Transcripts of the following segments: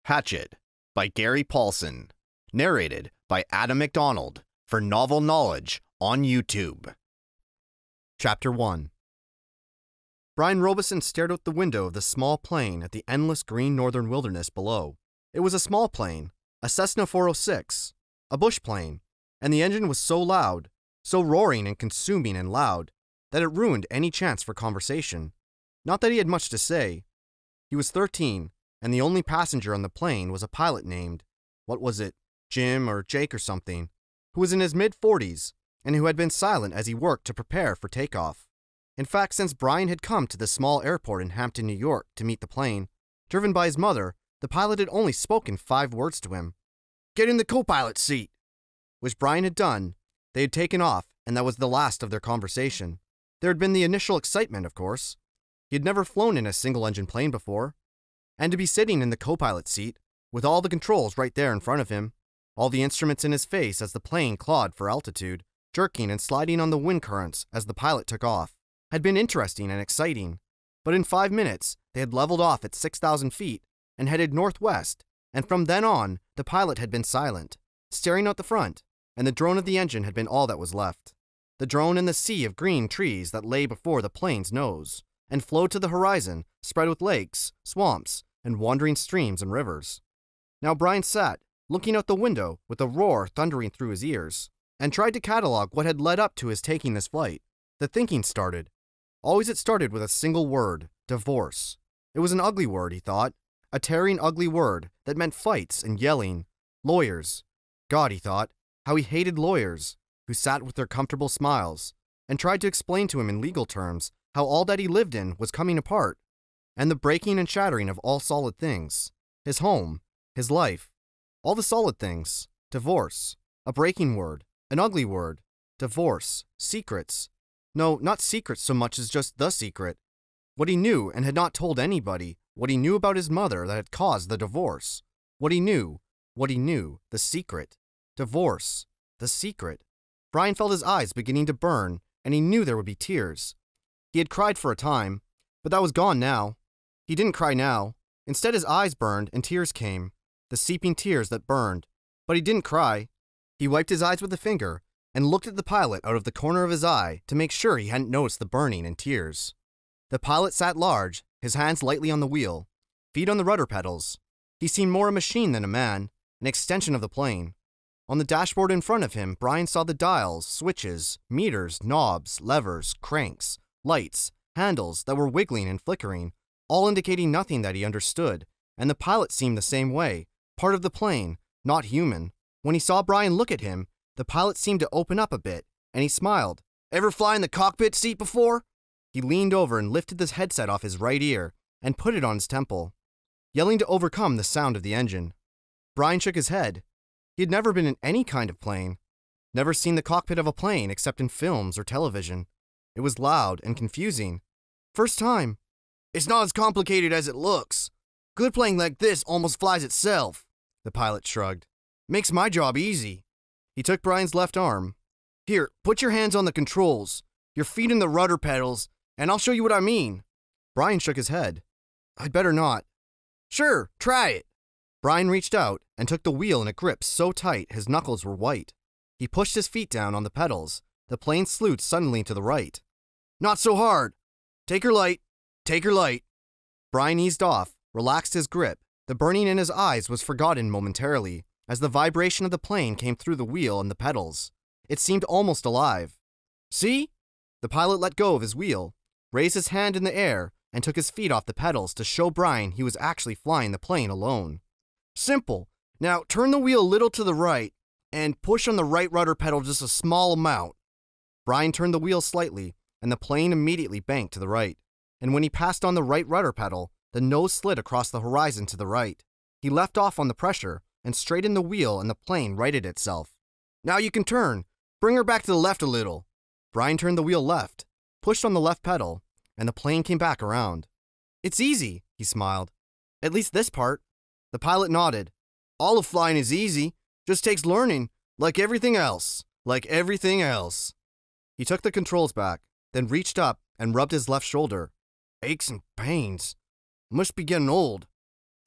Hatchet by Gary Paulsen. Narrated by Adam McDonald for Novel Knowledge on YouTube. Chapter 1. Brian Robeson stared out the window of the small plane at the endless green northern wilderness below. It was a small plane, a Cessna 406, a bush plane, and the engine was so loud, so roaring and consuming and loud, that it ruined any chance for conversation. Not that he had much to say. He was 13, and the only passenger on the plane was a pilot named, what was it, Jim or Jake or something, who was in his mid-40s and who had been silent as he worked to prepare for takeoff. In fact, since Brian had come to the small airport in Hampton, New York to meet the plane, driven by his mother, the pilot had only spoken 5 words to him. "Get in the co-pilot seat," which Brian had done. They had taken off, and that was the last of their conversation. There had been the initial excitement, of course. He had never flown in a single-engine plane before. And to be sitting in the co-pilot seat, with all the controls right there in front of him, all the instruments in his face as the plane clawed for altitude, jerking and sliding on the wind currents as the pilot took off, had been interesting and exciting. But in 5 minutes, they had leveled off at 6,000 feet and headed northwest, and from then on, the pilot had been silent, staring out the front, and the drone of the engine had been all that was left. The drone and the sea of green trees that lay before the plane's nose, and flowed to the horizon, spread with lakes, swamps, and wandering streams and rivers. Now Brian sat, looking out the window with a roar thundering through his ears, and tried to catalog what had led up to his taking this flight. The thinking started. Always it started with a single word, divorce. It was an ugly word, he thought, a tearing ugly word that meant fights and yelling. Lawyers. God, he thought, how he hated lawyers, who sat with their comfortable smiles, and tried to explain to him in legal terms how all that he lived in was coming apart, and the breaking and shattering of all solid things, his home, his life, all the solid things, divorce, a breaking word, an ugly word, divorce, secrets. No, not secrets so much as just the secret. What he knew and had not told anybody, what he knew about his mother that had caused the divorce. What he knew, the secret. Divorce, the secret. Brian felt his eyes beginning to burn, and he knew there would be tears. He had cried for a time, but that was gone now. He didn't cry now. Instead, his eyes burned and tears came, the seeping tears that burned. But he didn't cry. He wiped his eyes with a finger and looked at the pilot out of the corner of his eye to make sure he hadn't noticed the burning and tears. The pilot sat large, his hands lightly on the wheel, feet on the rudder pedals. He seemed more a machine than a man, an extension of the plane. On the dashboard in front of him, Brian saw the dials, switches, meters, knobs, levers, cranks, lights, handles that were wiggling and flickering, all indicating nothing that he understood, and the pilot seemed the same way, part of the plane, not human. When he saw Brian look at him, the pilot seemed to open up a bit, and he smiled. "Ever fly in the cockpit seat before?" He leaned over and lifted his headset off his right ear and put it on his temple, yelling to overcome the sound of the engine. Brian shook his head. He had never been in any kind of plane, never seen the cockpit of a plane except in films or television. It was loud and confusing. First time. "It's not as complicated as it looks. Good plane like this almost flies itself," the pilot shrugged. "Makes my job easy." He took Brian's left arm. "Here, put your hands on the controls, your feet in the rudder pedals, and I'll show you what I mean." Brian shook his head. "I'd better not." "Sure, try it." Brian reached out and took the wheel in a grip so tight his knuckles were white. He pushed his feet down on the pedals. The plane slewed suddenly to the right. "Not so hard. Take her light. Take her light." Brian eased off, relaxed his grip. The burning in his eyes was forgotten momentarily as the vibration of the plane came through the wheel and the pedals. It seemed almost alive. "See?" The pilot let go of his wheel, raised his hand in the air, and took his feet off the pedals to show Brian he was actually flying the plane alone. "Simple. Now turn the wheel a little to the right and push on the right rudder pedal just a small amount." Brian turned the wheel slightly, and the plane immediately banked to the right. And when he passed on the right rudder pedal, the nose slid across the horizon to the right. He left off on the pressure and straightened the wheel, and the plane righted itself. "Now you can turn. Bring her back to the left a little." Brian turned the wheel left, pushed on the left pedal, and the plane came back around. "It's easy," he smiled. "At least this part." The pilot nodded. "All of flying is easy. Just takes learning, like everything else. Like everything else." He took the controls back, then reached up and rubbed his left shoulder. "Aches and pains. Must be getting old.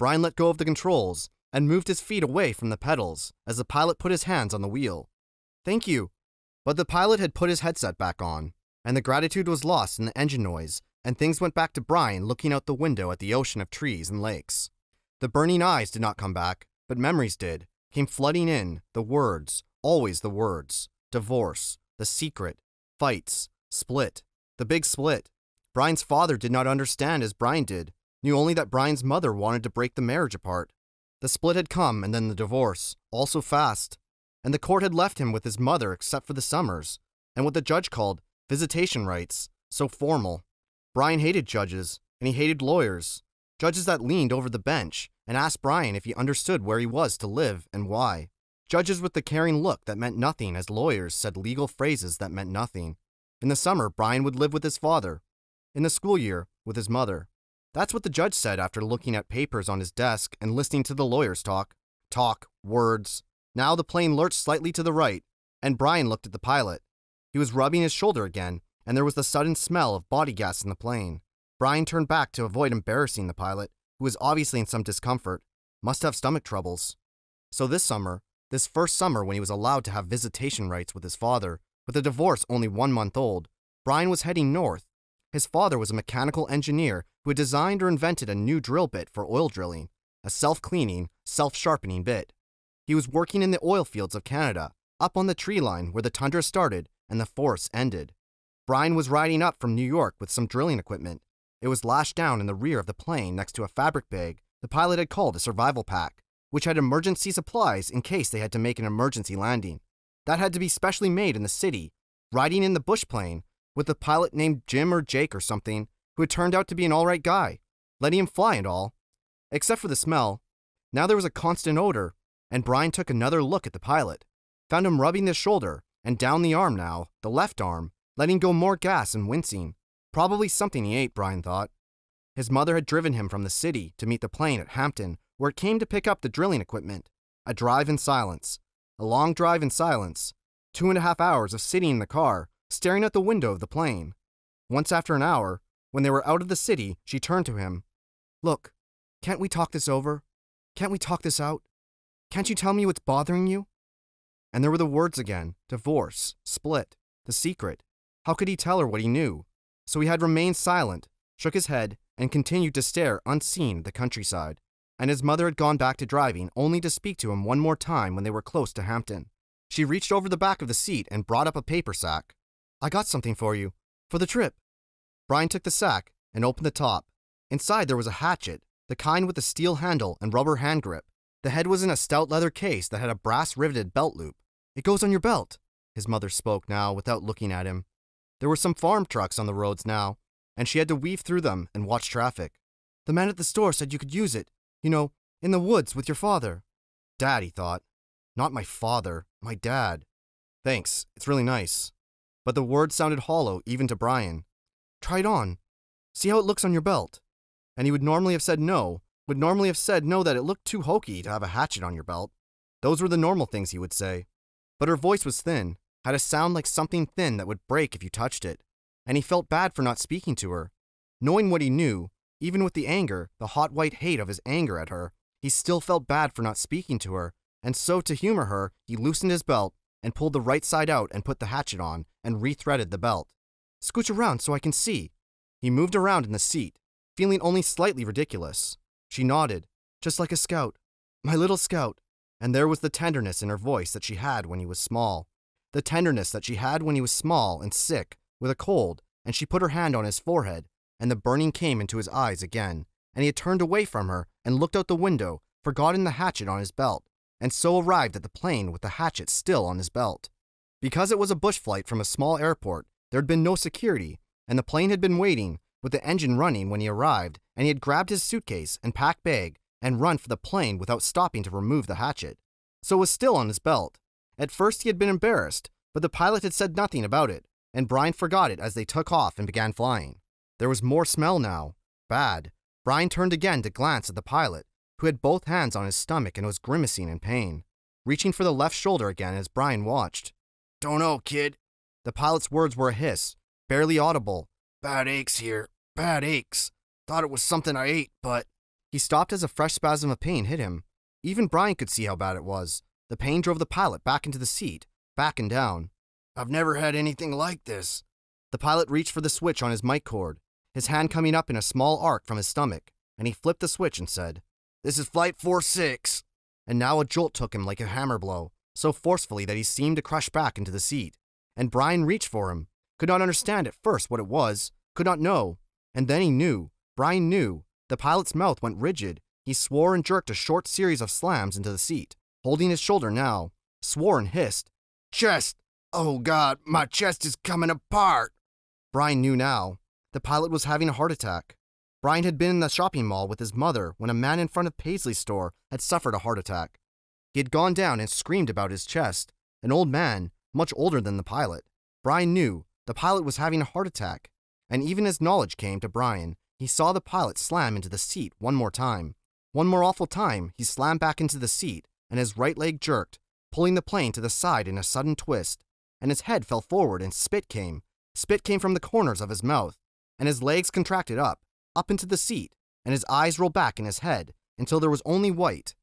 Brian let go of the controls and moved his feet away from the pedals as the pilot put his hands on the wheel. "Thank you." But the pilot had put his headset back on, and the gratitude was lost in the engine noise, and things went back to Brian looking out the window at the ocean of trees and lakes. The burning eyes did not come back, but memories did, came flooding in, the words, always the words. Divorce, the secret, fights, split, the big split. Brian's father did not understand as Brian did, knew only that Brian's mother wanted to break the marriage apart. The split had come, and then the divorce, all so fast. And the court had left him with his mother except for the summers, and what the judge called visitation rights, so formal. Brian hated judges, and he hated lawyers. Judges that leaned over the bench and asked Brian if he understood where he was to live and why. Judges with the caring look that meant nothing as lawyers said legal phrases that meant nothing. In the summer, Brian would live with his father. In the school year, with his mother. That's what the judge said after looking at papers on his desk and listening to the lawyers talk. Talk, words. Now the plane lurched slightly to the right, and Brian looked at the pilot. He was rubbing his shoulder again, and there was the sudden smell of body gas in the plane. Brian turned back to avoid embarrassing the pilot, who was obviously in some discomfort. Must have stomach troubles. So this summer, this first summer when he was allowed to have visitation rights with his father, with a divorce only 1 month old, Brian was heading north. His father was a mechanical engineer who had designed or invented a new drill bit for oil drilling, a self-cleaning, self-sharpening bit. He was working in the oil fields of Canada, up on the tree line where the tundra started and the forests ended. Brian was riding up from New York with some drilling equipment. It was lashed down in the rear of the plane next to a fabric bag the pilot had called a survival pack, which had emergency supplies in case they had to make an emergency landing. That had to be specially made in the city, riding in the bush plane with a pilot named Jim or Jake or something, who had turned out to be an all-right guy, letting him fly and all. Except for the smell. Now there was a constant odor, and Brian took another look at the pilot, found him rubbing the shoulder, and down the arm now, the left arm, letting go more gas and wincing. Probably something he ate, Brian thought. His mother had driven him from the city to meet the plane at Hampton, where it came to pick up the drilling equipment. A drive in silence. A long drive in silence. 2.5 hours of sitting in the car, staring out the window of the plane. Once after an hour, when they were out of the city, she turned to him. "Look, can't we talk this over? Can't we talk this out? Can't you tell me what's bothering you?" And there were the words again. Divorce, split, the secret. How could he tell her what he knew? So he had remained silent, shook his head, and continued to stare unseen at the countryside. And his mother had gone back to driving, only to speak to him one more time when they were close to Hampton. She reached over the back of the seat and brought up a paper sack. "I got something for you. For the trip." Brian took the sack and opened the top. Inside there was a hatchet, the kind with a steel handle and rubber hand grip. The head was in a stout leather case that had a brass riveted belt loop. "It goes on your belt," his mother spoke now without looking at him. There were some farm trucks on the roads now, and she had to weave through them and watch traffic. "The man at the store said you could use it, you know, in the woods with your father." Dad, he thought. Not my father, my dad. "Thanks, it's really nice." But the words sounded hollow even to Brian. "Try it on. See how it looks on your belt." And he would normally have said no, that it looked too hokey to have a hatchet on your belt. Those were the normal things he would say. But her voice was thin, had a sound like something thin that would break if you touched it. And he felt bad for not speaking to her. Knowing what he knew, even with the anger, the hot white hate of his anger at her, he still felt bad for not speaking to her, and so to humor her, he loosened his belt and pulled the right side out and put the hatchet on and rethreaded the belt. "Scooch around so I can see." He moved around in the seat, feeling only slightly ridiculous. She nodded, "Just like a scout. My little scout." And there was the tenderness in her voice that she had when he was small. The tenderness that she had when he was small and sick, with a cold, and she put her hand on his forehead, and the burning came into his eyes again, and he had turned away from her and looked out the window, forgotten the hatchet on his belt, and so arrived at the plane with the hatchet still on his belt. Because it was a bush flight from a small airport, there had been no security, and the plane had been waiting, with the engine running when he arrived, and he had grabbed his suitcase and pack bag and run for the plane without stopping to remove the hatchet. So it was still on his belt. At first he had been embarrassed, but the pilot had said nothing about it, and Brian forgot it as they took off and began flying. There was more smell now. Bad. Brian turned again to glance at the pilot, who had both hands on his stomach and was grimacing in pain, reaching for the left shoulder again as Brian watched. "Don't know, kid." The pilot's words were a hiss, barely audible. "Bad aches here. Bad aches. Thought it was something I ate, but..." He stopped as a fresh spasm of pain hit him. Even Brian could see how bad it was. The pain drove the pilot back into the seat, back and down. I've never had anything like this. The pilot reached for the switch on his mic cord, his hand coming up in a small arc from his stomach, and he flipped the switch and said, "This is Flight 46. And now a jolt took him like a hammer blow, so forcefully that he seemed to crush back into the seat. And Brian reached for him, could not understand at first what it was, could not know. And then he knew. Brian knew. The pilot's mouth went rigid. He swore and jerked a short series of slams into the seat, holding his shoulder now, swore and hissed, "Chest! Oh God, my chest is coming apart!" Brian knew now. The pilot was having a heart attack. Brian had been in the shopping mall with his mother when a man in front of Paisley's store had suffered a heart attack. He had gone down and screamed about his chest. An old man, much older than the pilot. Brian knew the pilot was having a heart attack. And even as knowledge came to Brian, he saw the pilot slam into the seat one more time. One more awful time, he slammed back into the seat, and his right leg jerked, pulling the plane to the side in a sudden twist. And his head fell forward and spit came. Spit came from the corners of his mouth, and his legs contracted up into the seat, and his eyes rolled back in his head until there was only white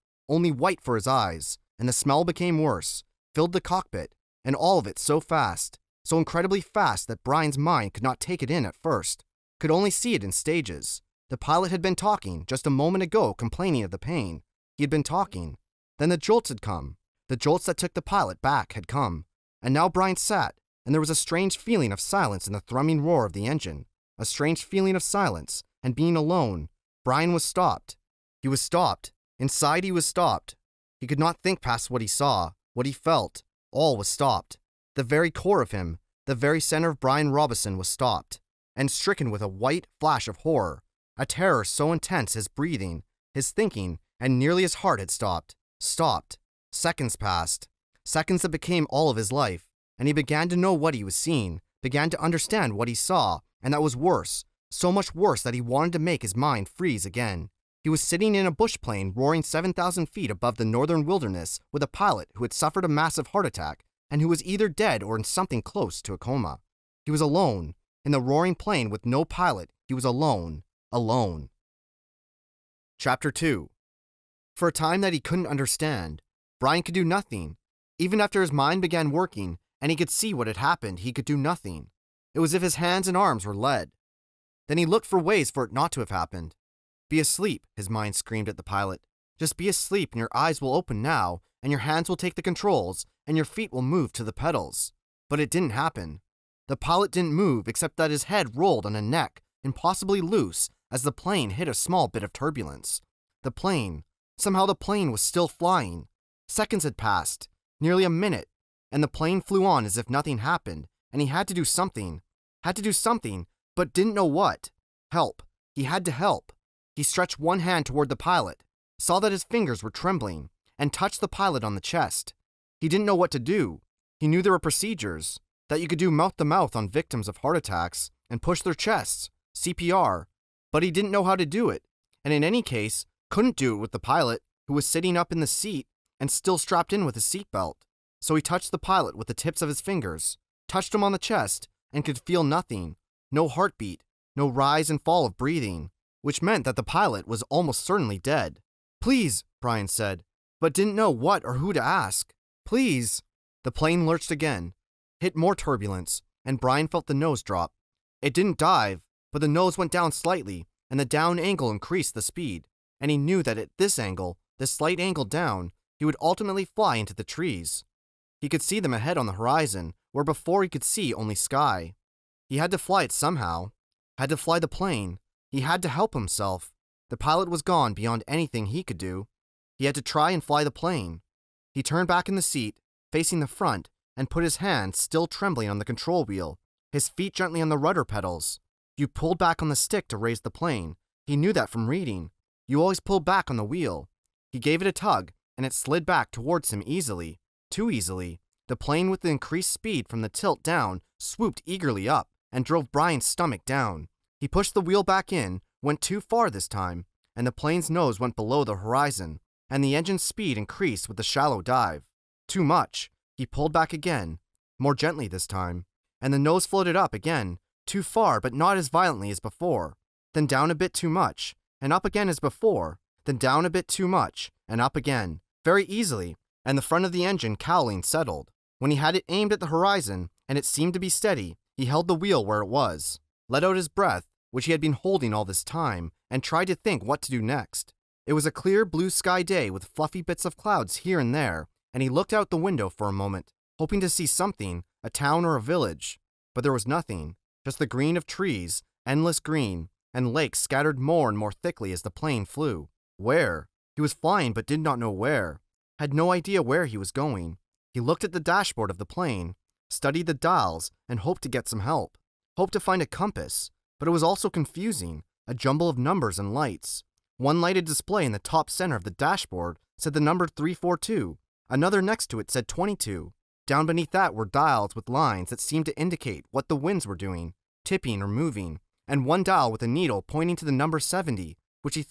for his eyes, and the smell became worse, filled the cockpit, and all of it so fast, so incredibly fast that Brian's mind could not take it in at first, could only see it in stages. The pilot had been talking just a moment ago, complaining of the pain. He had been talking. Then the jolts had come. The jolts that took the pilot back had come. And now Brian sat, and there was a strange feeling of silence in the thrumming roar of the engine. A strange feeling of silence, and being alone. Brian was stopped. He was stopped. Inside he was stopped. He could not think past what he saw, what he felt. All was stopped. The very core of him, the very center of Brian Robison was stopped, and stricken with a white flash of horror, a terror so intense his breathing, his thinking, and nearly his heart had stopped. Stopped. Seconds passed. Seconds that became all of his life, and he began to know what he was seeing, began to understand what he saw, and that was worse, so much worse that he wanted to make his mind freeze again. He was sitting in a bush plane roaring 7,000 feet above the northern wilderness with a pilot who had suffered a massive heart attack and who was either dead or in something close to a coma. He was alone. In the roaring plane with no pilot, he was alone. Alone. Chapter 2. For a time that he couldn't understand, Brian could do nothing. Even after his mind began working and he could see what had happened, he could do nothing. It was as if his hands and arms were lead. Then he looked for ways for it not to have happened. Be asleep, his mind screamed at the pilot. Just be asleep and your eyes will open now, and your hands will take the controls, and your feet will move to the pedals. But it didn't happen. The pilot didn't move except that his head rolled on a neck, impossibly loose, as the plane hit a small bit of turbulence. Somehow the plane was still flying. Seconds had passed, nearly a minute, and the plane flew on as if nothing happened, and he had to do something, but didn't know what. Help. He had to help. He stretched one hand toward the pilot, saw that his fingers were trembling, and touched the pilot on the chest. He didn't know what to do. He knew there were procedures, that you could do mouth-to-mouth on victims of heart attacks and push their chests, CPR, but he didn't know how to do it, and in any case, couldn't do it with the pilot, who was sitting up in the seat and still strapped in with his seatbelt. So he touched the pilot with the tips of his fingers, touched him on the chest, and could feel nothing, no heartbeat, no rise and fall of breathing, which meant that the pilot was almost certainly dead. "Please," Brian said, but didn't know what or who to ask. "Please." The plane lurched again, hit more turbulence, and Brian felt the nose drop. It didn't dive, but the nose went down slightly, and the down angle increased the speed, and he knew that at this angle, this slight angle down, he would ultimately fly into the trees. He could see them ahead on the horizon, where before he could see only sky. He had to fly it somehow. Had to fly the plane. He had to help himself. The pilot was gone beyond anything he could do. He had to try and fly the plane. He turned back in the seat, facing the front, and put his hands, still trembling, on the control wheel, his feet gently on the rudder pedals. You pulled back on the stick to raise the plane. He knew that from reading. You always pulled back on the wheel. He gave it a tug, and it slid back towards him easily. Too easily. The plane, with the increased speed from the tilt down, swooped eagerly up and drove Brian's stomach down. He pushed the wheel back in, went too far this time, and the plane's nose went below the horizon, and the engine's speed increased with the shallow dive. Too much. He pulled back again, more gently this time, and the nose floated up again, too far but not as violently as before. Then down a bit too much. and up again as before, then down a bit too much, and up again, very easily, and the front of the engine cowling settled. When he had it aimed at the horizon, and it seemed to be steady, he held the wheel where it was, let out his breath, which he had been holding all this time, and tried to think what to do next. It was a clear blue sky day with fluffy bits of clouds here and there, and he looked out the window for a moment, hoping to see something, a town or a village. But there was nothing, just the green of trees, endless green, and lakes scattered more and more thickly as the plane flew. Where? He was flying but did not know where, had no idea where he was going. He looked at the dashboard of the plane, studied the dials, and hoped to get some help. Hoped to find a compass, but it was also confusing, a jumble of numbers and lights. One lighted display in the top center of the dashboard said the number 342. Another next to it said 22. Down beneath that were dials with lines that seemed to indicate what the winds were doing, tipping or moving, and one dial with a needle pointing to the number 70, which he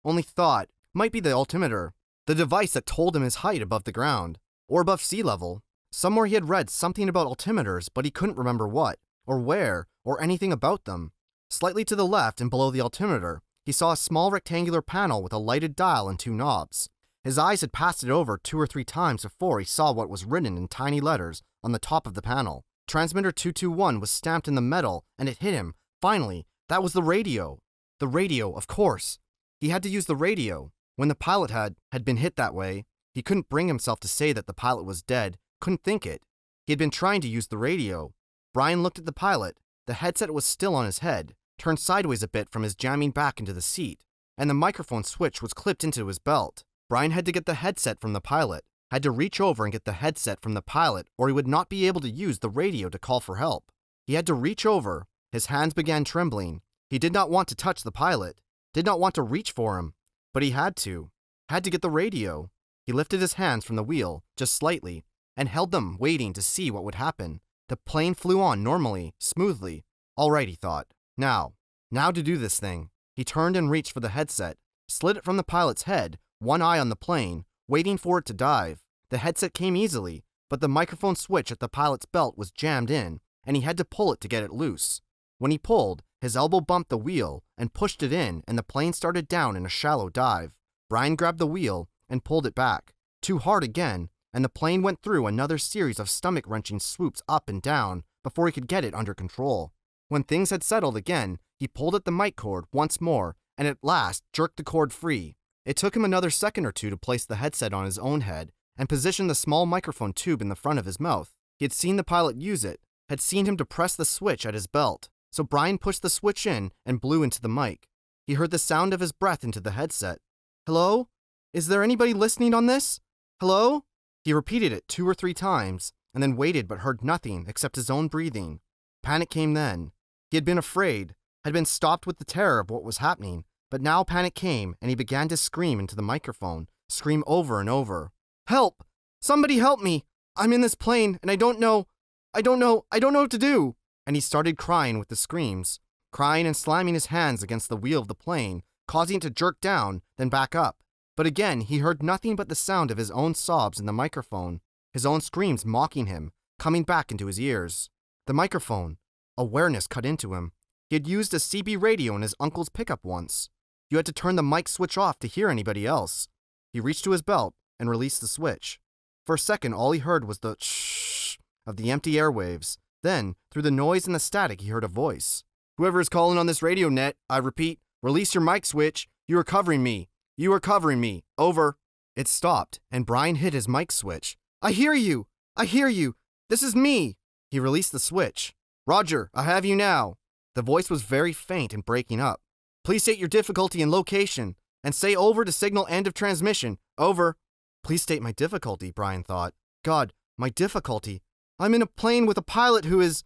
only thought, might be the altimeter, the device that told him his height above the ground, or above sea level. Somewhere he had read something about altimeters, but he couldn't remember what, or where, or anything about them. Slightly to the left and below the altimeter, he saw a small rectangular panel with a lighted dial and two knobs. His eyes had passed it over 2 or 3 times before he saw what was written in tiny letters on the top of the panel. Transmitter 221 was stamped in the metal, and it hit him. Finally, that was the radio. The radio, of course. He had to use the radio. When the pilot had been hit that way, he couldn't bring himself to say that the pilot was dead, couldn't think it. He had been trying to use the radio. Brian looked at the pilot. The headset was still on his head, turned sideways a bit from his jamming back into the seat, and the microphone switch was clipped into his belt. Brian had to get the headset from the pilot, had to reach over and get the headset from the pilot, or he would not be able to use the radio to call for help. He had to reach over. His hands began trembling. He did not want to touch the pilot, did not want to reach for him, but he had to get the radio. He lifted his hands from the wheel, just slightly, and held them, waiting to see what would happen. The plane flew on normally, smoothly. All right, he thought. Now to do this thing. He turned and reached for the headset, slid it from the pilot's head, one eye on the plane, waiting for it to dive. The headset came easily, but the microphone switch at the pilot's belt was jammed in, and he had to pull it to get it loose. When he pulled, his elbow bumped the wheel and pushed it in, and the plane started down in a shallow dive. Brian grabbed the wheel and pulled it back. Too hard again, and the plane went through another series of stomach-wrenching swoops up and down before he could get it under control. When things had settled again, he pulled at the mic cord once more, and at last jerked the cord free. It took him another second or two to place the headset on his own head and position the small microphone tube in the front of his mouth. He had seen the pilot use it, had seen him depress the switch at his belt, so Brian pushed the switch in and blew into the mic. He heard the sound of his breath into the headset. Hello? Is there anybody listening on this? Hello? He repeated it 2 or 3 times, and then waited but heard nothing except his own breathing. Panic came then. He had been afraid, had been stopped with the terror of what was happening, but now panic came, and he began to scream into the microphone, scream over and over. Help! Somebody help me! I'm in this plane, and I don't know what to do! And he started crying with the screams, crying and slamming his hands against the wheel of the plane, causing it to jerk down, then back up. But again, he heard nothing but the sound of his own sobs in the microphone, his own screams mocking him, coming back into his ears. The microphone. Awareness cut into him. He had used a CB radio in his uncle's pickup once. You had to turn the mic switch off to hear anybody else. He reached to his belt and released the switch. For a second, all he heard was the shh of the empty airwaves. Then, through the noise and the static, he heard a voice. Whoever is calling on this radio net, I repeat, release your mic switch. You are covering me. You are covering me. Over. It stopped, and Brian hit his mic switch. I hear you. I hear you. This is me. He released the switch. Roger, I have you now. The voice was very faint and breaking up. Please state your difficulty and location, and say over to signal end of transmission. Over. Please state my difficulty, Brian thought. God, my difficulty. I'm in a plane with a pilot who is...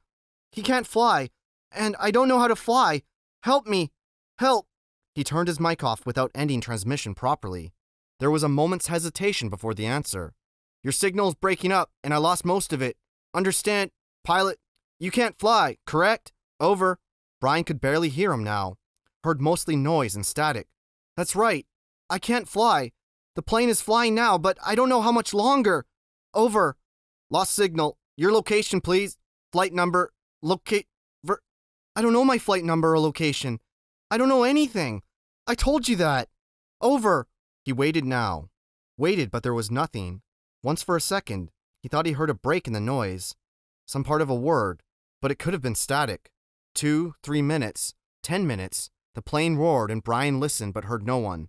He can't fly, and I don't know how to fly. Help me. Help. He turned his mic off without ending transmission properly. There was a moment's hesitation before the answer. Your signal is breaking up, and I lost most of it. Understand, pilot, you can't fly, correct? Over. Brian could barely hear him now. Heard mostly noise and static. That's right. I can't fly. The plane is flying now, but I don't know how much longer. Over. Lost signal. Your location, please. Flight number. I don't know my flight number or location. I don't know anything. I told you that! Over! He waited now. Waited, but there was nothing. Once for a second, he thought he heard a break in the noise. Some part of a word, but it could have been static. 2, 3 minutes, 10 minutes. The plane roared and Brian listened but heard no one.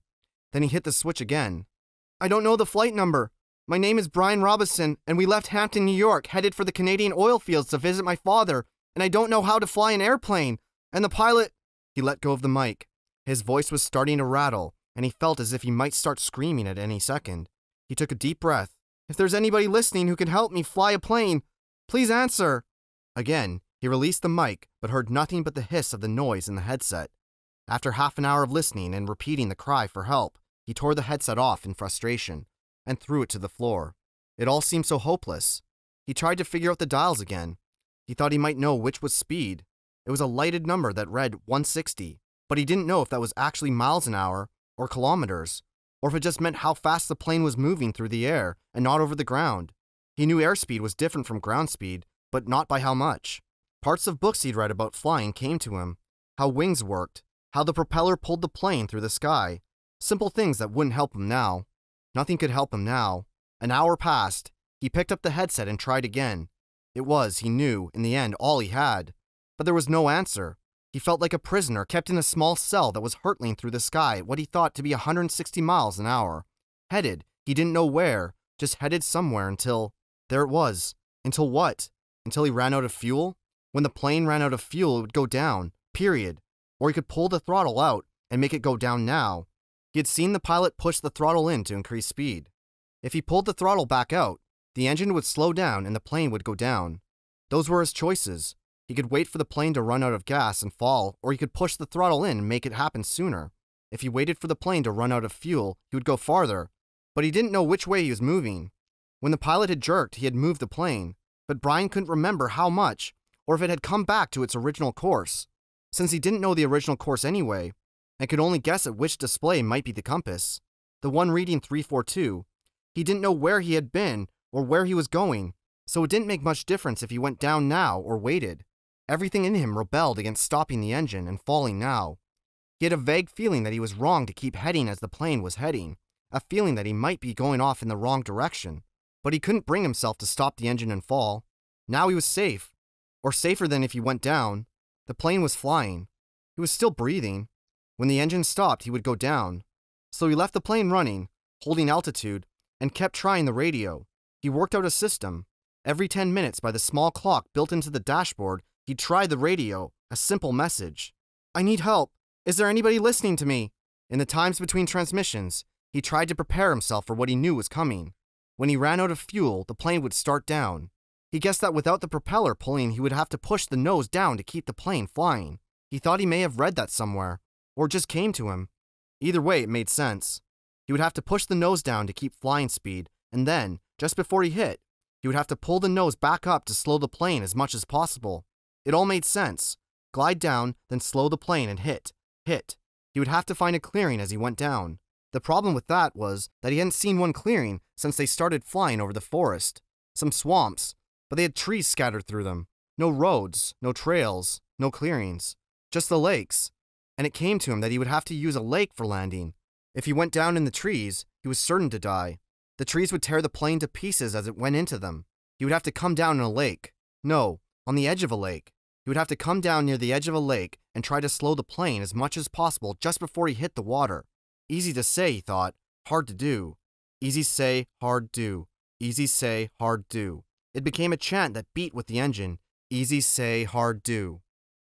Then he hit the switch again. I don't know the flight number. My name is Brian Robinson, and we left Hampton, New York, headed for the Canadian oil fields to visit my father, and I don't know how to fly an airplane. And the pilot... He let go of the mic. His voice was starting to rattle, and he felt as if he might start screaming at any second. He took a deep breath. If there's anybody listening who can help me fly a plane, please answer. Again, he released the mic, but heard nothing but the hiss of the noise in the headset. After half an hour of listening and repeating the cry for help, he tore the headset off in frustration and threw it to the floor. It all seemed so hopeless. He tried to figure out the dials again. He thought he might know which was speed. It was a lighted number that read 160, but he didn't know if that was actually miles an hour or kilometers, or if it just meant how fast the plane was moving through the air and not over the ground. He knew airspeed was different from ground speed, but not by how much. Parts of books he'd read about flying came to him. How wings worked, how the propeller pulled the plane through the sky. Simple things that wouldn't help him now. Nothing could help him now. An hour passed. He picked up the headset and tried again. It was, he knew, in the end, all he had. But there was no answer. He felt like a prisoner kept in a small cell that was hurtling through the sky at what he thought to be 160 miles an hour. Headed, he didn't know where, just headed somewhere until... There it was. Until what? Until he ran out of fuel? When the plane ran out of fuel, it would go down. Period. Or he could pull the throttle out and make it go down now. He had seen the pilot push the throttle in to increase speed. If he pulled the throttle back out, the engine would slow down and the plane would go down. Those were his choices. He could wait for the plane to run out of gas and fall, or he could push the throttle in and make it happen sooner. If he waited for the plane to run out of fuel, he would go farther, but he didn't know which way he was moving. When the pilot had jerked, he had moved the plane, but Brian couldn't remember how much, or if it had come back to its original course. Since he didn't know the original course anyway, and could only guess at which display might be the compass, the one reading 342, he didn't know where he had been or where he was going, so it didn't make much difference if he went down now or waited. Everything in him rebelled against stopping the engine and falling now. He had a vague feeling that he was wrong to keep heading as the plane was heading, a feeling that he might be going off in the wrong direction, but he couldn't bring himself to stop the engine and fall. Now he was safe, or safer than if he went down. The plane was flying. He was still breathing. When the engine stopped, he would go down. So he left the plane running, holding altitude, and kept trying the radio. He worked out a system. Every 10 minutes by the small clock built into the dashboard, he'd try the radio, a simple message. I need help. Is there anybody listening to me? In the times between transmissions, he tried to prepare himself for what he knew was coming. When he ran out of fuel, the plane would start down. He guessed that without the propeller pulling, he would have to push the nose down to keep the plane flying. He thought he may have read that somewhere, or it just came to him. Either way, it made sense. He would have to push the nose down to keep flying speed, and then, just before he hit, he would have to pull the nose back up to slow the plane as much as possible. It all made sense. Glide down, then slow the plane and hit. Hit. He would have to find a clearing as he went down. The problem with that was that he hadn't seen one clearing since they started flying over the forest. Some swamps, but they had trees scattered through them. No roads, no trails, no clearings. Just the lakes. And it came to him that he would have to use a lake for landing. If he went down in the trees, he was certain to die. The trees would tear the plane to pieces as it went into them. He would have to come down in a lake. No, on the edge of a lake. He would have to come down near the edge of a lake and try to slow the plane as much as possible just before he hit the water. Easy to say, he thought. Hard to do. Easy say, hard do. Easy say, hard do. It became a chant that beat with the engine. Easy say, hard do.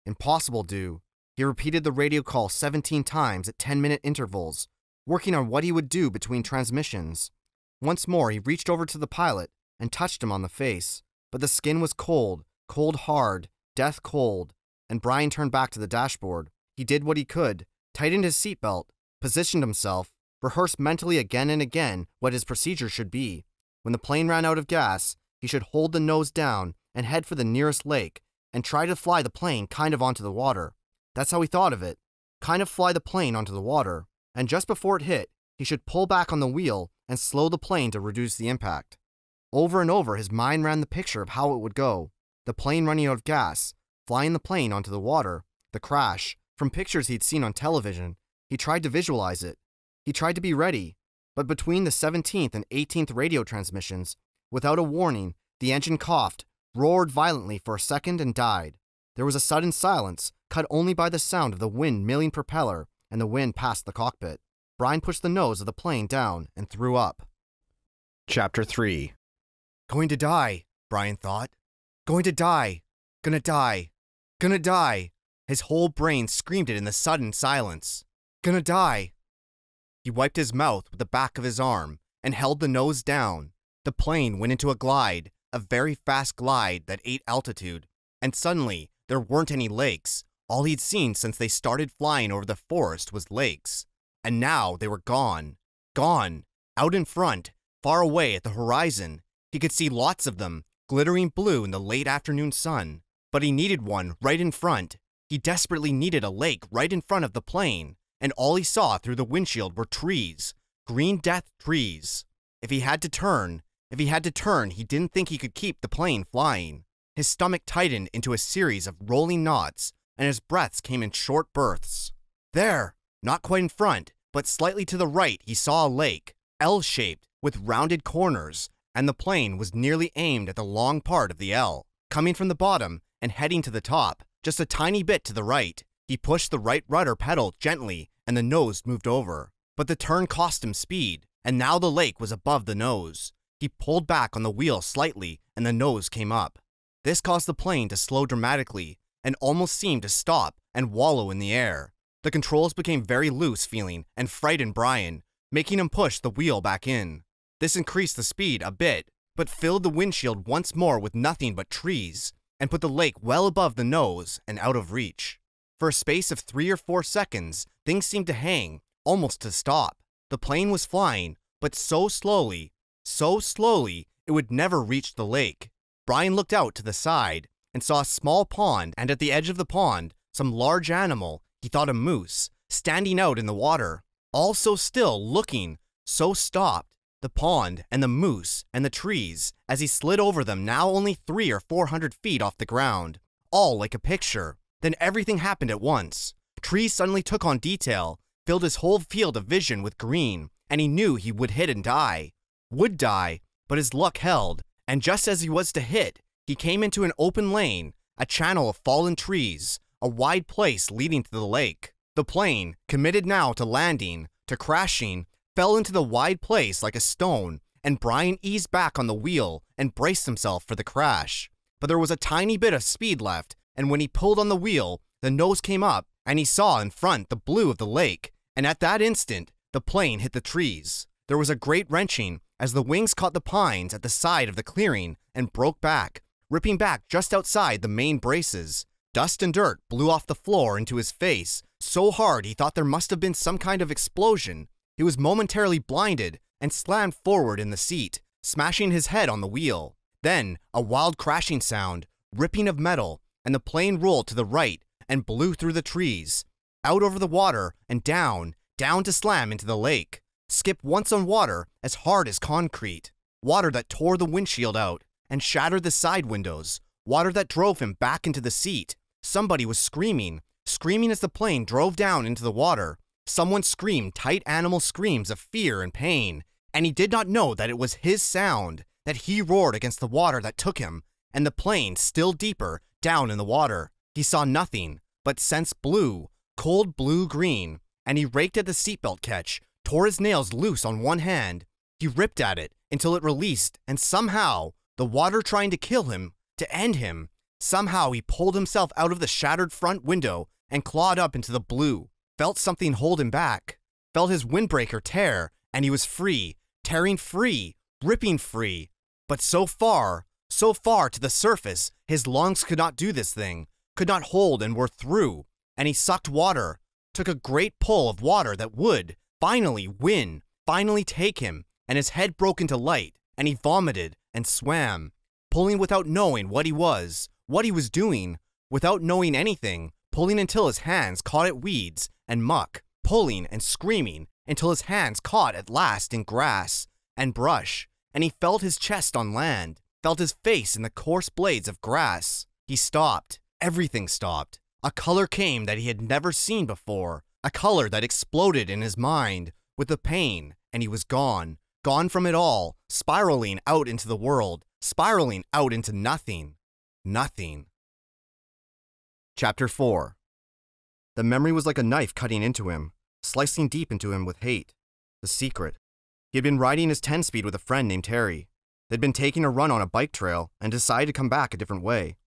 Impossible do. He repeated the radio call 17 times at 10-minute intervals, working on what he would do between transmissions. Once more, he reached over to the pilot and touched him on the face, but the skin was cold, cold hard, death cold, and Brian turned back to the dashboard. He did what he could, tightened his seatbelt, positioned himself, rehearsed mentally again and again what his procedure should be. When the plane ran out of gas, he should hold the nose down and head for the nearest lake and try to fly the plane kind of onto the water. That's how he thought of it. Kind of fly the plane onto the water. And just before it hit, he should pull back on the wheel and slow the plane to reduce the impact. Over and over, his mind ran the picture of how it would go. The plane running out of gas, flying the plane onto the water, the crash, from pictures he'd seen on television, He tried to visualize it. He tried to be ready, but between the 17th and 18th radio transmissions, without a warning, the engine coughed, roared violently for a second, and died. There was a sudden silence, cut only by the sound of the wind milling propeller and the wind past the cockpit. Brian pushed the nose of the plane down and threw up. Chapter 3. Going to die, Brian thought. Going to die. Gonna die. Gonna die. His whole brain screamed it in the sudden silence. Gonna die. He wiped his mouth with the back of his arm and held the nose down. The plane went into a glide, a very fast glide that ate altitude, and suddenly there weren't any lakes. All he'd seen since they started flying over the forest was lakes. And now they were gone. Gone. Out in front, far away at the horizon. He could see lots of them, glittering blue in the late afternoon sun. But he needed one right in front. He desperately needed a lake right in front of the plane, and all he saw through the windshield were trees. Green death trees. If he had to turn, he didn't think he could keep the plane flying. His stomach tightened into a series of rolling knots, and his breaths came in short bursts. There, not quite in front, but slightly to the right, he saw a lake, L-shaped, with rounded corners, and the plane was nearly aimed at the long part of the L, coming from the bottom and heading to the top, just a tiny bit to the right. He pushed the right rudder pedal gently, and the nose moved over. But the turn cost him speed, and now the lake was above the nose. He pulled back on the wheel slightly, and the nose came up. This caused the plane to slow dramatically, and almost seemed to stop and wallow in the air. The controls became very loose feeling and frightened Brian, making him push the wheel back in. This increased the speed a bit, but filled the windshield once more with nothing but trees, and put the lake well above the nose and out of reach. For a space of 3 or 4 seconds, things seemed to hang, almost to stop. The plane was flying, but so slowly, it would never reach the lake. Brian looked out to the side and saw a small pond, and at the edge of the pond, some large animal, he thought a moose, standing out in the water, all so still, looking, so stopped. The pond and the moose and the trees, as he slid over them, now only 300 or 400 feet off the ground, all like a picture. Then everything happened at once. Trees suddenly took on detail, filled his whole field of vision with green, and he knew he would hit and die. Would die, but his luck held, and just as he was to hit, he came into an open lane, a channel of fallen trees, a wide place leading to the lake. The plane, committed now to landing, to crashing, fell into the wide place like a stone, and Brian eased back on the wheel and braced himself for the crash. But there was a tiny bit of speed left, and when he pulled on the wheel, the nose came up, and he saw in front the blue of the lake, and at that instant, the plane hit the trees. There was a great wrenching as the wings caught the pines at the side of the clearing and broke back, ripping back just outside the main braces. Dust and dirt blew off the floor into his face so hard he thought there must have been some kind of explosion. He was momentarily blinded and slammed forward in the seat, smashing his head on the wheel. Then, a wild crashing sound, ripping of metal, and the plane rolled to the right and blew through the trees, out over the water and down to slam into the lake. Skip once on water as hard as concrete. Water that tore the windshield out and shattered the side windows. Water that drove him back into the seat. Somebody was screaming as the plane drove down into the water. Someone screamed tight animal screams of fear and pain, and he did not know that it was his sound, that he roared against the water that took him, and the plane still deeper down in the water. He saw nothing but sense blue, cold blue-green, and he raked at the seatbelt catch, tore his nails loose on one hand. He ripped at it until it released, and somehow, the water trying to kill him, to end him, somehow he pulled himself out of the shattered front window and clawed up into the blue. Felt something hold him back, felt his windbreaker tear, and he was free, tearing free, ripping free. But so far to the surface, his lungs could not do this thing, could not hold and were through, and he sucked water, took a great pull of water that would finally win, finally take him, and his head broke into light, and he vomited and swam, pulling without knowing what he was doing, without knowing anything, pulling until his hands caught at weeds and muck, pulling and screaming until his hands caught at last in grass and brush, and he felt his chest on land, felt his face in the coarse blades of grass. He stopped. Everything stopped. A color came that he had never seen before, a color that exploded in his mind with the pain, and he was gone from it all, spiraling out into the world, spiraling out into nothing. Nothing. Chapter 4. The memory was like a knife cutting into him, slicing deep into him with hate. The secret. He had been riding his 10-speed with a friend named Terry. They'd been taking a run on a bike trail and decided to come back a different way.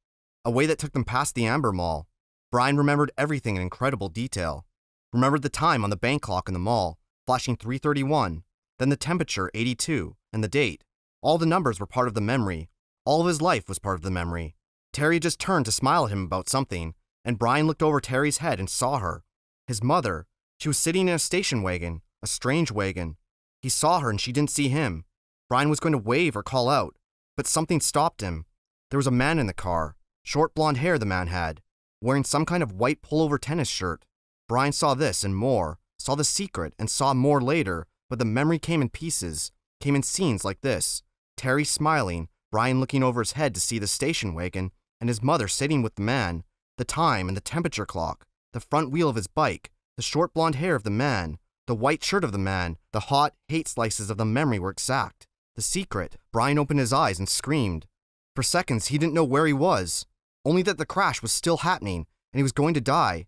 A way that took them past the Amber Mall. Brian remembered everything in incredible detail. Remembered the time on the bank clock in the mall, flashing 3:31, then the temperature 82, and the date. All the numbers were part of the memory. All of his life was part of the memory. Terry just turned to smile at him about something, and Brian looked over Terry's head and saw her. His mother. She was sitting in a station wagon, a strange wagon. He saw her and she didn't see him. Brian was going to wave or call out, but something stopped him. There was a man in the car. Short blonde hair the man had, wearing some kind of white pullover tennis shirt. Brian saw this and more, saw the secret and saw more later, but the memory came in pieces, came in scenes like this. Terry smiling, Brian looking over his head to see the station wagon, and his mother sitting with the man, the time and the temperature clock, the front wheel of his bike, the short blonde hair of the man, the white shirt of the man, the hot hate slices of the memory were exact. The secret. Brian opened his eyes and screamed. For seconds he didn't know where he was, only that the crash was still happening and he was going to die.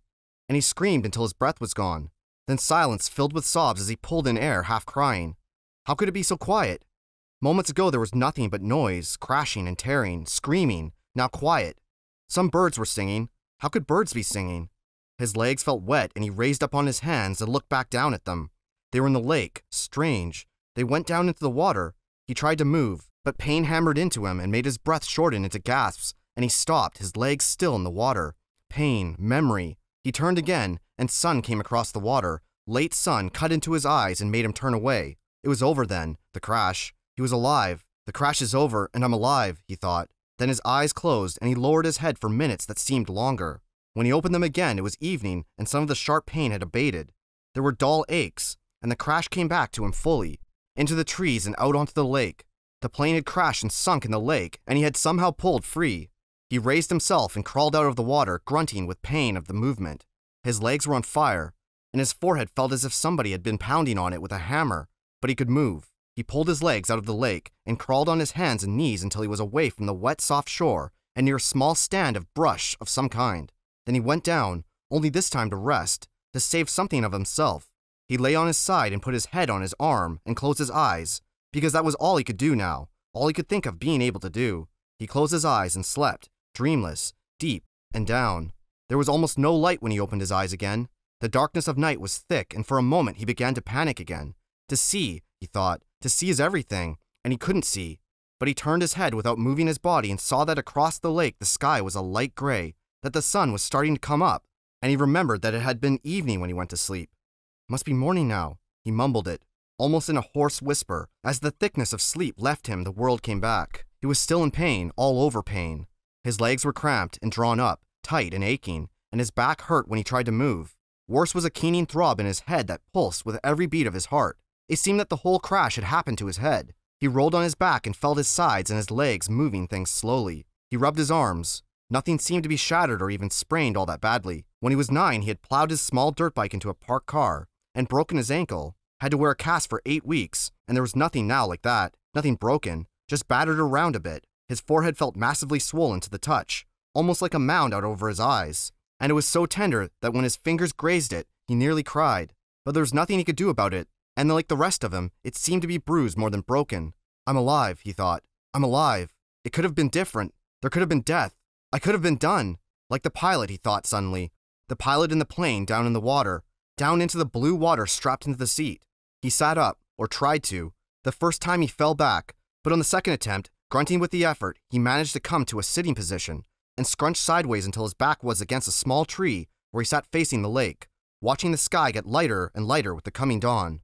And he screamed until his breath was gone. Then silence filled with sobs as he pulled in air, half crying. How could it be so quiet? Moments ago there was nothing but noise, crashing and tearing, screaming, now quiet. Some birds were singing. How could birds be singing? His legs felt wet and he raised up on his hands and looked back down at them. They were in the lake. Strange. They went down into the water. He tried to move, but pain hammered into him and made his breath shorten into gasps, and he stopped, his legs still in the water. Pain, memory. He turned again, and sun came across the water. Late sun cut into his eyes and made him turn away. It was over then, the crash. He was alive. The crash is over, and I'm alive, he thought. Then his eyes closed, and he lowered his head for minutes that seemed longer. When he opened them again, it was evening, and some of the sharp pain had abated. There were dull aches, and the crash came back to him fully. Into the trees and out onto the lake. The plane had crashed and sunk in the lake, and he had somehow pulled free. He raised himself and crawled out of the water, grunting with pain of the movement. His legs were on fire, and his forehead felt as if somebody had been pounding on it with a hammer, but he could move. He pulled his legs out of the lake and crawled on his hands and knees until he was away from the wet, soft shore and near a small stand of brush of some kind. Then he went down, only this time to rest, to save something of himself. He lay on his side and put his head on his arm and closed his eyes, because that was all he could do now, all he could think of being able to do. He closed his eyes and slept, dreamless, deep, and down. There was almost no light when he opened his eyes again. The darkness of night was thick, and for a moment he began to panic again. To see, he thought, to see is everything, and he couldn't see. But he turned his head without moving his body and saw that across the lake the sky was a light gray, that the sun was starting to come up, and he remembered that it had been evening when he went to sleep. Must be morning now, he mumbled it, almost in a hoarse whisper. As the thickness of sleep left him, the world came back. He was still in pain, all over pain. His legs were cramped and drawn up, tight and aching, and his back hurt when he tried to move. Worse was a keening throb in his head that pulsed with every beat of his heart. It seemed that the whole crash had happened to his head. He rolled on his back and felt his sides and his legs moving things slowly. He rubbed his arms. Nothing seemed to be shattered or even sprained all that badly. When he was 9, he had plowed his small dirt bike into a parked car and broken his ankle, had to wear a cast for 8 weeks, and there was nothing now like that, nothing broken, just battered around a bit. His forehead felt massively swollen to the touch, almost like a mound out over his eyes, and it was so tender that when his fingers grazed it, he nearly cried. But there was nothing he could do about it, and like the rest of him, it seemed to be bruised more than broken. I'm alive, he thought. I'm alive. It could have been different. There could have been death. I could have been done. Like the pilot, he thought suddenly. The pilot in the plane down in the water, down into the blue water strapped into the seat. He sat up, or tried to. The first time he fell back, but on the second attempt, grunting with the effort, he managed to come to a sitting position and scrunched sideways until his back was against a small tree where he sat facing the lake, watching the sky get lighter and lighter with the coming dawn.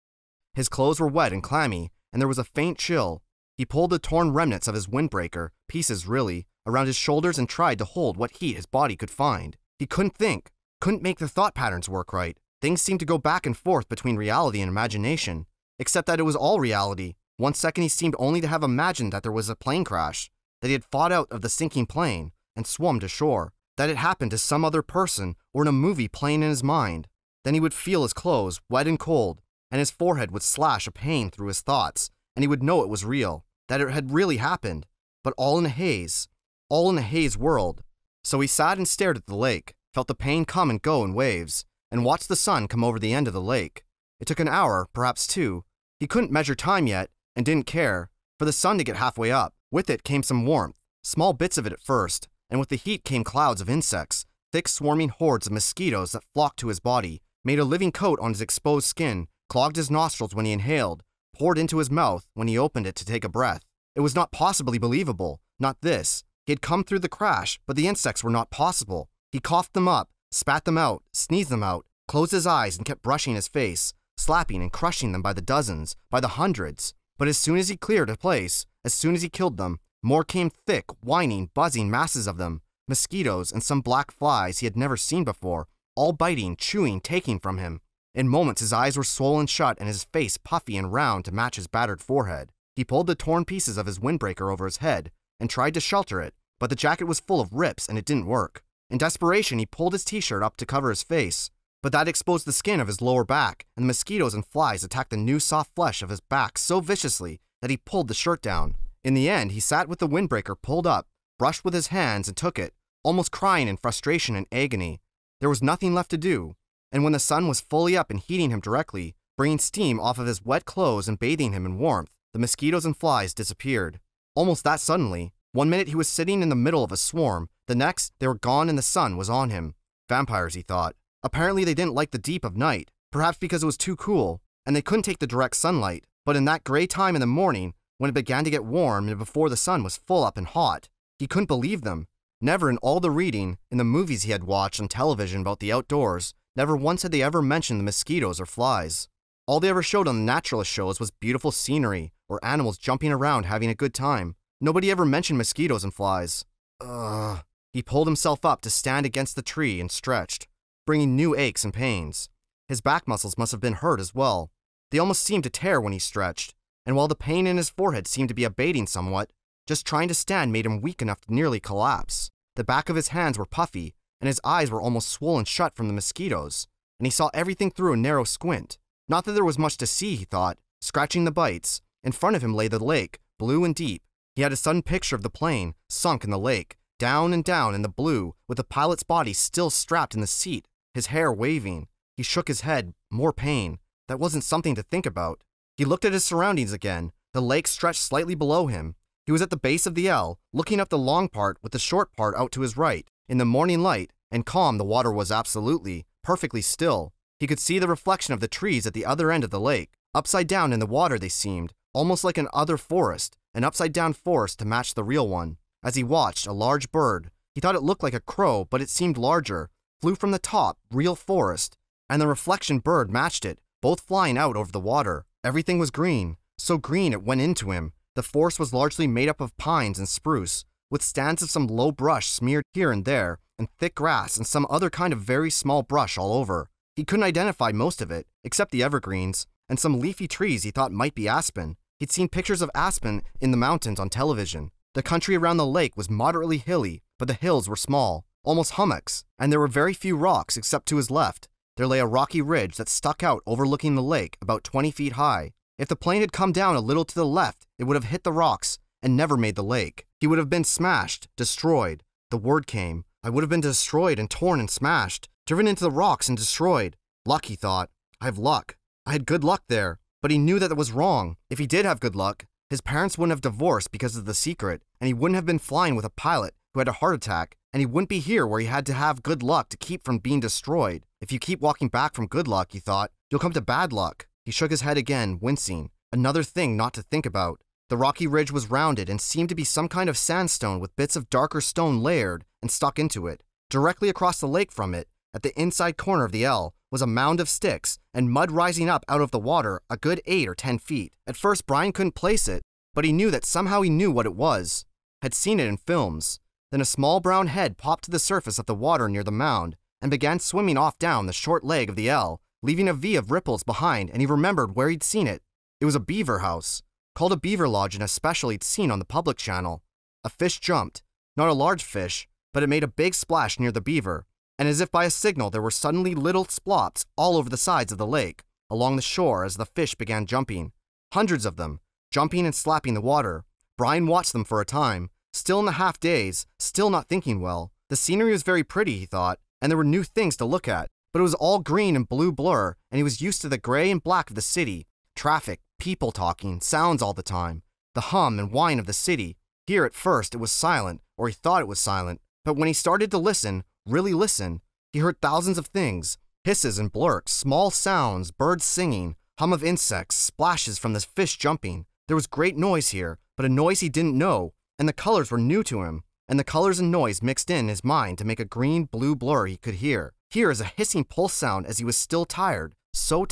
His clothes were wet and clammy, and there was a faint chill. He pulled the torn remnants of his windbreaker, pieces really, around his shoulders and tried to hold what heat his body could find. He couldn't think, couldn't make the thought patterns work right. Things seemed to go back and forth between reality and imagination, except that it was all reality. One second he seemed only to have imagined that there was a plane crash, that he had fought out of the sinking plane and swum to shore, that it happened to some other person or in a movie playing in his mind. Then he would feel his clothes, wet and cold, and his forehead would slash a pain through his thoughts, and he would know it was real, that it had really happened, but all in a haze world. So he sat and stared at the lake, felt the pain come and go in waves, and watched the sun come over the end of the lake. It took an hour, perhaps 2. He couldn't measure time yet, and didn't care, for the sun to get halfway up. With it came some warmth, small bits of it at first, and with the heat came clouds of insects, thick swarming hordes of mosquitoes that flocked to his body, made a living coat on his exposed skin, clogged his nostrils when he inhaled, poured into his mouth when he opened it to take a breath. It was not possibly believable, not this. He had come through the crash, but the insects were not possible. He coughed them up, spat them out, sneezed them out, closed his eyes and kept brushing his face, slapping and crushing them by the dozens, by the hundreds. But as soon as he cleared a place, as soon as he killed them, more came thick, whining, buzzing masses of them, mosquitoes and some black flies he had never seen before, all biting, chewing, taking from him. In moments his eyes were swollen shut and his face puffy and round to match his battered forehead. He pulled the torn pieces of his windbreaker over his head and tried to shelter it, but the jacket was full of rips and it didn't work. In desperation he pulled his t-shirt up to cover his face, but that exposed the skin of his lower back, and the mosquitoes and flies attacked the new soft flesh of his back so viciously that he pulled the shirt down. In the end, he sat with the windbreaker pulled up, brushed with his hands and took it, almost crying in frustration and agony. There was nothing left to do, and when the sun was fully up and heating him directly, bringing steam off of his wet clothes and bathing him in warmth, the mosquitoes and flies disappeared. Almost that suddenly. One minute he was sitting in the middle of a swarm, the next they were gone and the sun was on him. Vampires, he thought. Apparently they didn't like the deep of night, perhaps because it was too cool, and they couldn't take the direct sunlight. But in that gray time in the morning, when it began to get warm and before the sun was full up and hot, he couldn't believe them. Never in all the reading, in the movies he had watched on television about the outdoors, never once had they ever mentioned the mosquitoes or flies. All they ever showed on the naturalist shows was beautiful scenery, or animals jumping around having a good time. Nobody ever mentioned mosquitoes and flies. Ugh. He pulled himself up to stand against the tree and stretched, bringing new aches and pains. His back muscles must have been hurt as well. They almost seemed to tear when he stretched, and while the pain in his forehead seemed to be abating somewhat, just trying to stand made him weak enough to nearly collapse. The back of his hands were puffy, and his eyes were almost swollen shut from the mosquitoes, and he saw everything through a narrow squint. Not that there was much to see, he thought, scratching the bites. In front of him lay the lake, blue and deep. He had a sudden picture of the plane, sunk in the lake, down and down in the blue, with the pilot's body still strapped in the seat, his hair waving. He shook his head, more pain. That wasn't something to think about. He looked at his surroundings again. The lake stretched slightly below him. He was at the base of the L, looking up the long part with the short part out to his right. In the morning light, and calm the water was absolutely, perfectly still. He could see the reflection of the trees at the other end of the lake. Upside down in the water they seemed, almost like an other forest, an upside-down forest to match the real one. As he watched, a large bird, he thought it looked like a crow, but it seemed larger, flew from the top, real forest, and the reflection bird matched it, both flying out over the water. Everything was green, so green it went into him. The forest was largely made up of pines and spruce, with stands of some low brush smeared here and there, and thick grass and some other kind of very small brush all over. He couldn't identify most of it, except the evergreens, and some leafy trees he thought might be aspen. He'd seen pictures of aspen in the mountains on television. The country around the lake was moderately hilly, but the hills were small, almost hummocks, and there were very few rocks except to his left. There lay a rocky ridge that stuck out overlooking the lake about 20 feet high. If the plane had come down a little to the left, it would have hit the rocks and never made the lake. He would have been smashed, destroyed. The word came. I would have been destroyed and torn and smashed, driven into the rocks and destroyed. Luck, he thought. I have luck. I had good luck there. But he knew that it was wrong. If he did have good luck, his parents wouldn't have divorced because of the secret, and he wouldn't have been flying with a pilot who had a heart attack, and he wouldn't be here where he had to have good luck to keep from being destroyed. If you keep walking back from good luck, he thought, you'll come to bad luck. He shook his head again, wincing. Another thing not to think about. The rocky ridge was rounded and seemed to be some kind of sandstone with bits of darker stone layered and stuck into it. Directly across the lake from it, at the inside corner of the L, was a mound of sticks and mud rising up out of the water a good 8 or 10 feet. At first Brian couldn't place it, but he knew that somehow he knew what it was. Had seen it in films. Then a small brown head popped to the surface of the water near the mound and began swimming off down the short leg of the L, leaving a V of ripples behind, and he remembered where he'd seen it. It was a beaver house, called a beaver lodge in a special he'd seen on the public channel. A fish jumped. Not a large fish, but it made a big splash near the beaver, and as if by a signal there were suddenly little splots all over the sides of the lake, along the shore as the fish began jumping. Hundreds of them, jumping and slapping the water. Brian watched them for a time, still in the half-daze, still not thinking well. The scenery was very pretty, he thought, and there were new things to look at, but it was all green and blue blur, and he was used to the gray and black of the city. Traffic, people talking, sounds all the time. The hum and whine of the city. Here at first it was silent, or he thought it was silent, but when he started to listen, really listen, he heard thousands of things. Hisses and blurks, small sounds, birds singing, hum of insects, splashes from the fish jumping. There was great noise here, but a noise he didn't know, and the colors were new to him, and the colors and noise mixed in his mind to make a green-blue blur he could hear. Here is a hissing pulse sound as he was still tired, so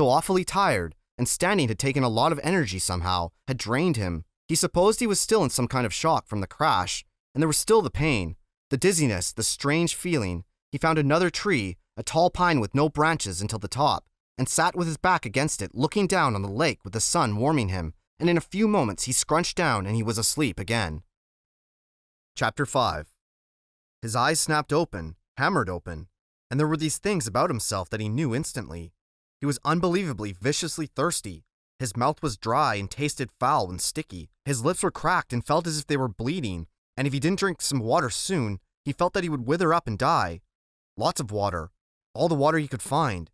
awfully tired, and standing had taken a lot of energy somehow, had drained him. He supposed he was still in some kind of shock from the crash, and there was still the pain, the dizziness, the strange feeling. He found another tree, a tall pine with no branches until the top, and sat with his back against it, looking down on the lake with the sun warming him, and in a few moments he scrunched down and he was asleep again. Chapter 5. His eyes snapped open, hammered open, and there were these things about himself that he knew instantly. He was unbelievably, viciously thirsty. His mouth was dry and tasted foul and sticky. His lips were cracked and felt as if they were bleeding, and if he didn't drink some water soon, he felt that he would wither up and die. Lots of water. All the water he could find.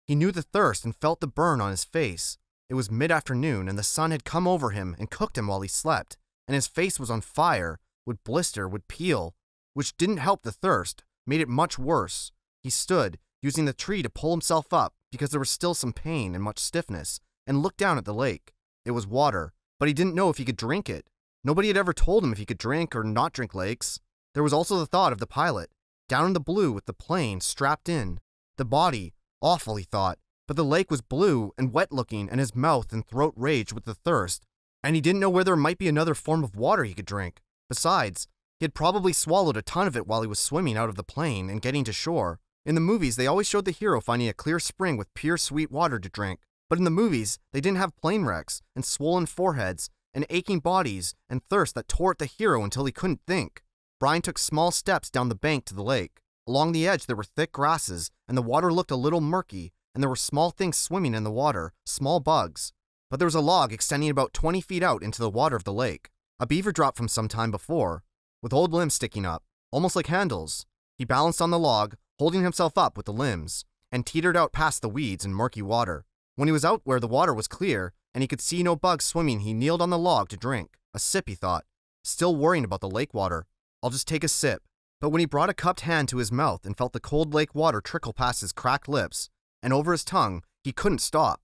He knew the thirst and felt the burn on his face. It was mid-afternoon, and the sun had come over him and cooked him while he slept, and his face was on fire, would blister, would peel, which didn't help the thirst, made it much worse. He stood, using the tree to pull himself up, because there was still some pain and much stiffness, and looked down at the lake. It was water, but he didn't know if he could drink it. Nobody had ever told him if he could drink or not drink lakes. There was also the thought of the pilot, down in the blue with the plane strapped in. The body, awful, he thought, but the lake was blue and wet-looking, and his mouth and throat raged with the thirst, and he didn't know where there might be another form of water he could drink. Besides, he had probably swallowed a ton of it while he was swimming out of the plane and getting to shore. In the movies, they always showed the hero finding a clear spring with pure sweet water to drink, but in the movies, they didn't have plane wrecks and swollen foreheads and aching bodies and thirst that tore at the hero until he couldn't think. Brian took small steps down the bank to the lake. Along the edge there were thick grasses, and the water looked a little murky, and there were small things swimming in the water, small bugs. But there was a log extending about 20 feet out into the water of the lake. A beaver dropped from some time before, with old limbs sticking up, almost like handles. He balanced on the log, holding himself up with the limbs, and teetered out past the weeds and murky water. When he was out where the water was clear, and he could see no bugs swimming, he kneeled on the log to drink. A sip, he thought, still worrying about the lake water. I'll just take a sip. But when he brought a cupped hand to his mouth and felt the cold lake water trickle past his cracked lips and over his tongue, he couldn't stop.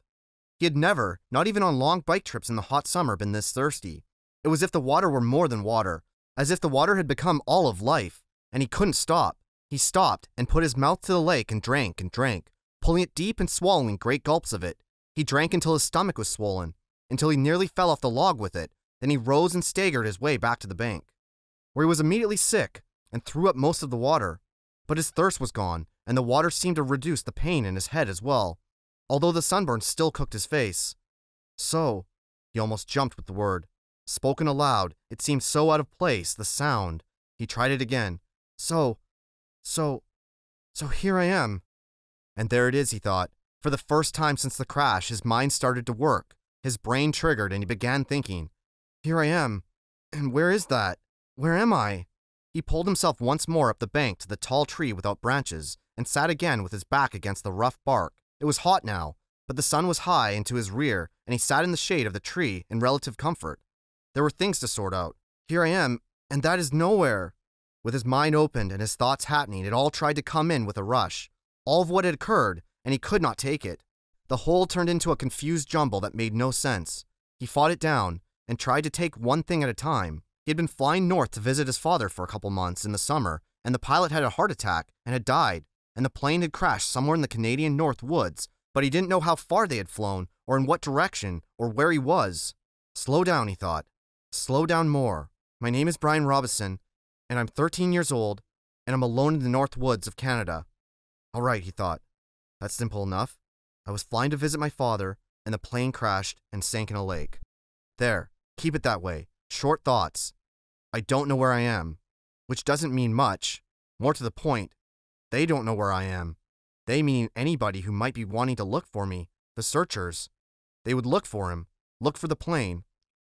He had never, not even on long bike trips in the hot summer, been this thirsty. It was as if the water were more than water, as if the water had become all of life, and he couldn't stop. He stopped and put his mouth to the lake and drank, pulling it deep and swallowing great gulps of it. He drank until his stomach was swollen, until he nearly fell off the log with it. Then he rose and staggered his way back to the bank, where he was immediately sick and threw up most of the water. But his thirst was gone, and the water seemed to reduce the pain in his head as well, although the sunburn still cooked his face. So, he almost jumped with the word. Spoken aloud, it seemed so out of place, the sound. He tried it again. So here I am. And there it is, he thought. For the first time since the crash, his mind started to work. His brain triggered, and he began thinking. Here I am. And where is that? Where am I? He pulled himself once more up the bank to the tall tree without branches, and sat again with his back against the rough bark. It was hot now, but the sun was high and to his rear, and he sat in the shade of the tree in relative comfort. There were things to sort out. Here I am, and that is nowhere. With his mind opened and his thoughts happening, it all tried to come in with a rush. All of what had occurred, and he could not take it. The whole turned into a confused jumble that made no sense. He fought it down, and tried to take one thing at a time. He had been flying north to visit his father for a couple months in the summer, and the pilot had a heart attack and had died, and the plane had crashed somewhere in the Canadian North Woods, but he didn't know how far they had flown, or in what direction, or where he was. Slow down, he thought. Slow down more. My name is Brian Robison, and I'm 13 years old, and I'm alone in the North Woods of Canada. All right, he thought. That's simple enough. I was flying to visit my father, and the plane crashed and sank in a lake. There, keep it that way. Short thoughts. I don't know where I am, which doesn't mean much. More to the point, They don't know where I am. They mean anybody who might be wanting to look for me, the searchers. They would look for him, look for the plane.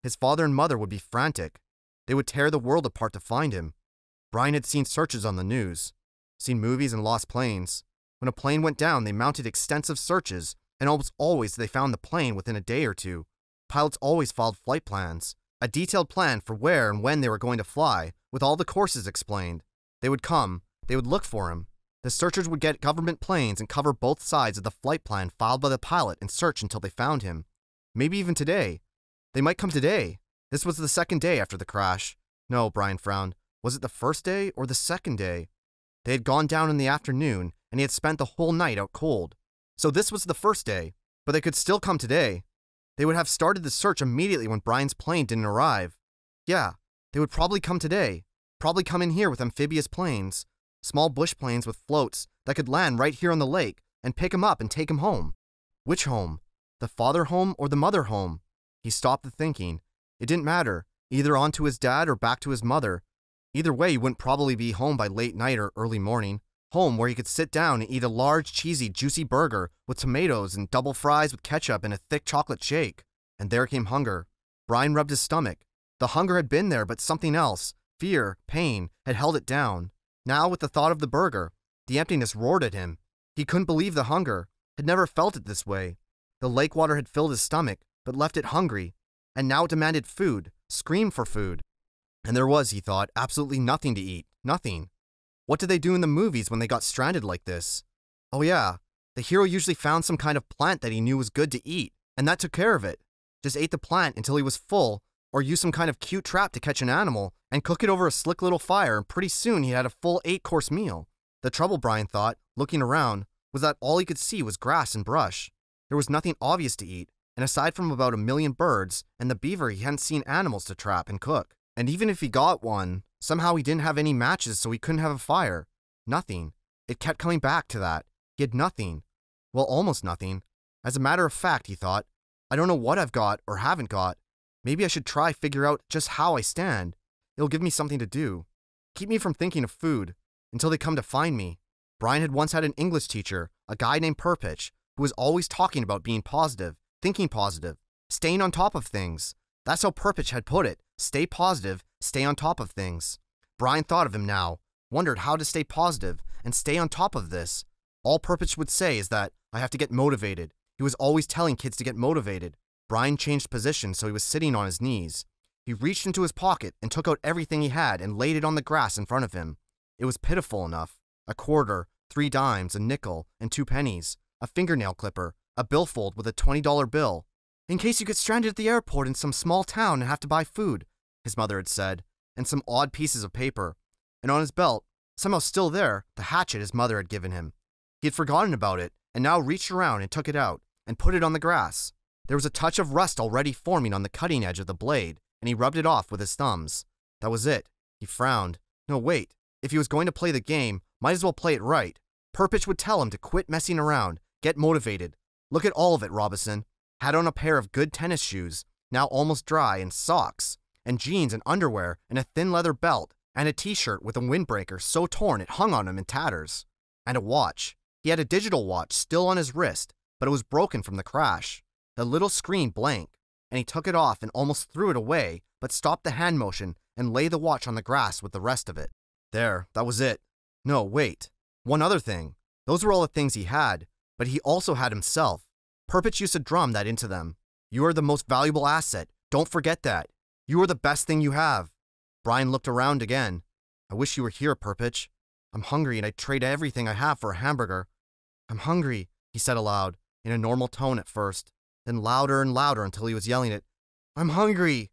His father and mother would be frantic. They would tear the world apart to find him. Brian had seen searches on the news, seen movies and lost planes. When a plane went down, they mounted extensive searches, and almost always they found the plane within a day or two. Pilots always followed flight plans, a detailed plan for where and when they were going to fly, with all the courses explained. They would come, they would look for him. The searchers would get government planes and cover both sides of the flight plan filed by the pilot and search until they found him. Maybe even today. They might come today. This was the second day after the crash. No, Brian frowned. Was it the first day or the second day? They had gone down in the afternoon, and he had spent the whole night out cold. So this was the first day, but they could still come today. They would have started the search immediately when Brian's plane didn't arrive. Yeah, they would probably come today. Probably come in here with amphibious planes. Small bush planes with floats that could land right here on the lake and pick him up and take him home. Which home? The father home or the mother home? He stopped the thinking. It didn't matter, either on to his dad or back to his mother. Either way, he wouldn't probably be home by late night or early morning. Home where he could sit down and eat a large, cheesy, juicy burger with tomatoes and double fries with ketchup and a thick chocolate shake. And there came hunger. Brian rubbed his stomach. The hunger had been there, but something else, fear, pain, had held it down. Now, with the thought of the burger, the emptiness roared at him. He couldn't believe the hunger, had never felt it this way. The lake water had filled his stomach, but left it hungry. And now it demanded food, screamed for food. And there was, he thought, absolutely nothing to eat. Nothing. What did they do in the movies when they got stranded like this? Oh yeah, the hero usually found some kind of plant that he knew was good to eat, and that took care of it. Just ate the plant until he was full, or used some kind of cute trap to catch an animal, and cook it over a slick little fire, and pretty soon he had a full 8-course meal. The trouble, Brian thought, looking around, was that all he could see was grass and brush. There was nothing obvious to eat, and aside from about 1 million birds and the beaver, he hadn't seen animals to trap and cook. And even if he got one, somehow he didn't have any matches, so he couldn't have a fire. Nothing. It kept coming back to that. He had nothing. Well, almost nothing. As a matter of fact, he thought, I don't know what I've got or haven't got. Maybe I should try figure out just how I stand. It'll give me something to do. Keep me from thinking of food, until they come to find me. Brian had once had an English teacher, a guy named Perpich, who was always talking about being positive, thinking positive, staying on top of things. That's how Perpich had put it. Stay positive, stay on top of things. Brian thought of him now, wondered how to stay positive and stay on top of this. All Perpich would say is that, I have to get motivated. He was always telling kids to get motivated. Brian changed position so he was sitting on his knees. He reached into his pocket and took out everything he had and laid it on the grass in front of him. It was pitiful enough. A quarter, 3 dimes, a nickel, and 2 pennies, a fingernail clipper, a billfold with a $20 bill. In case you get stranded at the airport in some small town and have to buy food, his mother had said, and some odd pieces of paper. And on his belt, somehow still there, the hatchet his mother had given him. He had forgotten about it, and now reached around and took it out, and put it on the grass. There was a touch of rust already forming on the cutting edge of the blade, and he rubbed it off with his thumbs. That was it. He frowned. No, wait. If he was going to play the game, might as well play it right. Perpich would tell him to quit messing around, get motivated. Look at all of it, Robison. Had on a pair of good tennis shoes, now almost dry, and socks, and jeans and underwear, and a thin leather belt, and a t-shirt with a windbreaker so torn it hung on him in tatters. And a watch. He had a digital watch still on his wrist, but it was broken from the crash. The little screen blank, and he took it off and almost threw it away, but stopped the hand motion and lay the watch on the grass with the rest of it. There, that was it. No, wait. One other thing. Those were all the things he had, but he also had himself. Perpich used to drum that into them. You are the most valuable asset. Don't forget that. You are the best thing you have. Brian looked around again. I wish you were here, Perpich. I'm hungry and I'd trade everything I have for a hamburger. I'm hungry, he said aloud, in a normal tone at first, then louder and louder until he was yelling it. I'm hungry.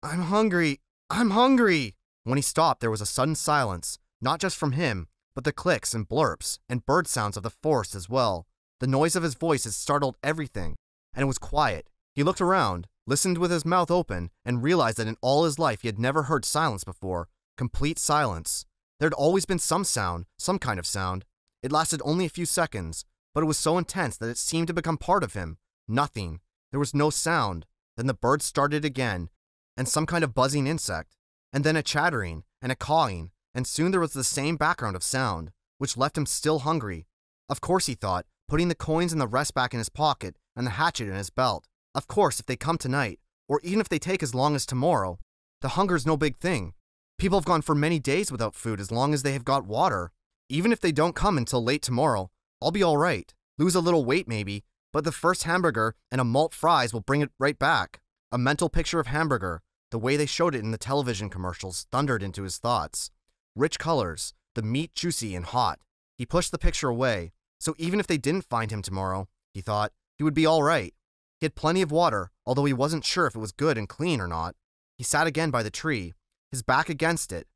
I'm hungry. I'm hungry. When he stopped, there was a sudden silence, not just from him, but the clicks and blurps and bird sounds of the forest as well. The noise of his voice had startled everything, and it was quiet. He looked around, listened with his mouth open, and realized that in all his life he had never heard silence before. Complete silence. There had always been some sound, some kind of sound. It lasted only a few seconds, but it was so intense that it seemed to become part of him. Nothing. There was no sound. Then the birds started again, and some kind of buzzing insect, and then a chattering, and a cawing, and soon there was the same background of sound. which left him still hungry. Of course, he thought, putting the coins and the rest back in his pocket and the hatchet in his belt. Of course, if they come tonight, or even if they take as long as tomorrow, the hunger's no big thing. People have gone for many days without food as long as they have got water. Even if they don't come until late tomorrow, I'll be all right. Lose a little weight maybe, but the first hamburger and a malt fries will bring it right back. A mental picture of hamburger, the way they showed it in the television commercials, thundered into his thoughts. Rich colors, the meat juicy and hot. He pushed the picture away, so even if they didn't find him tomorrow, he thought, he would be all right. He had plenty of water, although he wasn't sure if it was good and clean or not. He sat again by the tree, his back against it.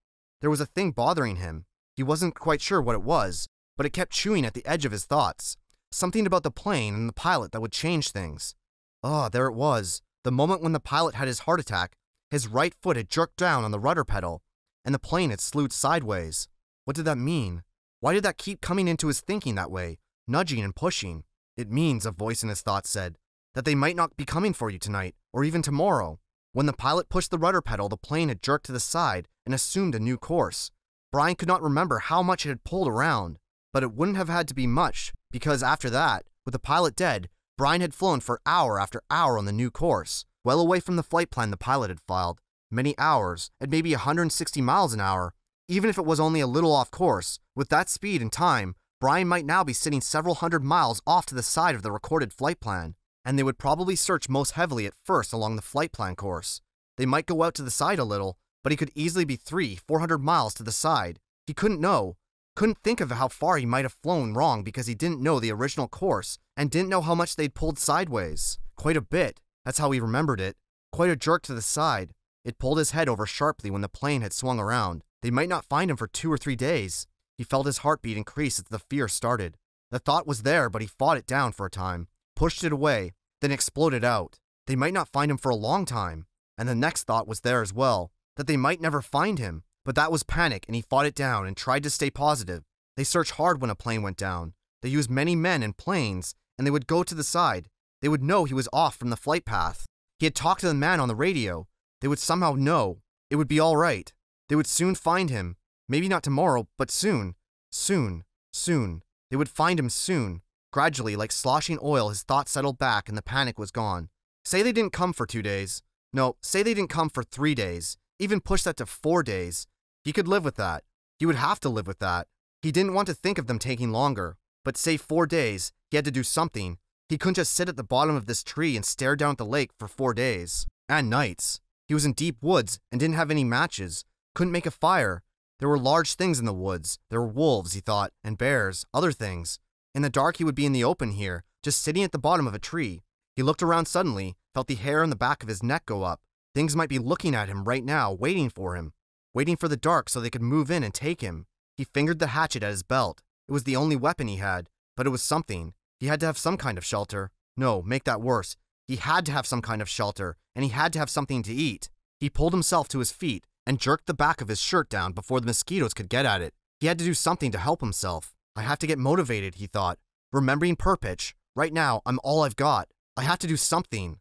There was a thing bothering him. He wasn't quite sure what it was, but it kept chewing at the edge of his thoughts. Something about the plane and the pilot that would change things. There it was. The moment when the pilot had his heart attack, his right foot had jerked down on the rudder pedal, and the plane had slewed sideways. What did that mean? Why did that keep coming into his thinking that way, nudging and pushing? It means, a voice in his thoughts said, that they might not be coming for you tonight, or even tomorrow. When the pilot pushed the rudder pedal, the plane had jerked to the side and assumed a new course. Brian could not remember how much it had pulled around, but it wouldn't have had to be much, because after that, with the pilot dead, Brian had flown for hour after hour on the new course, well away from the flight plan the pilot had filed. Many hours, at maybe 160 miles an hour. Even if it was only a little off course, with that speed and time, Brian might now be sitting several hundred miles off to the side of the recorded flight plan, and they would probably search most heavily at first along the flight plan course. They might go out to the side a little, but he could easily be 300-400 miles to the side. He couldn't know. Couldn't think of how far he might have flown wrong because he didn't know the original course and didn't know how much they'd pulled sideways. Quite a bit. That's how he remembered it. Quite a jerk to the side. It pulled his head over sharply when the plane had swung around. They might not find him for 2 or 3 days. He felt his heartbeat increase as the fear started. The thought was there, but he fought it down for a time, pushed it away, then exploded out. They might not find him for a long time. And the next thought was there as well, that they might never find him. But that was panic, and he fought it down and tried to stay positive. They searched hard when a plane went down. They used many men and planes, and they would go to the side. They would know he was off from the flight path. He had talked to the man on the radio. They would somehow know. It would be all right. They would soon find him. Maybe not tomorrow, but soon. Soon. Soon. They would find him soon. Gradually, like sloshing oil, his thoughts settled back and the panic was gone. Say they didn't come for 2 days. No, say they didn't come for 3 days. Even push that to 4 days. He could live with that. He would have to live with that. He didn't want to think of them taking longer. But say 4 days, he had to do something. He couldn't just sit at the bottom of this tree and stare down at the lake for 4 days. And nights. He was in deep woods and didn't have any matches. Couldn't make a fire. There were large things in the woods. There were wolves, he thought, and bears, other things. In the dark, he would be in the open here, just sitting at the bottom of a tree. He looked around suddenly, felt the hair on the back of his neck go up. Things might be looking at him right now, waiting for him. Waiting for the dark so they could move in and take him. He fingered the hatchet at his belt. It was the only weapon he had, but it was something. He had to have some kind of shelter. No, make that worse. He had to have some kind of shelter, and he had to have something to eat. He pulled himself to his feet and jerked the back of his shirt down before the mosquitoes could get at it. He had to do something to help himself. I have to get motivated, he thought. Remembering Purpitch. Right now, I'm all I've got. I have to do something.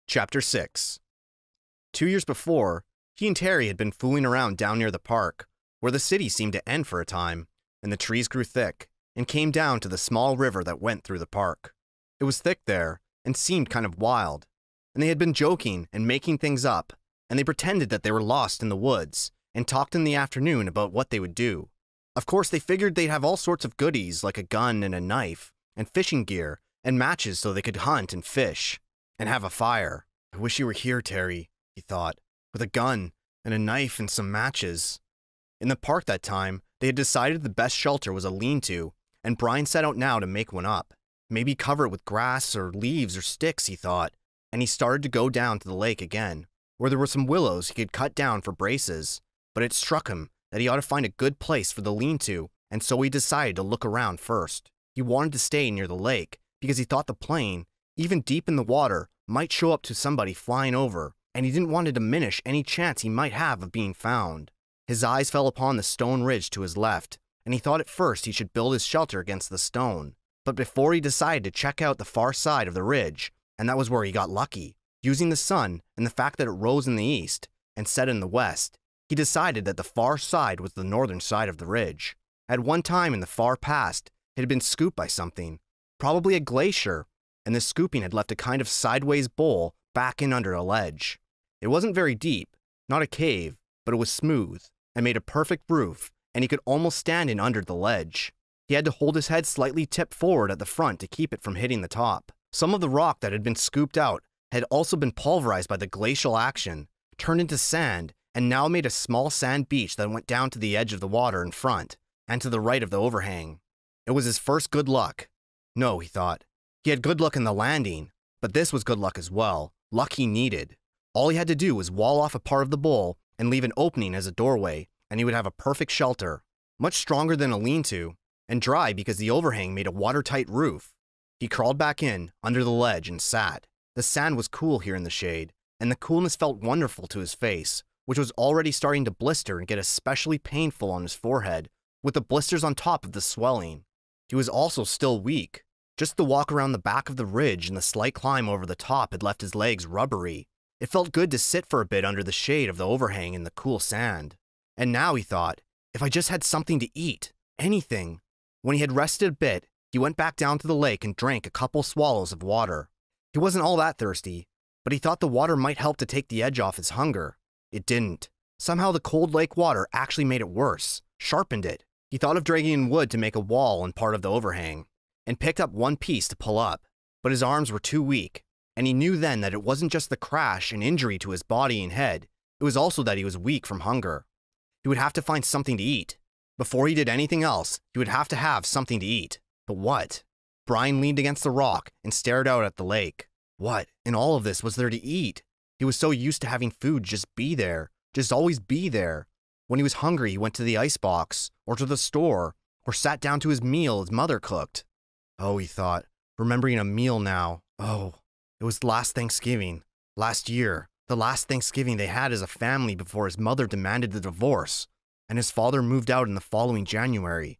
Chapter 6. 2 years before, he and Terry had been fooling around down near the park, where the city seemed to end for a time, and the trees grew thick, and came down to the small river that went through the park. It was thick there, and seemed kind of wild, and they had been joking and making things up, and they pretended that they were lost in the woods, and talked in the afternoon about what they would do. Of course, they figured they'd have all sorts of goodies like a gun and a knife, and fishing gear, and matches so they could hunt and fish, and have a fire. I wish you were here, Terry, he thought, with a gun, and a knife and some matches. In the park that time, they had decided the best shelter was a lean-to, and Brian set out now to make one up. Maybe cover it with grass or leaves or sticks, he thought, and he started to go down to the lake again, where there were some willows he could cut down for braces, but it struck him that he ought to find a good place for the lean-to, and so he decided to look around first. He wanted to stay near the lake, because he thought the plane, even deep in the water, might show up to somebody flying over, and he didn't want to diminish any chance he might have of being found. His eyes fell upon the stone ridge to his left, and he thought at first he should build his shelter against the stone. But before he decided to check out the far side of the ridge, and that was where he got lucky, using the sun and the fact that it rose in the east and set in the west, he decided that the far side was the northern side of the ridge. At one time in the far past, it had been scooped by something, probably a glacier, and the scooping had left a kind of sideways bowl back in under a ledge. It wasn't very deep, not a cave, but it was smooth and made a perfect roof, and he could almost stand in under the ledge. He had to hold his head slightly tipped forward at the front to keep it from hitting the top. Some of the rock that had been scooped out had also been pulverized by the glacial action, turned into sand, and now made a small sand beach that went down to the edge of the water in front, and to the right of the overhang. It was his first good luck. No, he thought. He had good luck in the landing, but this was good luck as well, luck he needed. All he had to do was wall off a part of the bowl and leave an opening as a doorway, and he would have a perfect shelter, much stronger than a lean-to, and dry because the overhang made a watertight roof. He crawled back in, under the ledge, and sat. The sand was cool here in the shade, and the coolness felt wonderful to his face, which was already starting to blister and get especially painful on his forehead, with the blisters on top of the swelling. He was also still weak. Just the walk around the back of the ridge and the slight climb over the top had left his legs rubbery. It felt good to sit for a bit under the shade of the overhang in the cool sand. And now he thought, if I just had something to eat, anything. When he had rested a bit, he went back down to the lake and drank a couple swallows of water. He wasn't all that thirsty, but he thought the water might help to take the edge off his hunger. It didn't. Somehow the cold lake water actually made it worse, sharpened it. He thought of dragging in wood to make a wall in part of the overhang, and picked up one piece to pull up, but his arms were too weak, and he knew then that it wasn't just the crash and injury to his body and head, it was also that he was weak from hunger. He would have to find something to eat. Before he did anything else, he would have to have something to eat. But what? Brian leaned against the rock and stared out at the lake. What, in all of this, was there to eat? He was so used to having food just be there, just always be there. When he was hungry, he went to the icebox, or to the store, or sat down to his meal his mother cooked. Oh, he thought, remembering a meal now. Oh, it was last Thanksgiving, last year, the last Thanksgiving they had as a family before his mother demanded the divorce, and his father moved out in the following January.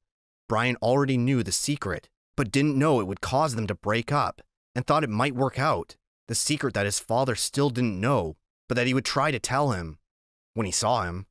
Brian already knew the secret, but didn't know it would cause them to break up, and thought it might work out. The secret that his father still didn't know, but that he would try to tell him. When he saw him,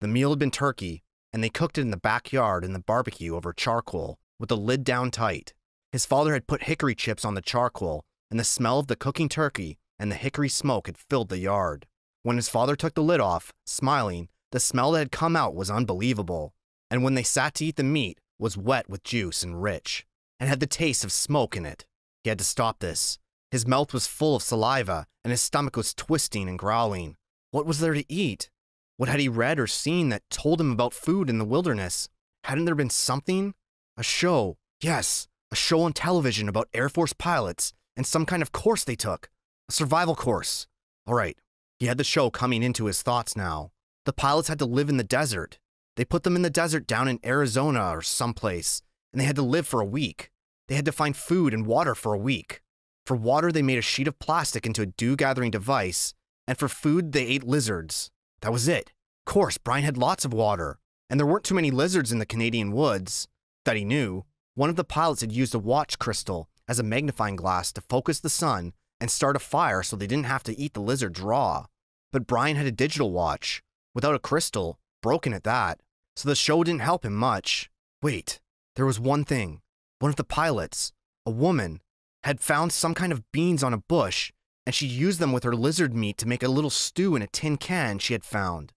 the meal had been turkey, and they cooked it in the backyard in the barbecue over charcoal, with the lid down tight. His father had put hickory chips on the charcoal, and the smell of the cooking turkey and the hickory smoke had filled the yard. When his father took the lid off, smiling, the smell that had come out was unbelievable, and when they sat to eat the meat, was wet with juice and rich, and had the taste of smoke in it. He had to stop this. His mouth was full of saliva, and his stomach was twisting and growling. What was there to eat? What had he read or seen that told him about food in the wilderness? Hadn't there been something? A show. Yes, a show on television about Air Force pilots and some kind of course they took. A survival course. All right, he had the show coming into his thoughts now. The pilots had to live in the desert. They put them in the desert down in Arizona or someplace, and they had to live for a week. They had to find food and water for a week. For water, they made a sheet of plastic into a dew-gathering device, and for food, they ate lizards. That was it. Of course, Brian had lots of water, and there weren't too many lizards in the Canadian woods. That he knew. One of the pilots had used a watch crystal as a magnifying glass to focus the sun and start a fire so they didn't have to eat the lizards raw. But Brian had a digital watch, without a crystal, broken at that, so the show didn't help him much. Wait, there was one thing. One of the pilots, a woman, had found some kind of beans on a bush, and she used them with her lizard meat to make a little stew in a tin can she had found.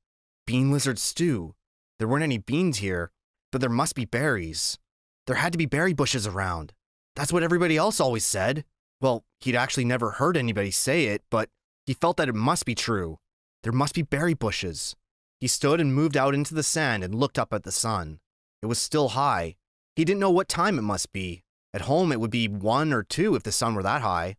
Bean lizard stew. There weren't any beans here, but there must be berries. There had to be berry bushes around. That's what everybody else always said. Well, he'd actually never heard anybody say it, but he felt that it must be true. There must be berry bushes. He stood and moved out into the sand and looked up at the sun. It was still high. He didn't know what time it must be. At home, it would be 1 or 2 if the sun were that high.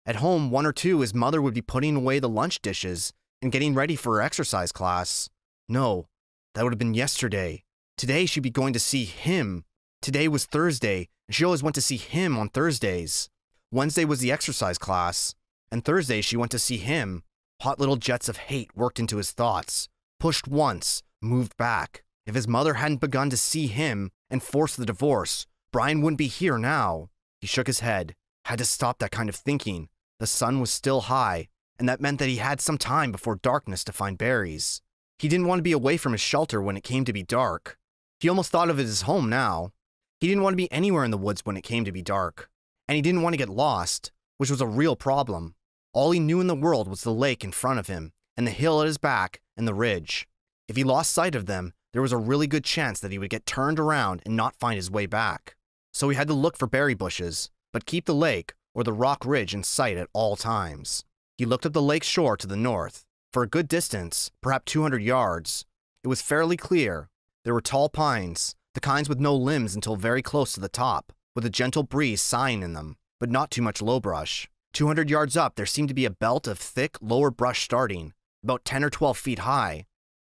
At home, 1 or 2, his mother would be putting away the lunch dishes and getting ready for her exercise class. No, that would have been yesterday. Today, she'd be going to see him. Today was Thursday, and she always went to see him on Thursdays. Wednesday was the exercise class, and Thursday she went to see him. Hot little jets of hate worked into his thoughts. Pushed once, moved back. If his mother hadn't begun to see him and forced the divorce, Brian wouldn't be here now. He shook his head. Had to stop that kind of thinking. The sun was still high, and that meant that he had some time before darkness to find berries. He didn't want to be away from his shelter when it came to be dark. He almost thought of it as home now. He didn't want to be anywhere in the woods when it came to be dark. And he didn't want to get lost, which was a real problem. All he knew in the world was the lake in front of him, and the hill at his back, and the ridge. If he lost sight of them, there was a really good chance that he would get turned around and not find his way back. So he had to look for berry bushes, but keep the lake or the rock ridge in sight at all times. He looked up the lake shore to the north. For a good distance, perhaps 200 yards, it was fairly clear. There were tall pines, the kinds with no limbs until very close to the top, with a gentle breeze sighing in them, but not too much low brush. 200 yards up, there seemed to be a belt of thick, lower brush starting, about 10 or 12 feet high,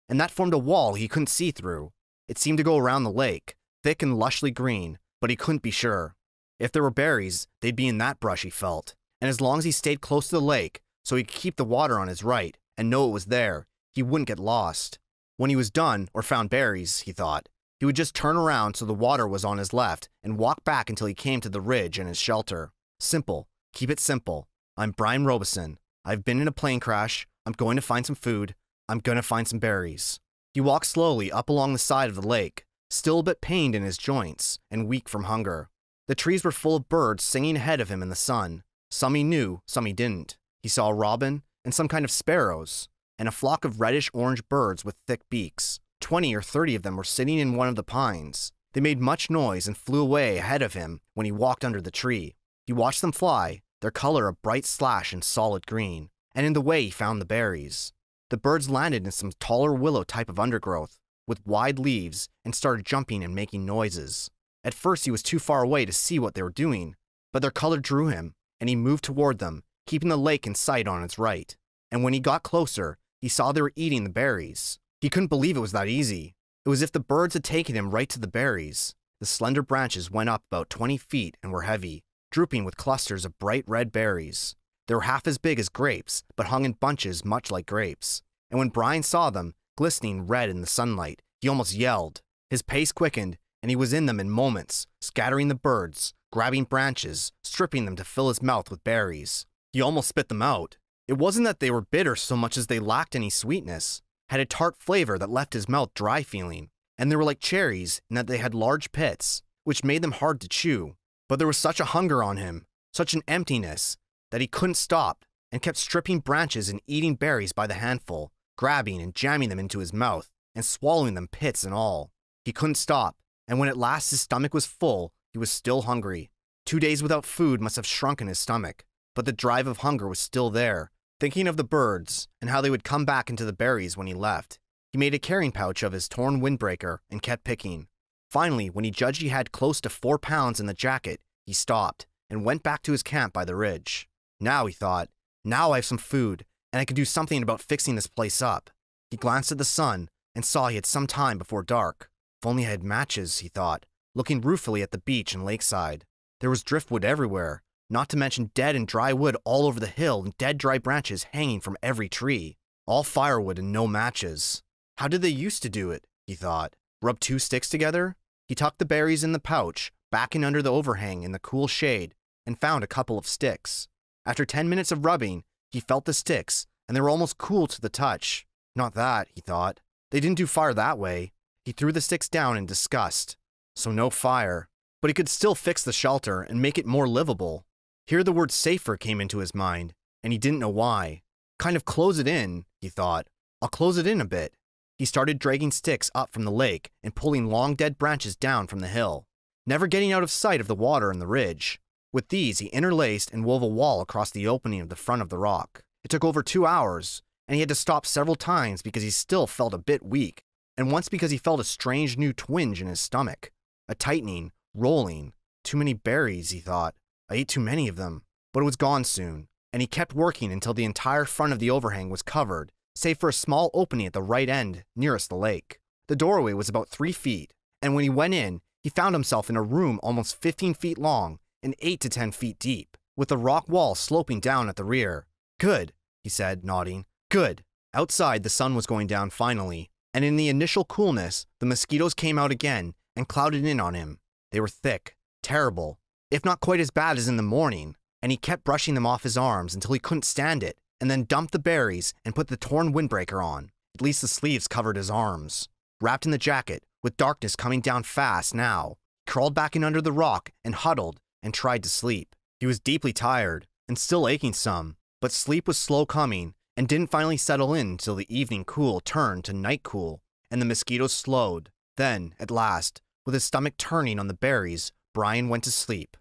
and that formed a wall he couldn't see through. It seemed to go around the lake, thick and lushly green, but he couldn't be sure. If there were berries, they'd be in that brush, he felt, and as long as he stayed close to the lake, so he could keep the water on his right and know it was there, he wouldn't get lost. When he was done, or found berries, he thought, he would just turn around so the water was on his left and walk back until he came to the ridge and his shelter. Simple. Keep it simple. I'm Brian Robeson. I've been in a plane crash. I'm going to find some food. I'm going to find some berries. He walked slowly up along the side of the lake, still a bit pained in his joints and weak from hunger. The trees were full of birds singing ahead of him in the sun. Some he knew, some he didn't. He saw a robin and some kind of sparrows, and a flock of reddish-orange birds with thick beaks. 20 or 30 of them were sitting in one of the pines. They made much noise and flew away ahead of him when he walked under the tree. He watched them fly, their color a bright slash in solid green, and in the way he found the berries. The birds landed in some taller willow type of undergrowth, with wide leaves, and started jumping and making noises. At first he was too far away to see what they were doing, but their color drew him, and he moved toward them, keeping the lake in sight on its right. And when he got closer, he saw they were eating the berries. He couldn't believe it was that easy. It was as if the birds had taken him right to the berries. The slender branches went up about 20 feet and were heavy, drooping with clusters of bright red berries. They were half as big as grapes, but hung in bunches much like grapes. And when Brian saw them, glistening red in the sunlight, he almost yelled. His pace quickened, and he was in them in moments, scattering the birds, grabbing branches, stripping them to fill his mouth with berries. He almost spit them out. It wasn't that they were bitter so much as they lacked any sweetness, had a tart flavor that left his mouth dry feeling, and they were like cherries in that they had large pits, which made them hard to chew. But there was such a hunger on him, such an emptiness, that he couldn't stop, and kept stripping branches and eating berries by the handful, grabbing and jamming them into his mouth, and swallowing them pits and all. He couldn't stop, and when at last his stomach was full, he was still hungry. 2 days without food must have shrunken his stomach, but the drive of hunger was still there. Thinking of the birds, and how they would come back into the berries when he left, he made a carrying pouch of his torn windbreaker and kept picking. Finally, when he judged he had close to 4 pounds in the jacket, he stopped, and went back to his camp by the ridge. Now, he thought, now I have some food, and I can do something about fixing this place up. He glanced at the sun, and saw he had some time before dark. If only I had matches, he thought, looking ruefully at the beach and lakeside. There was driftwood everywhere, not to mention dead and dry wood all over the hill and dead dry branches hanging from every tree. All firewood and no matches. How did they used to do it, he thought. Rub 2 sticks together? He tucked the berries in the pouch, back in under the overhang in the cool shade, and found a couple of sticks. After 10 minutes of rubbing, he felt the sticks, and they were almost cool to the touch. Not that, he thought. They didn't do fire that way. He threw the sticks down in disgust. So no fire. But he could still fix the shelter and make it more livable. Here the word safer came into his mind, and he didn't know why. Kind of close it in, he thought. I'll close it in a bit. He started dragging sticks up from the lake and pulling long dead branches down from the hill, never getting out of sight of the water and the ridge. With these, he interlaced and wove a wall across the opening of the front of the rock. It took over 2 hours, and he had to stop several times because he still felt a bit weak, and once because he felt a strange new twinge in his stomach. A tightening, rolling. Too many berries, he thought. I ate too many of them. But it was gone soon, and he kept working until the entire front of the overhang was covered, save for a small opening at the right end, nearest the lake. The doorway was about 3 feet, and when he went in, he found himself in a room almost 15 feet long and 8 to 10 feet deep, with the rock wall sloping down at the rear. Good, he said, nodding. Good. Outside, the sun was going down finally, and in the initial coolness, the mosquitoes came out again and clouded in on him. They were thick, terrible, if not quite as bad as in the morning, and he kept brushing them off his arms until he couldn't stand it, and then dumped the berries and put the torn windbreaker on. At least the sleeves covered his arms. Wrapped in the jacket, with darkness coming down fast now. He crawled back in under the rock and huddled and tried to sleep. He was deeply tired and still aching some, but sleep was slow coming and didn't finally settle in until the evening cool turned to night cool and the mosquitoes slowed. Then, at last, with his stomach turning on the berries, Brian went to sleep.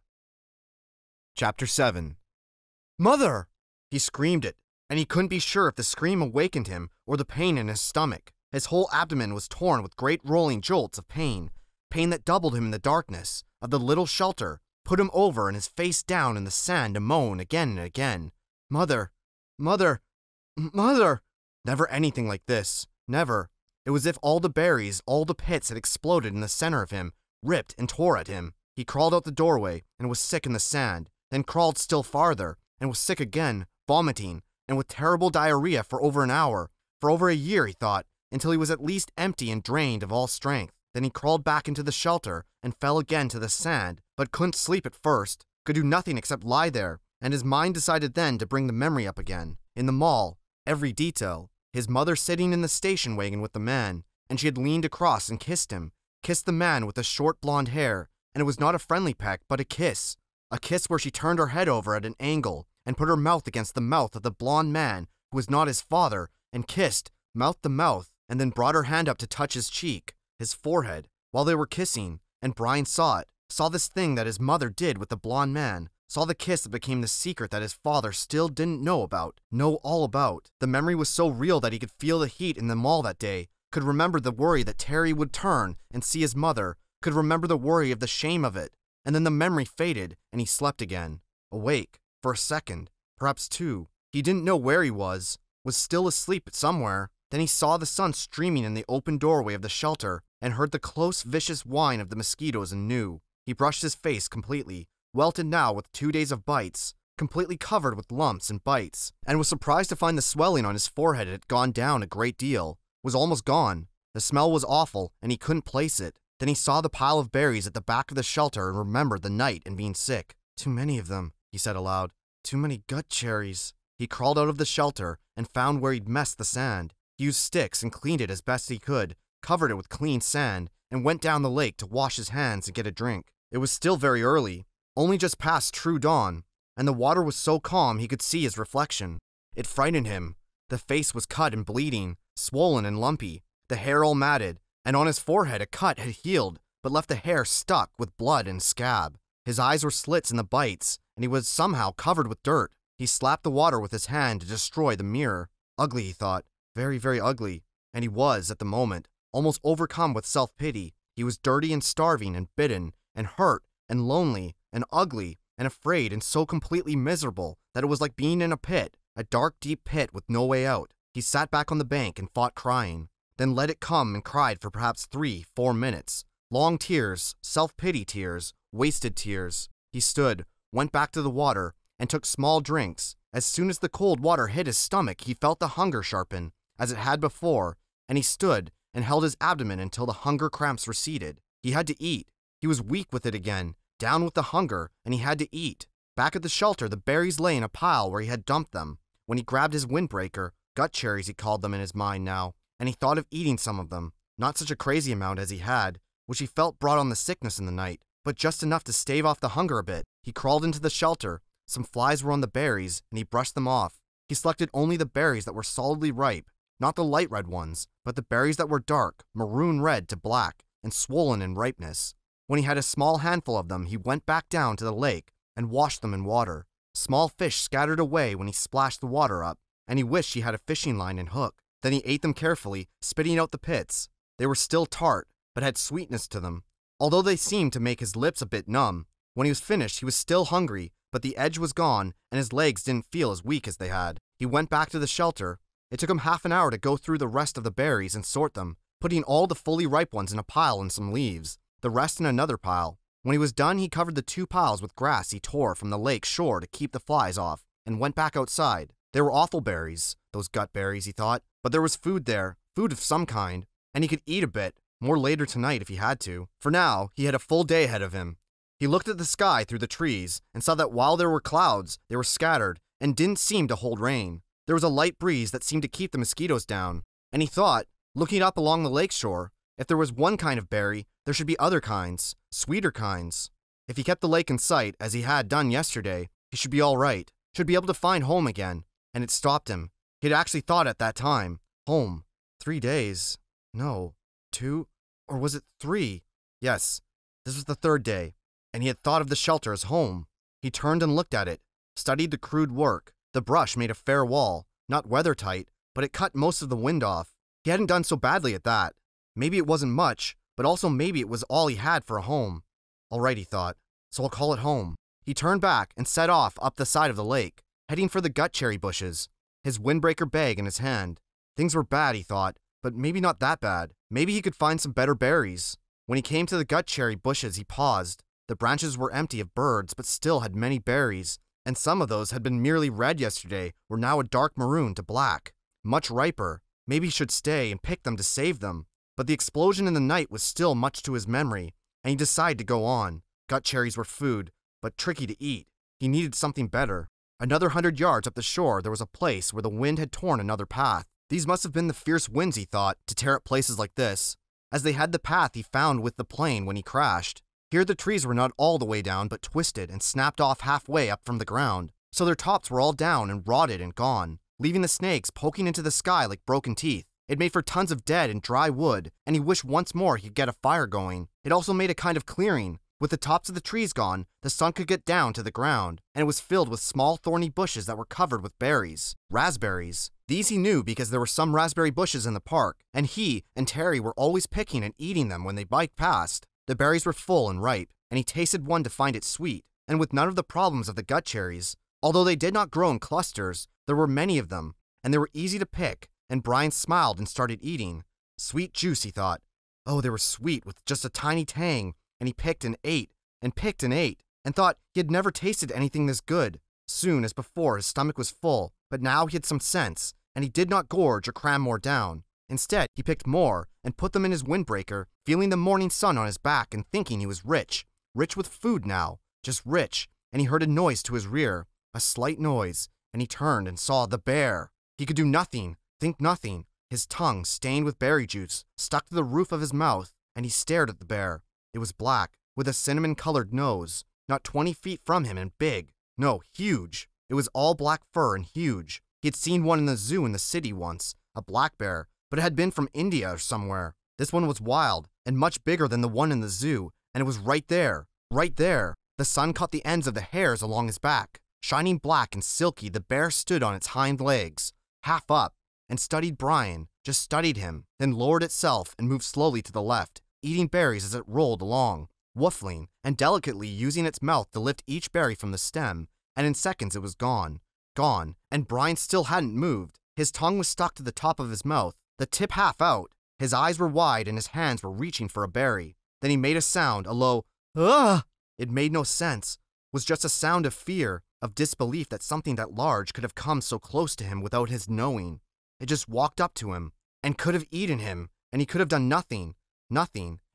Chapter 7. "Mother!" He screamed it, and he couldn't be sure if the scream awakened him or the pain in his stomach. His whole abdomen was torn with great rolling jolts of pain that doubled him in the darkness of the little shelter, put him over and his face down in the sand to moan again and again. "Mother! Mother! Mother!" Never anything like this. Never. It was as if all the berries, all the pits had exploded in the center of him, ripped and tore at him. He crawled out the doorway and was sick in the sand, then crawled still farther and was sick again, vomiting, and with terrible diarrhea for over an hour, for over a year, he thought, until he was at least empty and drained of all strength. Then he crawled back into the shelter and fell again to the sand, but couldn't sleep at first, could do nothing except lie there, and his mind decided then to bring the memory up again. In the mall, every detail, his mother sitting in the station wagon with the man, and she had leaned across and kissed him, kissed the man with the short blonde hair, and it was not a friendly peck, but a kiss where she turned her head over at an angle and put her mouth against the mouth of the blonde man who was not his father, and kissed, mouth to mouth, and then brought her hand up to touch his cheek, his forehead, while they were kissing, and Brian saw it, saw this thing that his mother did with the blonde man, saw the kiss that became the secret that his father still didn't know all about. The memory was so real that he could feel the heat in the mall that day, could remember the worry that Terry would turn and see his mother, could remember the worry of the shame of it, and then the memory faded, and he slept again, awake, for a second, perhaps two. He didn't know where he was still asleep somewhere. Then he saw the sun streaming in the open doorway of the shelter, and heard the close, vicious whine of the mosquitoes and knew. He brushed his face completely, welted now with 2 days of bites, completely covered with lumps and bites, and was surprised to find the swelling on his forehead had gone down a great deal, was almost gone. The smell was awful, and he couldn't place it. Then he saw the pile of berries at the back of the shelter and remembered the night and being sick. "Too many of them," he said aloud. "Too many gut cherries." He crawled out of the shelter and found where he'd messed the sand. He used sticks and cleaned it as best he could, covered it with clean sand, and went down the lake to wash his hands and get a drink. It was still very early, only just past true dawn, and the water was so calm he could see his reflection. It frightened him. The face was cut and bleeding, swollen and lumpy, the hair all matted, and on his forehead a cut had healed, but left the hair stuck with blood and scab. His eyes were slits in the bites, and he was somehow covered with dirt. He slapped the water with his hand to destroy the mirror. Ugly, he thought, very, very ugly, and he was, at the moment, almost overcome with self-pity. He was dirty and starving and bitten and hurt and lonely and ugly and afraid and so completely miserable that it was like being in a pit, a dark, deep pit with no way out. He sat back on the bank and fought crying, then let it come and cried for perhaps 3-4 minutes. Long tears, self-pity tears, wasted tears. He stood, went back to the water, and took small drinks. As soon as the cold water hit his stomach, he felt the hunger sharpen, as it had before, and he stood and held his abdomen until the hunger cramps receded. He had to eat. He was weak with it again, down with the hunger, and he had to eat. Back at the shelter, the berries lay in a pile where he had dumped them. When he grabbed his windbreaker, gut cherries he called them in his mind now, and he thought of eating some of them. Not such a crazy amount as he had, which he felt brought on the sickness in the night, but just enough to stave off the hunger a bit. He crawled into the shelter. Some flies were on the berries, and he brushed them off. He selected only the berries that were solidly ripe, not the light red ones, but the berries that were dark, maroon red to black, and swollen in ripeness. When he had a small handful of them, he went back down to the lake and washed them in water. Small fish scattered away when he splashed the water up, and he wished he had a fishing line and hook. Then he ate them carefully, spitting out the pits. They were still tart, but had sweetness to them, although they seemed to make his lips a bit numb. When he was finished, he was still hungry, but the edge was gone, and his legs didn't feel as weak as they had. He went back to the shelter. It took him half an hour to go through the rest of the berries and sort them, putting all the fully ripe ones in a pile and some leaves, the rest in another pile. When he was done, he covered the 2 piles with grass he tore from the lake shore to keep the flies off, and went back outside. They were awful berries, those gut berries, he thought, but there was food there, food of some kind, and he could eat a bit, more later tonight if he had to. For now, he had a full day ahead of him. He looked at the sky through the trees and saw that while there were clouds, they were scattered and didn't seem to hold rain. There was a light breeze that seemed to keep the mosquitoes down, and he thought, looking up along the lake shore, If there was one kind of berry, there should be other kinds, sweeter kinds. If he kept the lake in sight, as he had done yesterday, he should be all right, should be able to find home again. And it stopped him. He had actually thought at that time, home. 3 days. No, 2, or was it 3? Yes, this was the 3rd day, and he had thought of the shelter as home. He turned and looked at it, studied the crude work. The brush made a fair wall, not weather-tight, but it cut most of the wind off. He hadn't done so badly at that. Maybe it wasn't much, but also maybe it was all he had for a home. All right, he thought, so I'll call it home. He turned back and set off up the side of the lake, heading for the gut cherry bushes, his windbreaker bag in his hand. Things were bad, he thought, but maybe not that bad. Maybe he could find some better berries. When he came to the gut cherry bushes, he paused. The branches were empty of birds, but still had many berries, and some of those had been merely red yesterday were now a dark maroon to black, much riper. Maybe he should stay and pick them to save them. But the explosion in the night was still much to his memory, and he decided to go on. Gut cherries were food, but tricky to eat. He needed something better. Another 100 yards up the shore, there was a place where the wind had torn another path. These must have been the fierce winds, he thought, to tear up places like this, as they had the path he found with the plane when he crashed. Here the trees were not all the way down, but twisted and snapped off halfway up from the ground, so their tops were all down and rotted and gone, leaving the snakes poking into the sky like broken teeth. It made for tons of dead and dry wood, and he wished once more he could get a fire going. It also made a kind of clearing. With the tops of the trees gone, the sun could get down to the ground, and it was filled with small thorny bushes that were covered with berries. Raspberries. These he knew because there were some raspberry bushes in the park, and he and Terry were always picking and eating them when they biked past. The berries were full and ripe, and he tasted one to find it sweet, and with none of the problems of the gut cherries. Although they did not grow in clusters, there were many of them, and they were easy to pick, and Brian smiled and started eating. Sweet juice, he thought. Oh, they were sweet with just a tiny tang, and he picked and ate, and picked and ate, and thought he had never tasted anything this good. Soon, as before, his stomach was full, but now he had some sense, and he did not gorge or cram more down. Instead, he picked more, and put them in his windbreaker, feeling the morning sun on his back and thinking he was rich. Rich with food now, just rich, and he heard a noise to his rear, a slight noise, and he turned and saw the bear. He could do nothing, think nothing. His tongue, stained with berry juice, stuck to the roof of his mouth, and he stared at the bear. It was black, with a cinnamon-colored nose, not 20 feet from him and big. No, huge. It was all black fur and huge. He had seen one in the zoo in the city once, a black bear, but it had been from India or somewhere. This one was wild, and much bigger than the one in the zoo, and it was right there, right there. The sun caught the ends of the hairs along his back. Shining black and silky, the bear stood on its hind legs, half up, and studied Brian, just studied him, then lowered itself and moved slowly to the left, eating berries as it rolled along, wuffling, and delicately using its mouth to lift each berry from the stem, and in seconds it was gone, and Brian still hadn't moved. His tongue was stuck to the top of his mouth, the tip half out. His eyes were wide and his hands were reaching for a berry. Then he made a sound, a low, "Ugh!" It made no sense, was just a sound of fear, of disbelief that something that large could have come so close to him without his knowing. It just walked up to him, and could have eaten him, and he could have done nothing,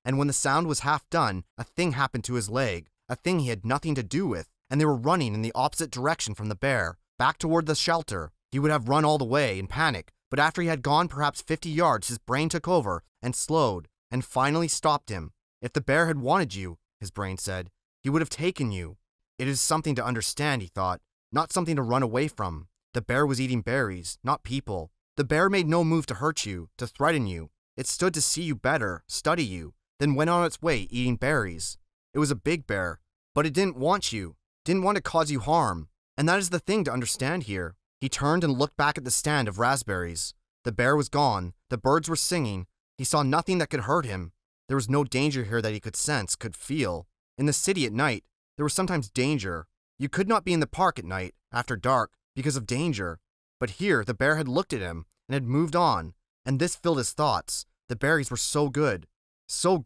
and when the sound was half done, a thing happened to his leg, a thing he had nothing to do with, and they were running in the opposite direction from the bear, back toward the shelter. He would have run all the way in panic, but after he had gone perhaps 50 yards, his brain took over, and slowed, and finally stopped him. If the bear had wanted you, his brain said, he would have taken you. It is something to understand, he thought, not something to run away from. The bear was eating berries, not people. The bear made no move to hurt you, to threaten you. It stood to see you better, study you, then went on its way eating berries. It was a big bear, but it didn't want you, didn't want to cause you harm. And that is the thing to understand here. He turned and looked back at the stand of raspberries. The bear was gone, the birds were singing. He saw nothing that could hurt him. There was no danger here that he could sense, could feel. In the city at night, there was sometimes danger. You could not be in the park at night, after dark, because of danger. But here, the bear had looked at him, and had moved on, and this filled his thoughts. The berries were so good, so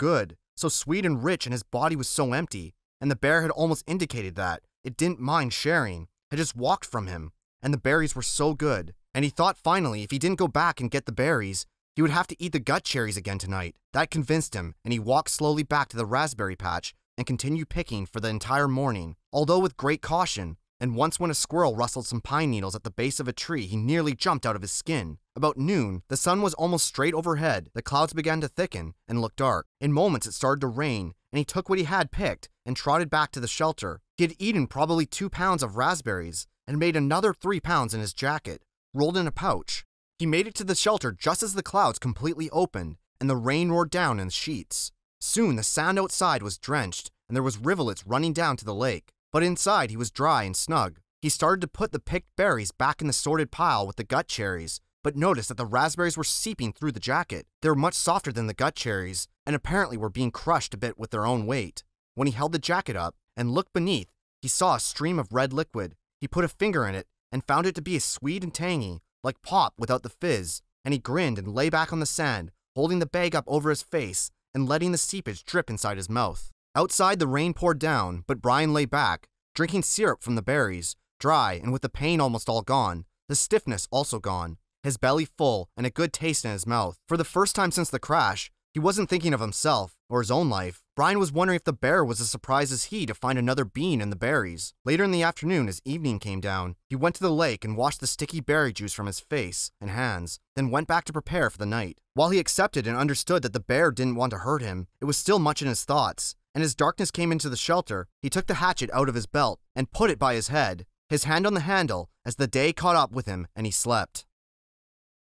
sweet and rich, and his body was so empty. And the bear had almost indicated that. It didn't mind sharing, had just walked from him, and the berries were so good. And he thought finally, if he didn't go back and get the berries, he would have to eat the gut cherries again tonight. That convinced him, and he walked slowly back to the raspberry patch and continued picking for the entire morning, although with great caution, and once when a squirrel rustled some pine needles at the base of a tree, he nearly jumped out of his skin. About noon, the sun was almost straight overhead, the clouds began to thicken and look dark. In moments it started to rain, and he took what he had picked and trotted back to the shelter. He had eaten probably 2 pounds of raspberries and made another 3 pounds in his jacket, rolled in a pouch. He made it to the shelter just as the clouds completely opened and the rain roared down in sheets. Soon the sand outside was drenched and there was rivulets running down to the lake, but inside he was dry and snug. He started to put the picked berries back in the sorted pile with the gut cherries, but noticed that the raspberries were seeping through the jacket. They were much softer than the gut cherries and apparently were being crushed a bit with their own weight. When he held the jacket up and looked beneath, he saw a stream of red liquid. He put a finger in it and found it to be sweet and tangy, like pop without the fizz, and he grinned and lay back on the sand, holding the bag up over his face and letting the seepage drip inside his mouth. Outside the rain poured down, but Brian lay back, drinking syrup from the berries, dry and with the pain almost all gone, the stiffness also gone, his belly full and a good taste in his mouth. For the first time since the crash, he wasn't thinking of himself or his own life. Brian was wondering if the bear was as surprised as he to find another bean in the berries. Later in the afternoon, as evening came down, he went to the lake and washed the sticky berry juice from his face and hands, then went back to prepare for the night. While he accepted and understood that the bear didn't want to hurt him, it was still much in his thoughts, and as darkness came into the shelter, he took the hatchet out of his belt and put it by his head, his hand on the handle, as the day caught up with him and he slept.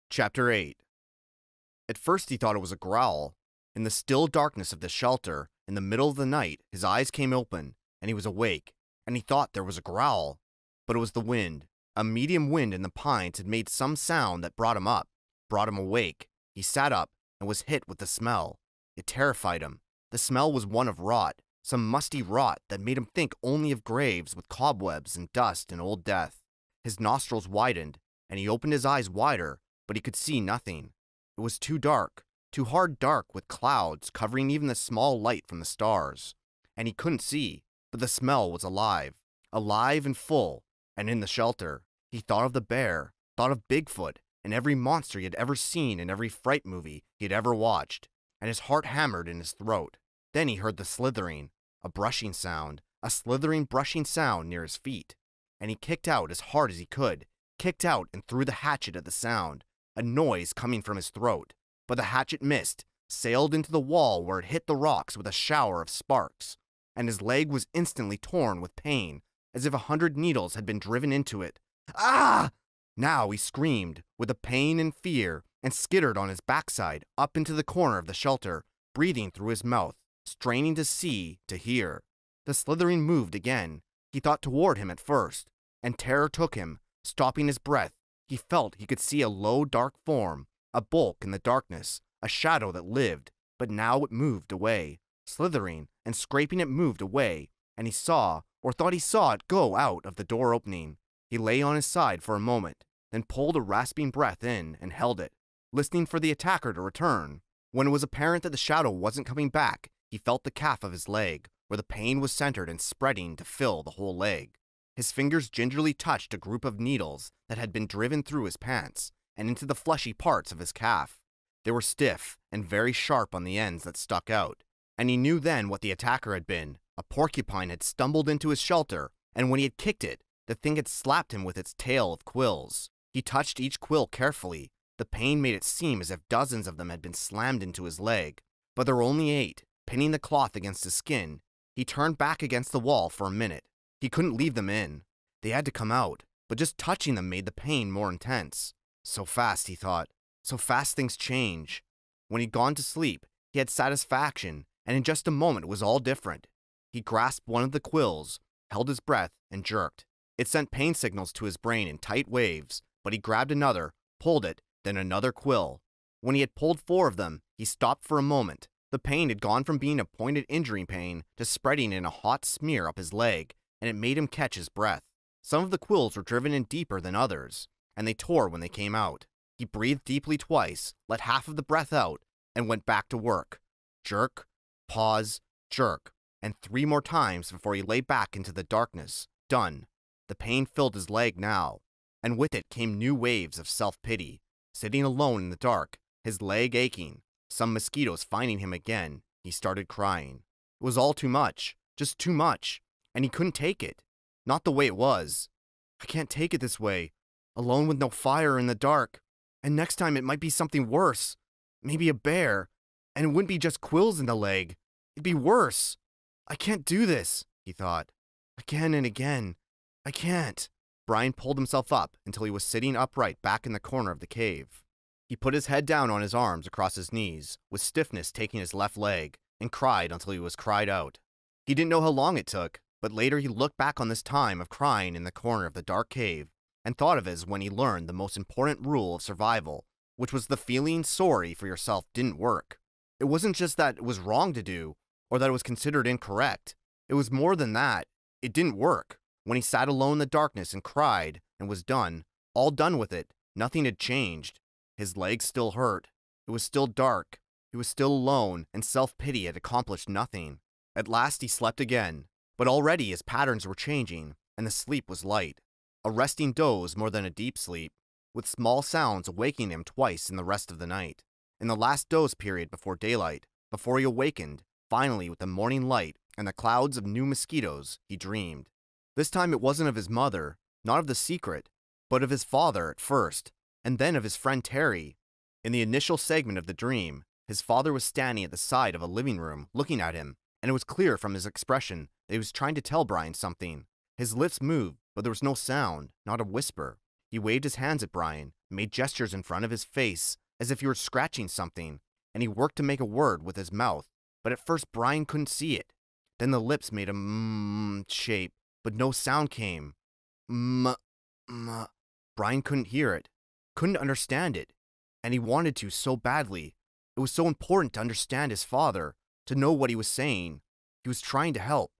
Chapter 8. At first he thought it was a growl. In the still darkness of the shelter, in the middle of the night, his eyes came open, and he was awake, and he thought there was a growl. But it was the wind. A medium wind in the pines had made some sound that brought him up, brought him awake. He sat up, and was hit with the smell. It terrified him. The smell was one of rot, some musty rot that made him think only of graves with cobwebs and dust and old death. His nostrils widened, and he opened his eyes wider, but he could see nothing. It was too dark. Too hard dark with clouds covering even the small light from the stars. And he couldn't see, but the smell was alive and full, and in the shelter. He thought of the bear, thought of Bigfoot, and every monster he had ever seen in every fright movie he had ever watched, and his heart hammered in his throat. Then he heard the slithering, a brushing sound, a slithering brushing sound near his feet, and he kicked out as hard as he could, kicked out and threw the hatchet at the sound, a noise coming from his throat. But the hatchet missed, sailed into the wall where it hit the rocks with a shower of sparks, and his leg was instantly torn with pain, as if 100 needles had been driven into it. Ah! Now he screamed, with the pain and fear, and skittered on his backside up into the corner of the shelter, breathing through his mouth, straining to see, to hear. The slithering moved again. He thought toward him at first, and terror took him. Stopping his breath, he felt he could see a low, dark form, a bulk in the darkness, a shadow that lived, but now it moved away. Slithering and scraping it moved away, and he saw, or thought he saw it go out of the door opening. He lay on his side for a moment, then pulled a rasping breath in and held it, listening for the attacker to return. When it was apparent that the shadow wasn't coming back, he felt the calf of his leg, where the pain was centered and spreading to fill the whole leg. His fingers gingerly touched a group of needles that had been driven through his pants and into the fleshy parts of his calf. They were stiff and very sharp on the ends that stuck out, and he knew then what the attacker had been. A porcupine had stumbled into his shelter, and when he had kicked it, the thing had slapped him with its tail of quills. He touched each quill carefully. The pain made it seem as if dozens of them had been slammed into his leg, but there were only 8, pinning the cloth against his skin. He turned back against the wall for a minute. He couldn't leave them in. They had to come out, but just touching them made the pain more intense. So fast, he thought. So fast things change. When he'd gone to sleep, he had satisfaction, and in just a moment it was all different. He grasped one of the quills, held his breath, and jerked. It sent pain signals to his brain in tight waves, but he grabbed another, pulled it, then another quill. When he had pulled 4 of them, he stopped for a moment. The pain had gone from being a pointed injury pain to spreading in a hot smear up his leg, and it made him catch his breath. Some of the quills were driven in deeper than others, and they tore when they came out. He breathed deeply twice, let half of the breath out, and went back to work. Jerk, pause, jerk, and 3 more times before he lay back into the darkness. Done. The pain filled his leg now, and with it came new waves of self-pity. Sitting alone in the dark, his leg aching, some mosquitoes finding him again, he started crying. It was all too much, just too much, and he couldn't take it. Not the way it was. I can't take it this way. Alone with no fire in the dark. And next time it might be something worse. Maybe a bear. And it wouldn't be just quills in the leg. It'd be worse. I can't do this, he thought. Again and again. I can't. Brian pulled himself up until he was sitting upright back in the corner of the cave. He put his head down on his arms across his knees, with stiffness taking his left leg, and cried until he was cried out. He didn't know how long it took, but later he looked back on this time of crying in the corner of the dark cave and thought of it as when he learned the most important rule of survival, which was the feeling sorry for yourself didn't work. It wasn't just that it was wrong to do, or that it was considered incorrect. It was more than that. It didn't work. When he sat alone in the darkness and cried and was done, all done with it, nothing had changed. His legs still hurt. It was still dark. He was still alone, and self-pity had accomplished nothing. At last he slept again, but already his patterns were changing, and the sleep was light. A resting doze more than a deep sleep, with small sounds awaking him twice in the rest of the night. In the last doze period before daylight, before he awakened, finally with the morning light and the clouds of new mosquitoes, he dreamed. This time it wasn't of his mother, not of the secret, but of his father at first, and then of his friend Terry. In the initial segment of the dream, his father was standing at the side of a living room, looking at him, and it was clear from his expression that he was trying to tell Brian something. His lips moved, but there was no sound, not a whisper. He waved his hands at Brian, made gestures in front of his face, as if he were scratching something, and he worked to make a word with his mouth, but at first Brian couldn't see it. Then the lips made a shape, but no sound came. Brian couldn't hear it, couldn't understand it, and he wanted to so badly. It was so important to understand his father, to know what he was saying. He was trying to help,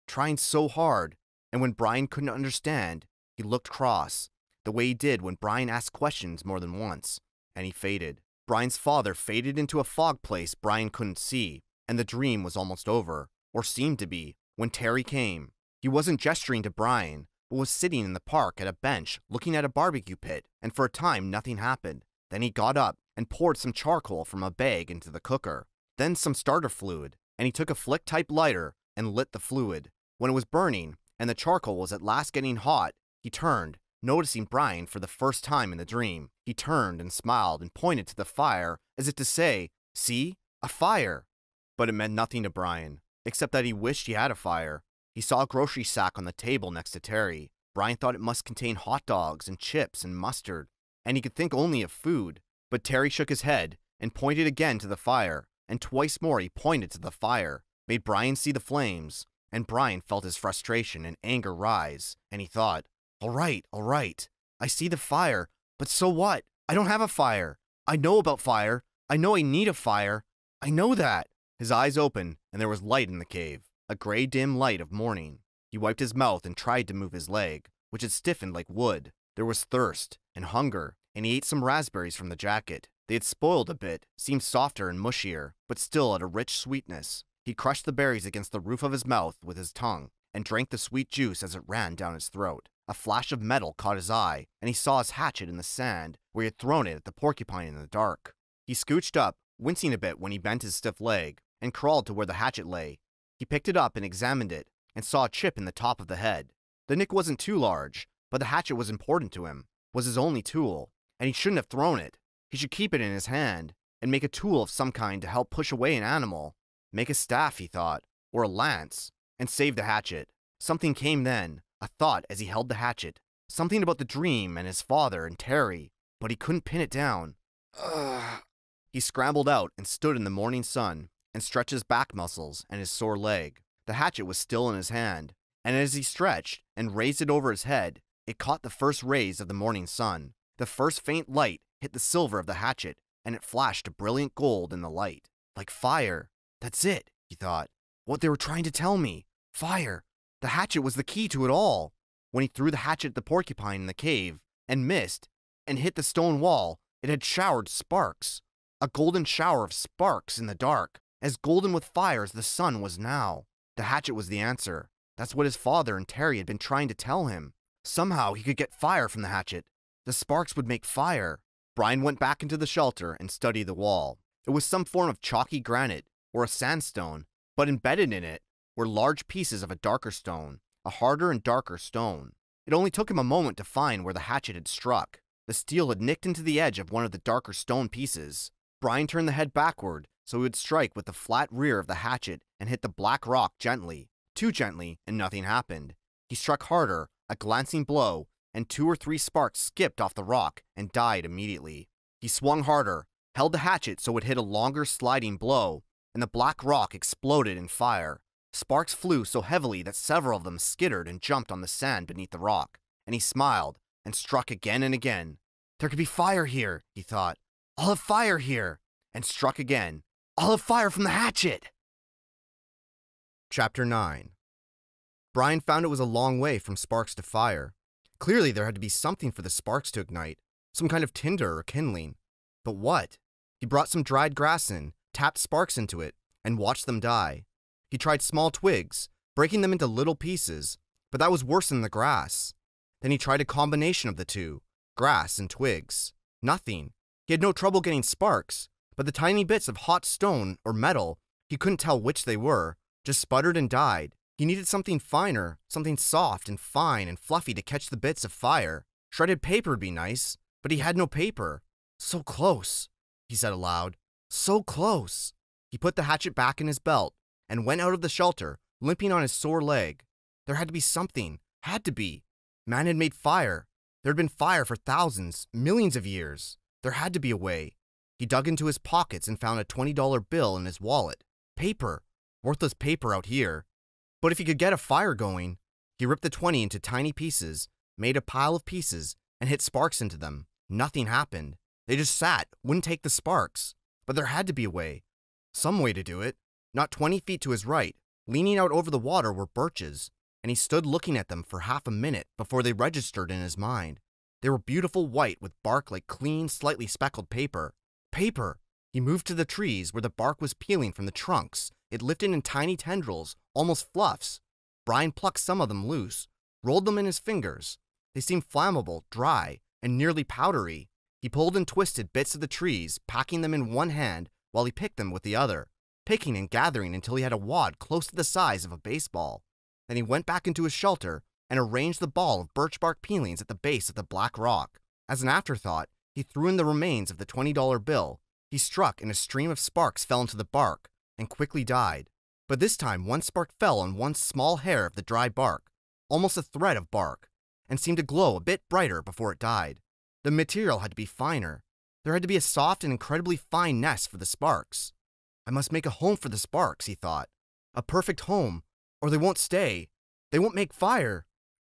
trying so hard, and when Brian couldn't understand, he looked cross, the way he did when Brian asked questions more than once, and he faded. Brian's father faded into a fog place Brian couldn't see, and the dream was almost over, or seemed to be, when Terry came. He wasn't gesturing to Brian, but was sitting in the park at a bench looking at a barbecue pit, and for a time nothing happened. Then he got up and poured some charcoal from a bag into the cooker, then some starter fluid, and he took a flick-type lighter and lit the fluid. When it was burning, and the charcoal was at last getting hot, he turned, noticing Brian for the first time in the dream. He turned and smiled and pointed to the fire as if to say, "See? A fire!" But it meant nothing to Brian, except that he wished he had a fire. He saw a grocery sack on the table next to Terry. Brian thought it must contain hot dogs and chips and mustard, and he could think only of food. But Terry shook his head and pointed again to the fire, and twice more he pointed to the fire, made Brian see the flames, and Brian felt his frustration and anger rise, and he thought, all right, I see the fire, but so what? I don't have a fire. I know about fire. I know I need a fire. I know that. His eyes opened, and there was light in the cave, a gray dim light of morning. He wiped his mouth and tried to move his leg, which had stiffened like wood. There was thirst and hunger, and he ate some raspberries from the jacket. They had spoiled a bit, seemed softer and mushier, but still had a rich sweetness. He crushed the berries against the roof of his mouth with his tongue, and drank the sweet juice as it ran down his throat. A flash of metal caught his eye, and he saw his hatchet in the sand, where he had thrown it at the porcupine in the dark. He scooched up, wincing a bit when he bent his stiff leg, and crawled to where the hatchet lay. He picked it up and examined it, and saw a chip in the top of the head. The nick wasn't too large, but the hatchet was important to him, was his only tool, and he shouldn't have thrown it. He should keep it in his hand, and make a tool of some kind to help push away an animal. Make a staff, he thought, or a lance, and save the hatchet. Something came then, a thought as he held the hatchet. Something about the dream and his father and Terry, but he couldn't pin it down. He scrambled out and stood in the morning sun, and stretched his back muscles and his sore leg. The hatchet was still in his hand, and as he stretched and raised it over his head, it caught the first rays of the morning sun. The first faint light hit the silver of the hatchet, and it flashed a brilliant gold in the light. Like fire. That's it, he thought. What they were trying to tell me. Fire. The hatchet was the key to it all. When he threw the hatchet at the porcupine in the cave, and missed, and hit the stone wall, it had showered sparks. A golden shower of sparks in the dark, as golden with fire as the sun was now. The hatchet was the answer. That's what his father and Terry had been trying to tell him. Somehow he could get fire from the hatchet. The sparks would make fire. Brian went back into the shelter and studied the wall. It was some form of chalky granite, or a sandstone, but embedded in it were large pieces of a darker stone, a harder and darker stone. It only took him a moment to find where the hatchet had struck. The steel had nicked into the edge of one of the darker stone pieces. Brian turned the head backward so he would strike with the flat rear of the hatchet and hit the black rock gently. Too gently, and nothing happened. He struck harder, a glancing blow, and 2 or 3 sparks skipped off the rock and died immediately. He swung harder, held the hatchet so it hit a longer sliding blow, and the black rock exploded in fire. Sparks flew so heavily that several of them skittered and jumped on the sand beneath the rock, and he smiled and struck again and again. There could be fire here, he thought. I'll have fire here, and struck again. I'll have fire from the hatchet! Chapter 9. Brian found it was a long way from sparks to fire. Clearly there had to be something for the sparks to ignite, some kind of tinder or kindling. But what? He brought some dried grass in, tapped sparks into it, and watched them die. He tried small twigs, breaking them into little pieces, but that was worse than the grass. Then he tried a combination of the two, grass and twigs. Nothing. He had no trouble getting sparks, but the tiny bits of hot stone or metal, he couldn't tell which they were, just sputtered and died. He needed something finer, something soft and fine and fluffy to catch the bits of fire. Shredded paper would be nice, but he had no paper. So close, he said aloud. So close. He put the hatchet back in his belt and went out of the shelter, limping on his sore leg. There had to be something. Had to be. Man had made fire. There had been fire for thousands, millions of years. There had to be a way. He dug into his pockets and found a $20 bill in his wallet. Paper. Worthless paper out here. But if he could get a fire going, he ripped the 20 into tiny pieces, made a pile of pieces, and hit sparks into them. Nothing happened. They just sat, wouldn't take the sparks. But there had to be a way. Some way to do it. Not 20 feet to his right, leaning out over the water were birches, and he stood looking at them for half a minute before they registered in his mind. They were beautiful white with bark like clean, slightly speckled paper. Paper! He moved to the trees where the bark was peeling from the trunks. It lifted in tiny tendrils, almost fluffs. Brian plucked some of them loose, rolled them in his fingers. They seemed flammable, dry, and nearly powdery. He pulled and twisted bits of the trees, packing them in one hand while he picked them with the other, picking and gathering until he had a wad close to the size of a baseball. Then he went back into his shelter and arranged the ball of birch bark peelings at the base of the black rock. As an afterthought, he threw in the remains of the $20 bill. He struck and a stream of sparks fell into the bark and quickly died. But this time one spark fell on one small hair of the dry bark, almost a thread of bark, and seemed to glow a bit brighter before it died. The material had to be finer. There had to be a soft and incredibly fine nest for the sparks. I must make a home for the sparks, he thought. A perfect home, or they won't stay. They won't make fire.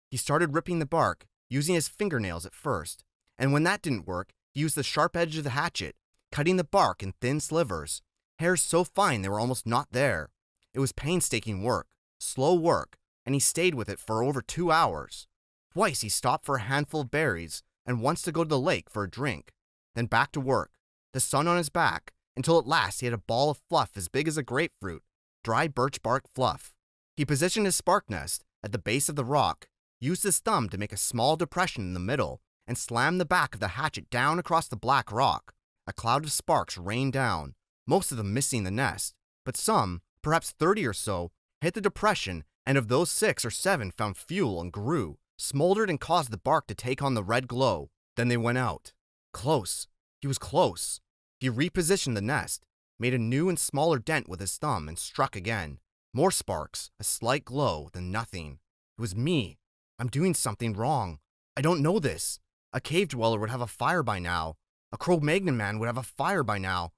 He started ripping the bark, using his fingernails at first, and when that didn't work, he used the sharp edge of the hatchet, cutting the bark in thin slivers, hairs so fine they were almost not there. It was painstaking work, slow work, and he stayed with it for over 2 hours. Twice he stopped for a handful of berries, and once to go to the lake for a drink. Then back to work, the sun on his back, until at last he had a ball of fluff as big as a grapefruit, dry birch bark fluff. He positioned his spark nest at the base of the rock, used his thumb to make a small depression in the middle, and slammed the back of the hatchet down across the black rock. A cloud of sparks rained down, most of them missing the nest, but some, perhaps 30 or so, hit the depression, and of those 6 or 7 found fuel and grew, smoldered and caused the bark to take on the red glow. Then they went out. Close. He was close. He repositioned the nest, made a new and smaller dent with his thumb, and struck again. More sparks, a slight glow, then nothing. It was me. I'm doing something wrong. I don't know this. A cave dweller would have a fire by now. A Cro-Magnon man would have a fire by now.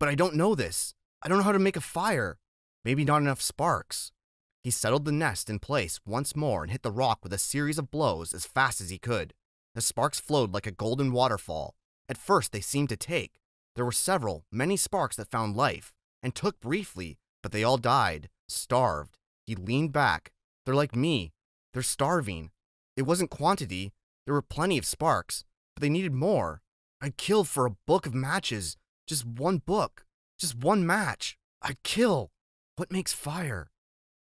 But I don't know this. I don't know how to make a fire. Maybe not enough sparks. He settled the nest in place once more and hit the rock with a series of blows as fast as he could. The sparks flowed like a golden waterfall. At first they seemed to take. There were many sparks that found life, and took briefly, but they all died, starved. He leaned back. They're like me. They're starving. It wasn't quantity. There were plenty of sparks, but they needed more. I'd kill for a book of matches. Just one book. Just one match. I'd kill. What makes fire?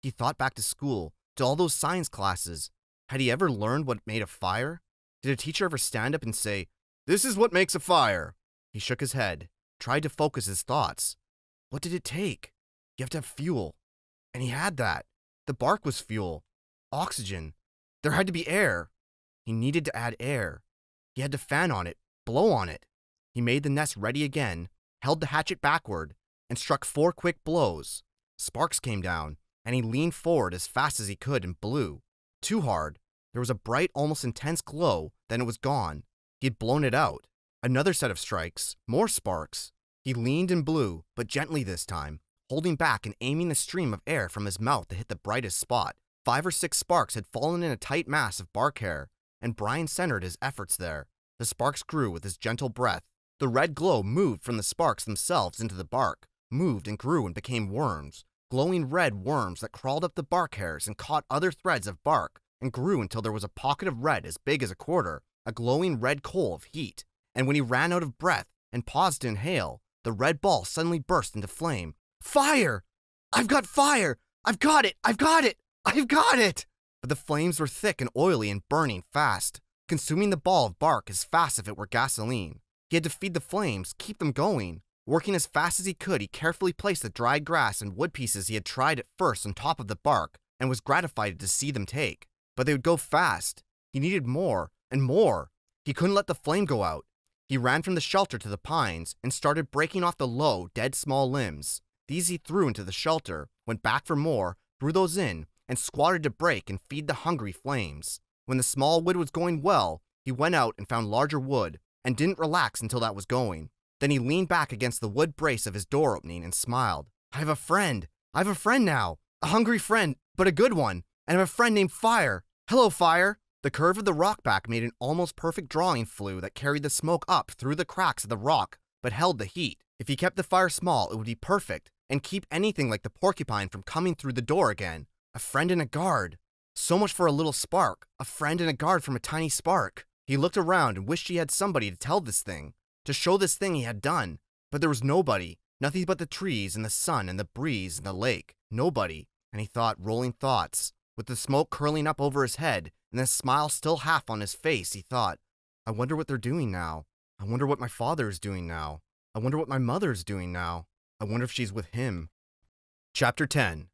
He thought back to school, to all those science classes. Had he ever learned what made a fire? Did a teacher ever stand up and say, "This is what makes a fire"? He shook his head, tried to focus his thoughts. What did it take? You have to have fuel. And he had that. The bark was fuel. Oxygen. There had to be air. He needed to add air. He had to fan on it, blow on it. He made the nest ready again, held the hatchet backward, and struck 4 quick blows. Sparks came down, and he leaned forward as fast as he could and blew. Too hard. There was a bright, almost intense glow, then it was gone. He had blown it out. Another set of strikes, more sparks. He leaned and blew, but gently this time, holding back and aiming the stream of air from his mouth to hit the brightest spot. 5 or 6 sparks had fallen in a tight mass of bark hair, and Brian centered his efforts there. The sparks grew with his gentle breath. The red glow moved from the sparks themselves into the bark, moved and grew and became worms, glowing red worms that crawled up the bark hairs and caught other threads of bark, and grew until there was a pocket of red as big as a quarter, a glowing red coal of heat. And when he ran out of breath and paused to inhale, the red ball suddenly burst into flame. Fire! I've got fire! I've got it! I've got it! I've got it! But the flames were thick and oily and burning fast, consuming the ball of bark as fast as if it were gasoline. He had to feed the flames, keep them going. Working as fast as he could, he carefully placed the dried grass and wood pieces he had tried at first on top of the bark, and was gratified to see them take. But they would go fast. He needed more and more. He couldn't let the flame go out. He ran from the shelter to the pines and started breaking off the low, dead small limbs. These he threw into the shelter, went back for more, threw those in, and squatted to break and feed the hungry flames. When the small wood was going well, he went out and found larger wood, and didn't relax until that was going. Then he leaned back against the wood brace of his door opening and smiled. I have a friend. I have a friend now. A hungry friend, but a good one. And I have a friend named Fire. Hello, Fire. The curve of the rock back made an almost perfect drawing flue that carried the smoke up through the cracks of the rock, but held the heat. If he kept the fire small, it would be perfect, and keep anything like the porcupine from coming through the door again. A friend and a guard. So much for a little spark. A friend and a guard from a tiny spark. He looked around and wished he had somebody to tell this thing, to show this thing he had done. But there was nobody. Nothing but the trees and the sun and the breeze and the lake. Nobody. And he thought rolling thoughts. With the smoke curling up over his head and the smile still half on his face, he thought, I wonder what they're doing now. I wonder what my father is doing now. I wonder what my mother is doing now. I wonder if she's with him. Chapter 10.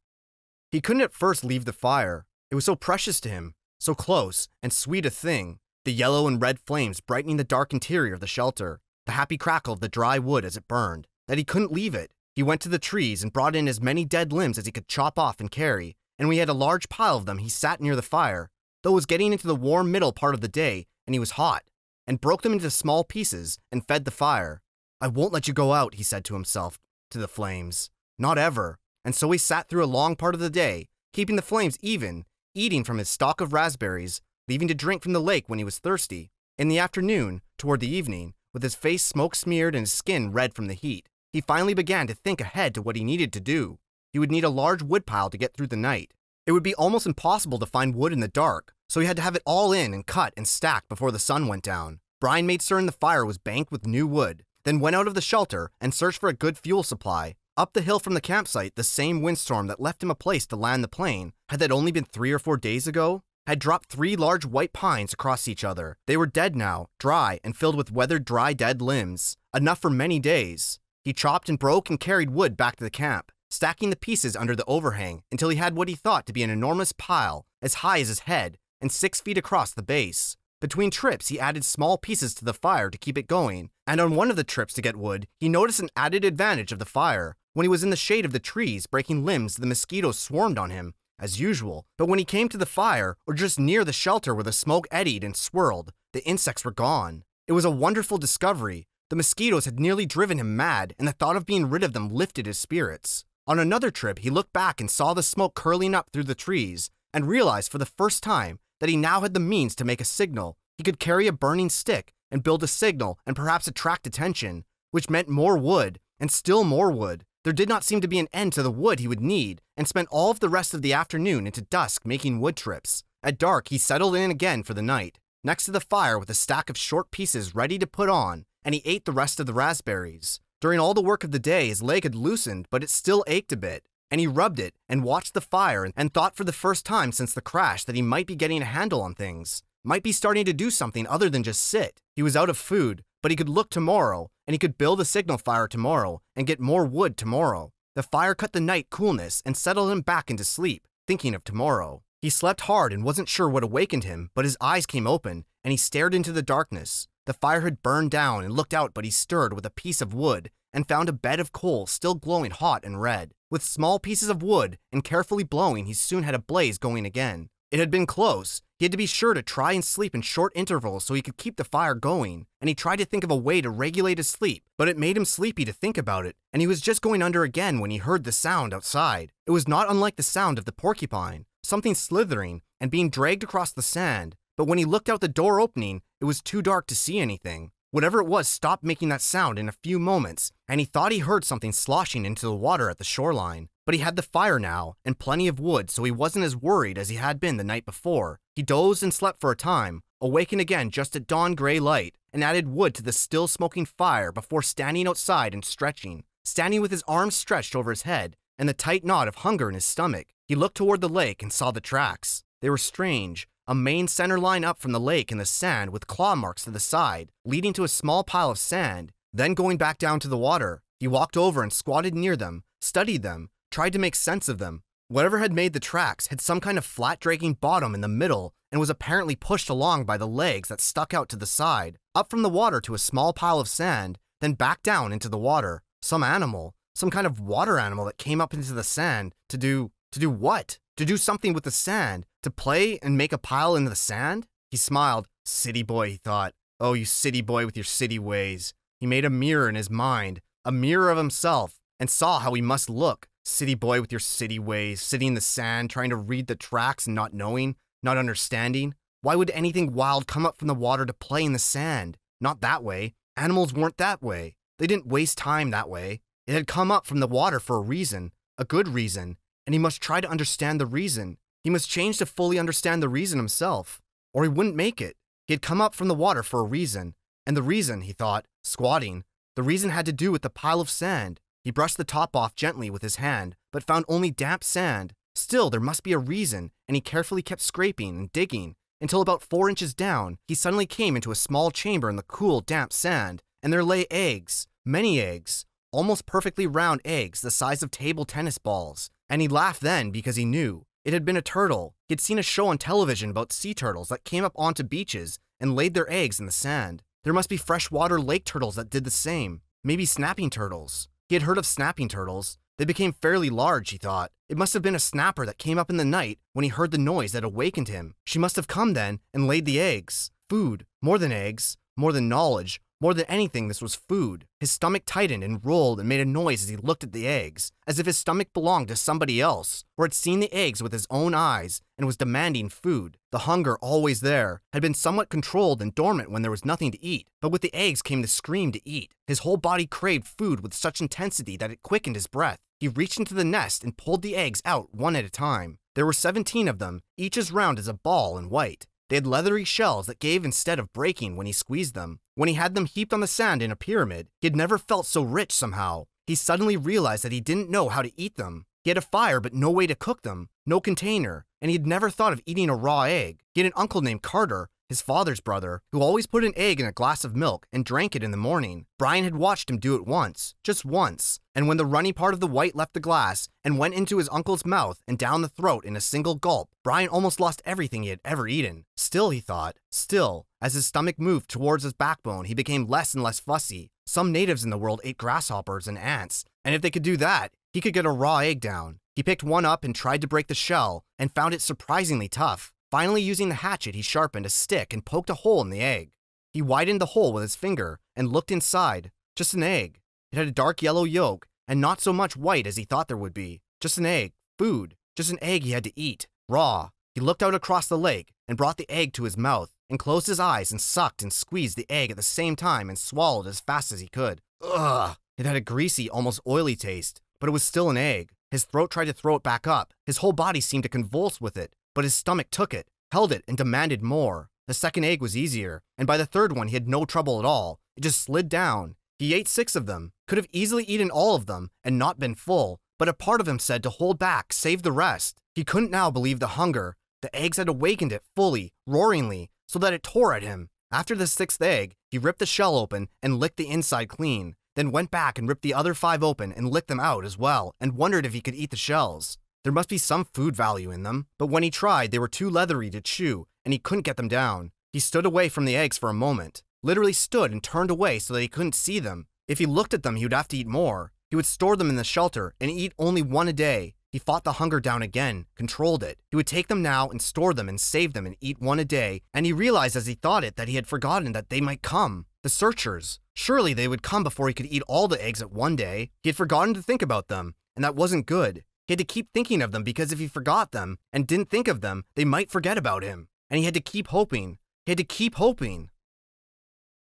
He couldn't at first leave the fire. It was so precious to him, so close and sweet a thing, the yellow and red flames brightening the dark interior of the shelter, the happy crackle of the dry wood as it burned, that he couldn't leave it. He went to the trees and brought in as many dead limbs as he could chop off and carry, and when he had a large pile of them, he sat near the fire, though it was getting into the warm middle part of the day, and he was hot, and broke them into small pieces and fed the fire. I won't let you go out, he said to himself, to the flames. Not ever. And so he sat through a long part of the day, keeping the flames even, eating from his stock of raspberries, leaving to drink from the lake when he was thirsty. In the afternoon, toward the evening, with his face smoke-smeared and his skin red from the heat, he finally began to think ahead to what he needed to do. He would need a large woodpile to get through the night. It would be almost impossible to find wood in the dark, so he had to have it all in and cut and stacked before the sun went down. Brian made certain the fire was banked with new wood, then went out of the shelter and searched for a good fuel supply. Up the hill from the campsite, the same windstorm that left him a place to land the plane, had that only been 3 or 4 days ago, had dropped 3 large white pines across each other. They were dead now, dry and filled with weathered, dry, dead limbs, enough for many days. He chopped and broke and carried wood back to the camp, stacking the pieces under the overhang until he had what he thought to be an enormous pile, as high as his head and 6 feet across the base. Between trips, he added small pieces to the fire to keep it going, and on one of the trips to get wood, he noticed an added advantage of the fire. When he was in the shade of the trees breaking limbs, the mosquitoes swarmed on him, as usual, but when he came to the fire, or just near the shelter where the smoke eddied and swirled, the insects were gone. It was a wonderful discovery. The mosquitoes had nearly driven him mad, and the thought of being rid of them lifted his spirits. On another trip, he looked back and saw the smoke curling up through the trees, and realized for the first time that he now had the means to make a signal. He could carry a burning stick and build a signal and perhaps attract attention, which meant more wood, and still more wood. There did not seem to be an end to the wood he would need, and spent all of the rest of the afternoon into dusk making wood trips. At dark, he settled in again for the night, next to the fire with a stack of short pieces ready to put on, and he ate the rest of the raspberries. During all the work of the day, his leg had loosened, but it still ached a bit, and he rubbed it and watched the fire and thought for the first time since the crash that he might be getting a handle on things, might be starting to do something other than just sit. He was out of food, but he could look tomorrow, and he could build a signal fire tomorrow and get more wood tomorrow. The fire cut the night coolness and settled him back into sleep, thinking of tomorrow. He slept hard and wasn't sure what awakened him, but his eyes came open, and he stared into the darkness. The fire had burned down and looked out, but he stirred with a piece of wood and found a bed of coal still glowing hot and red. With small pieces of wood and carefully blowing, he soon had a blaze going again. It had been close. He had to be sure to try and sleep in short intervals so he could keep the fire going, and he tried to think of a way to regulate his sleep, but it made him sleepy to think about it, and he was just going under again when he heard the sound outside. It was not unlike the sound of the porcupine, something slithering and being dragged across the sand, but when he looked out the door opening, it was too dark to see anything. Whatever it was stopped making that sound in a few moments, and he thought he heard something sloshing into the water at the shoreline. But he had the fire now, and plenty of wood, so he wasn't as worried as he had been the night before. He dozed and slept for a time, awakened again just at dawn gray light, and added wood to the still smoking fire before standing outside and stretching. Standing with his arms stretched over his head, and the tight knot of hunger in his stomach, he looked toward the lake and saw the tracks. They were strange. A main center line up from the lake in the sand with claw marks to the side, leading to a small pile of sand, then going back down to the water. He walked over and squatted near them, studied them, tried to make sense of them. Whatever had made the tracks had some kind of flat dragging bottom in the middle and was apparently pushed along by the legs that stuck out to the side, up from the water to a small pile of sand, then back down into the water. Some animal, some kind of water animal that came up into the sand to do what? To do something with the sand, to play and make a pile in the sand? He smiled. City boy, he thought. Oh, you city boy with your city ways. He made a mirror in his mind, a mirror of himself, and saw how he must look. City boy with your city ways, sitting in the sand, trying to read the tracks and not knowing, not understanding. Why would anything wild come up from the water to play in the sand? Not that way. Animals weren't that way. They didn't waste time that way. It had come up from the water for a reason, a good reason, and he must try to understand the reason. He must change to fully understand the reason himself, or he wouldn't make it. He had come up from the water for a reason, and the reason, he thought, squatting, the reason had to do with the pile of sand. He brushed the top off gently with his hand, but found only damp sand. Still, there must be a reason, and he carefully kept scraping and digging, until about 4 inches down, he suddenly came into a small chamber in the cool, damp sand, and there lay eggs, many eggs, almost perfectly round eggs the size of table tennis balls. And he laughed then because he knew. It had been a turtle. He had seen a show on television about sea turtles that came up onto beaches and laid their eggs in the sand. There must be freshwater lake turtles that did the same. Maybe snapping turtles. He had heard of snapping turtles. They became fairly large, he thought. It must have been a snapper that came up in the night when he heard the noise that awakened him. She must have come then and laid the eggs. Food. More than eggs. More than knowledge. More than anything, this was food. His stomach tightened and rolled and made a noise as he looked at the eggs, as if his stomach belonged to somebody else, or had seen the eggs with his own eyes and was demanding food. The hunger, always there, had been somewhat controlled and dormant when there was nothing to eat, but with the eggs came the scream to eat. His whole body craved food with such intensity that it quickened his breath. He reached into the nest and pulled the eggs out one at a time. There were 17 of them, each as round as a ball and white. They had leathery shells that gave instead of breaking when he squeezed them. When he had them heaped on the sand in a pyramid, he had never felt so rich somehow. He suddenly realized that he didn't know how to eat them. He had a fire but no way to cook them, no container, and he had never thought of eating a raw egg. He had an uncle named Carter, his father's brother, who always put an egg in a glass of milk and drank it in the morning. Brian had watched him do it once, just once, and when the runny part of the white left the glass and went into his uncle's mouth and down the throat in a single gulp, Brian almost lost everything he had ever eaten. Still, he thought, still, as his stomach moved towards his backbone, he became less and less fussy. Some natives in the world ate grasshoppers and ants, and if they could do that, he could get a raw egg down. He picked one up and tried to break the shell and found it surprisingly tough. Finally, using the hatchet, he sharpened a stick and poked a hole in the egg. He widened the hole with his finger and looked inside. Just an egg. It had a dark yellow yolk and not so much white as he thought there would be. Just an egg. Food. Just an egg he had to eat. Raw. He looked out across the lake and brought the egg to his mouth and closed his eyes and sucked and squeezed the egg at the same time and swallowed as fast as he could. Ugh! It had a greasy, almost oily taste, but it was still an egg. His throat tried to throw it back up. His whole body seemed to convulse with it, but his stomach took it, held it, and demanded more. The second egg was easier, and by the third one he had no trouble at all. It just slid down. He ate 6 of them, could have easily eaten all of them and not been full, but a part of him said to hold back, save the rest. He couldn't now believe the hunger. The eggs had awakened it fully, roaringly, so that it tore at him. After the 6th egg, he ripped the shell open and licked the inside clean, then went back and ripped the other 5 open and licked them out as well, and wondered if he could eat the shells. There must be some food value in them, but when he tried, they were too leathery to chew, and he couldn't get them down. He stood away from the eggs for a moment, literally stood and turned away so that he couldn't see them. If he looked at them, he would have to eat more. He would store them in the shelter and eat only one a day. He fought the hunger down again, controlled it. He would take them now and store them and save them and eat one a day, and he realized as he thought it that he had forgotten that they might come. The searchers. Surely they would come before he could eat all the eggs at one day. He had forgotten to think about them, and that wasn't good. He had to keep thinking of them because if he forgot them and didn't think of them, they might forget about him. And he had to keep hoping. He had to keep hoping.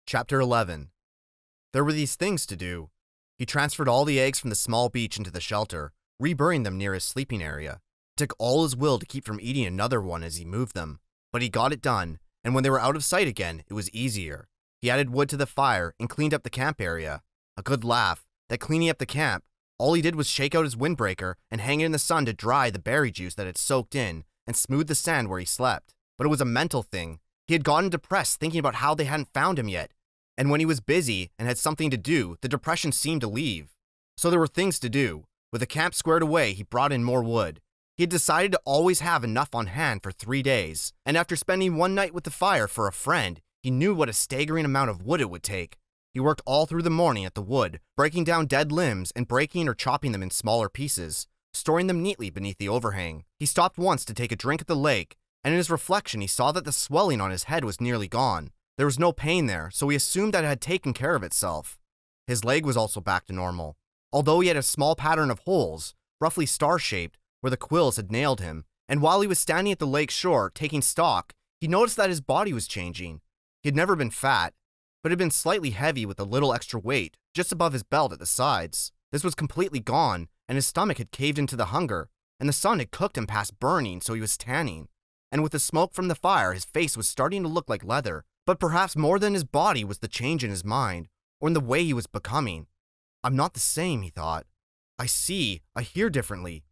Chapter 11. There were these things to do. He transferred all the eggs from the small beach into the shelter, reburying them near his sleeping area. It took all his will to keep from eating another one as he moved them. But he got it done, and when they were out of sight again, it was easier. He added wood to the fire and cleaned up the camp area. A good laugh, that cleaning up the camp, all he did was shake out his windbreaker and hang it in the sun to dry the berry juice that had soaked in and smooth the sand where he slept. But it was a mental thing. He had gotten depressed thinking about how they hadn't found him yet. And when he was busy and had something to do, the depression seemed to leave. So there were things to do. With the camp squared away, he brought in more wood. He had decided to always have enough on hand for 3 days. And after spending one night with the fire for a friend, he knew what a staggering amount of wood it would take. He worked all through the morning at the wood, breaking down dead limbs and breaking or chopping them in smaller pieces, storing them neatly beneath the overhang. He stopped once to take a drink at the lake, and in his reflection he saw that the swelling on his head was nearly gone. There was no pain there, so he assumed that it had taken care of itself. His leg was also back to normal, although he had a small pattern of holes, roughly star-shaped, where the quills had nailed him. And while he was standing at the lake shore, taking stock, he noticed that his body was changing. He had never been fat, but had been slightly heavy with a little extra weight, just above his belt at the sides. This was completely gone, and his stomach had caved into the hunger, and the sun had cooked him past burning, so he was tanning. And with the smoke from the fire, his face was starting to look like leather. But perhaps more than his body was the change in his mind, or in the way he was becoming. I'm not the same, he thought. I see, I hear differently.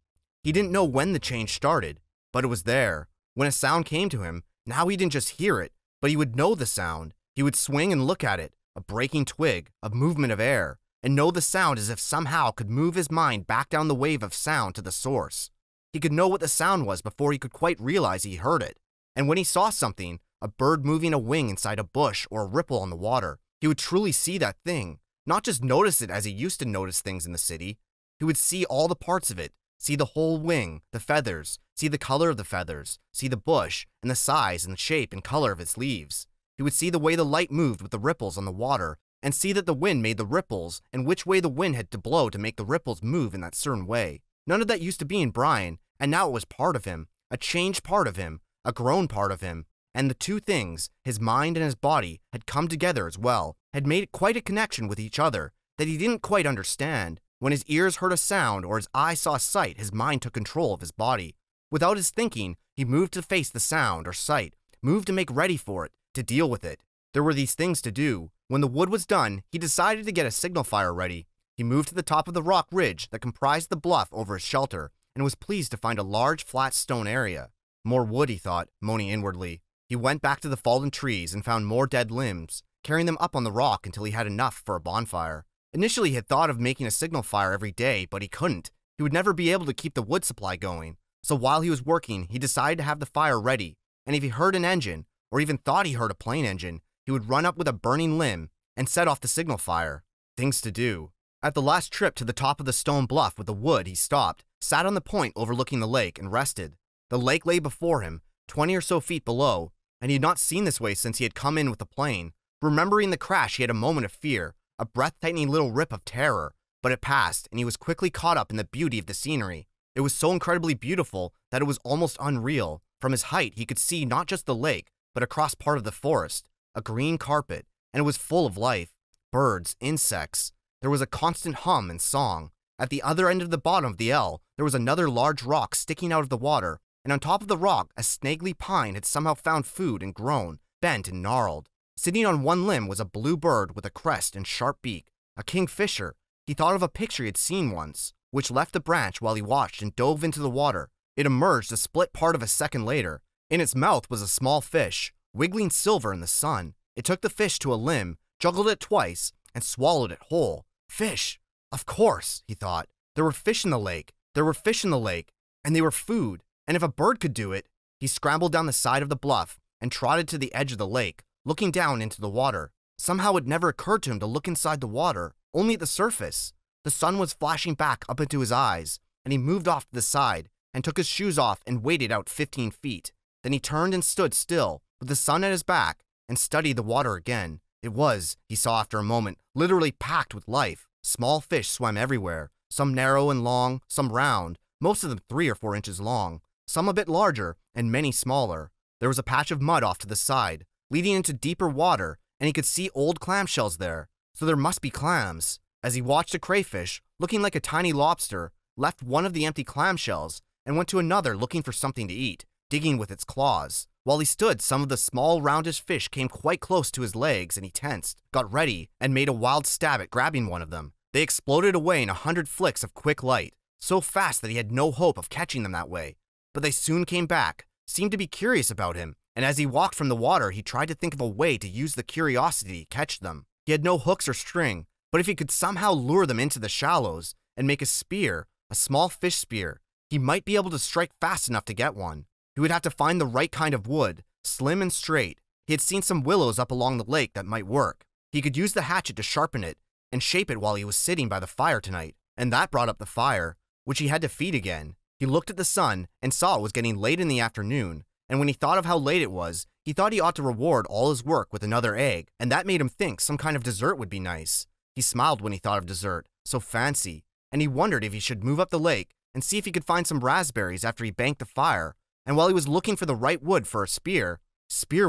He didn't know when the change started, but it was there. When a sound came to him, now he didn't just hear it, but he would know the sound. He would swing and look at it, a breaking twig, a movement of air, and know the sound as if somehow could move his mind back down the wave of sound to the source. He could know what the sound was before he could quite realize he heard it. And when he saw something, a bird moving a wing inside a bush or a ripple on the water, he would truly see that thing, not just notice it as he used to notice things in the city. He would see all the parts of it, see the whole wing, the feathers, see the color of the feathers, see the bush, and the size and the shape and color of its leaves. He would see the way the light moved with the ripples on the water, and see that the wind made the ripples, and which way the wind had to blow to make the ripples move in that certain way. None of that used to be in Brian, and now it was part of him, a changed part of him, a grown part of him. And the two things, his mind and his body, had come together as well, had made quite a connection with each other that he didn't quite understand. When his ears heard a sound or his eye saw a sight, his mind took control of his body. Without his thinking, he moved to face the sound or sight, moved to make ready for it, to deal with it. There were these things to do. When the wood was done, he decided to get a signal fire ready. He moved to the top of the rock ridge that comprised the bluff over his shelter, and was pleased to find a large flat stone area. More wood, he thought, moaning inwardly. He went back to the fallen trees and found more dead limbs, carrying them up on the rock until he had enough for a bonfire. Initially, he had thought of making a signal fire every day, but he couldn't. He would never be able to keep the wood supply going. So while he was working, he decided to have the fire ready, and if he heard an engine, or even thought he heard a plane engine, he would run up with a burning limb and set off the signal fire. Things to do. At the last trip to the top of the stone bluff with the wood, he stopped, sat on the point overlooking the lake, and rested. The lake lay before him, 20 or so feet below, and he had not seen this way since he had come in with the plane. Remembering the crash, he had a moment of fear, a breath-tightening little rip of terror, but it passed, and he was quickly caught up in the beauty of the scenery. It was so incredibly beautiful that it was almost unreal. From his height, he could see not just the lake, but across part of the forest, a green carpet, and it was full of life. Birds, insects. There was a constant hum and song. At the other end of the bottom of the L, there was another large rock sticking out of the water, and on top of the rock, a snaggly pine had somehow found food and grown, bent and gnarled. Sitting on one limb was a blue bird with a crest and sharp beak, a kingfisher. He thought of a picture he had seen once, which left the branch while he watched and dove into the water. It emerged a split part of a second later. In its mouth was a small fish, wiggling silver in the sun. It took the fish to a limb, juggled it twice, and swallowed it whole. Fish! Of course, he thought. There were fish in the lake. There were fish in the lake. And they were food, and if a bird could do it, he scrambled down the side of the bluff and trotted to the edge of the lake, looking down into the water. Somehow it never occurred to him to look inside the water, only at the surface. The sun was flashing back up into his eyes, and he moved off to the side and took his shoes off and waded out 15 feet. Then he turned and stood still, with the sun at his back, and studied the water again. It was, he saw after a moment, literally packed with life. Small fish swam everywhere, some narrow and long, some round, most of them 3 or 4 inches long, some a bit larger, and many smaller. There was a patch of mud off to the side, leading into deeper water, and he could see old clamshells there, so there must be clams. As he watched a crayfish, looking like a tiny lobster, left one of the empty clamshells and went to another looking for something to eat, digging with its claws. While he stood, some of the small, roundish fish came quite close to his legs, and he tensed, got ready, and made a wild stab at grabbing one of them. They exploded away in 100 flicks of quick light, so fast that he had no hope of catching them that way. But they soon came back, seemed to be curious about him, and as he walked from the water, he tried to think of a way to use the curiosity to catch them. He had no hooks or string, but if he could somehow lure them into the shallows and make a spear, a small fish spear, he might be able to strike fast enough to get one. He would have to find the right kind of wood, slim and straight. He had seen some willows up along the lake that might work. He could use the hatchet to sharpen it and shape it while he was sitting by the fire tonight, and that brought up the fire, which he had to feed again. He looked at the sun and saw it was getting late in the afternoon, and when he thought of how late it was, he thought he ought to reward all his work with another egg, and that made him think some kind of dessert would be nice. He smiled when he thought of dessert, so fancy, and he wondered if he should move up the lake and see if he could find some raspberries after he banked the fire. And while he was looking for the right wood for a spear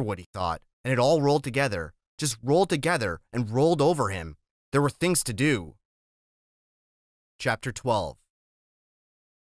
wood, he thought, and it all rolled together, just rolled together and rolled over him. There were things to do. Chapter 12.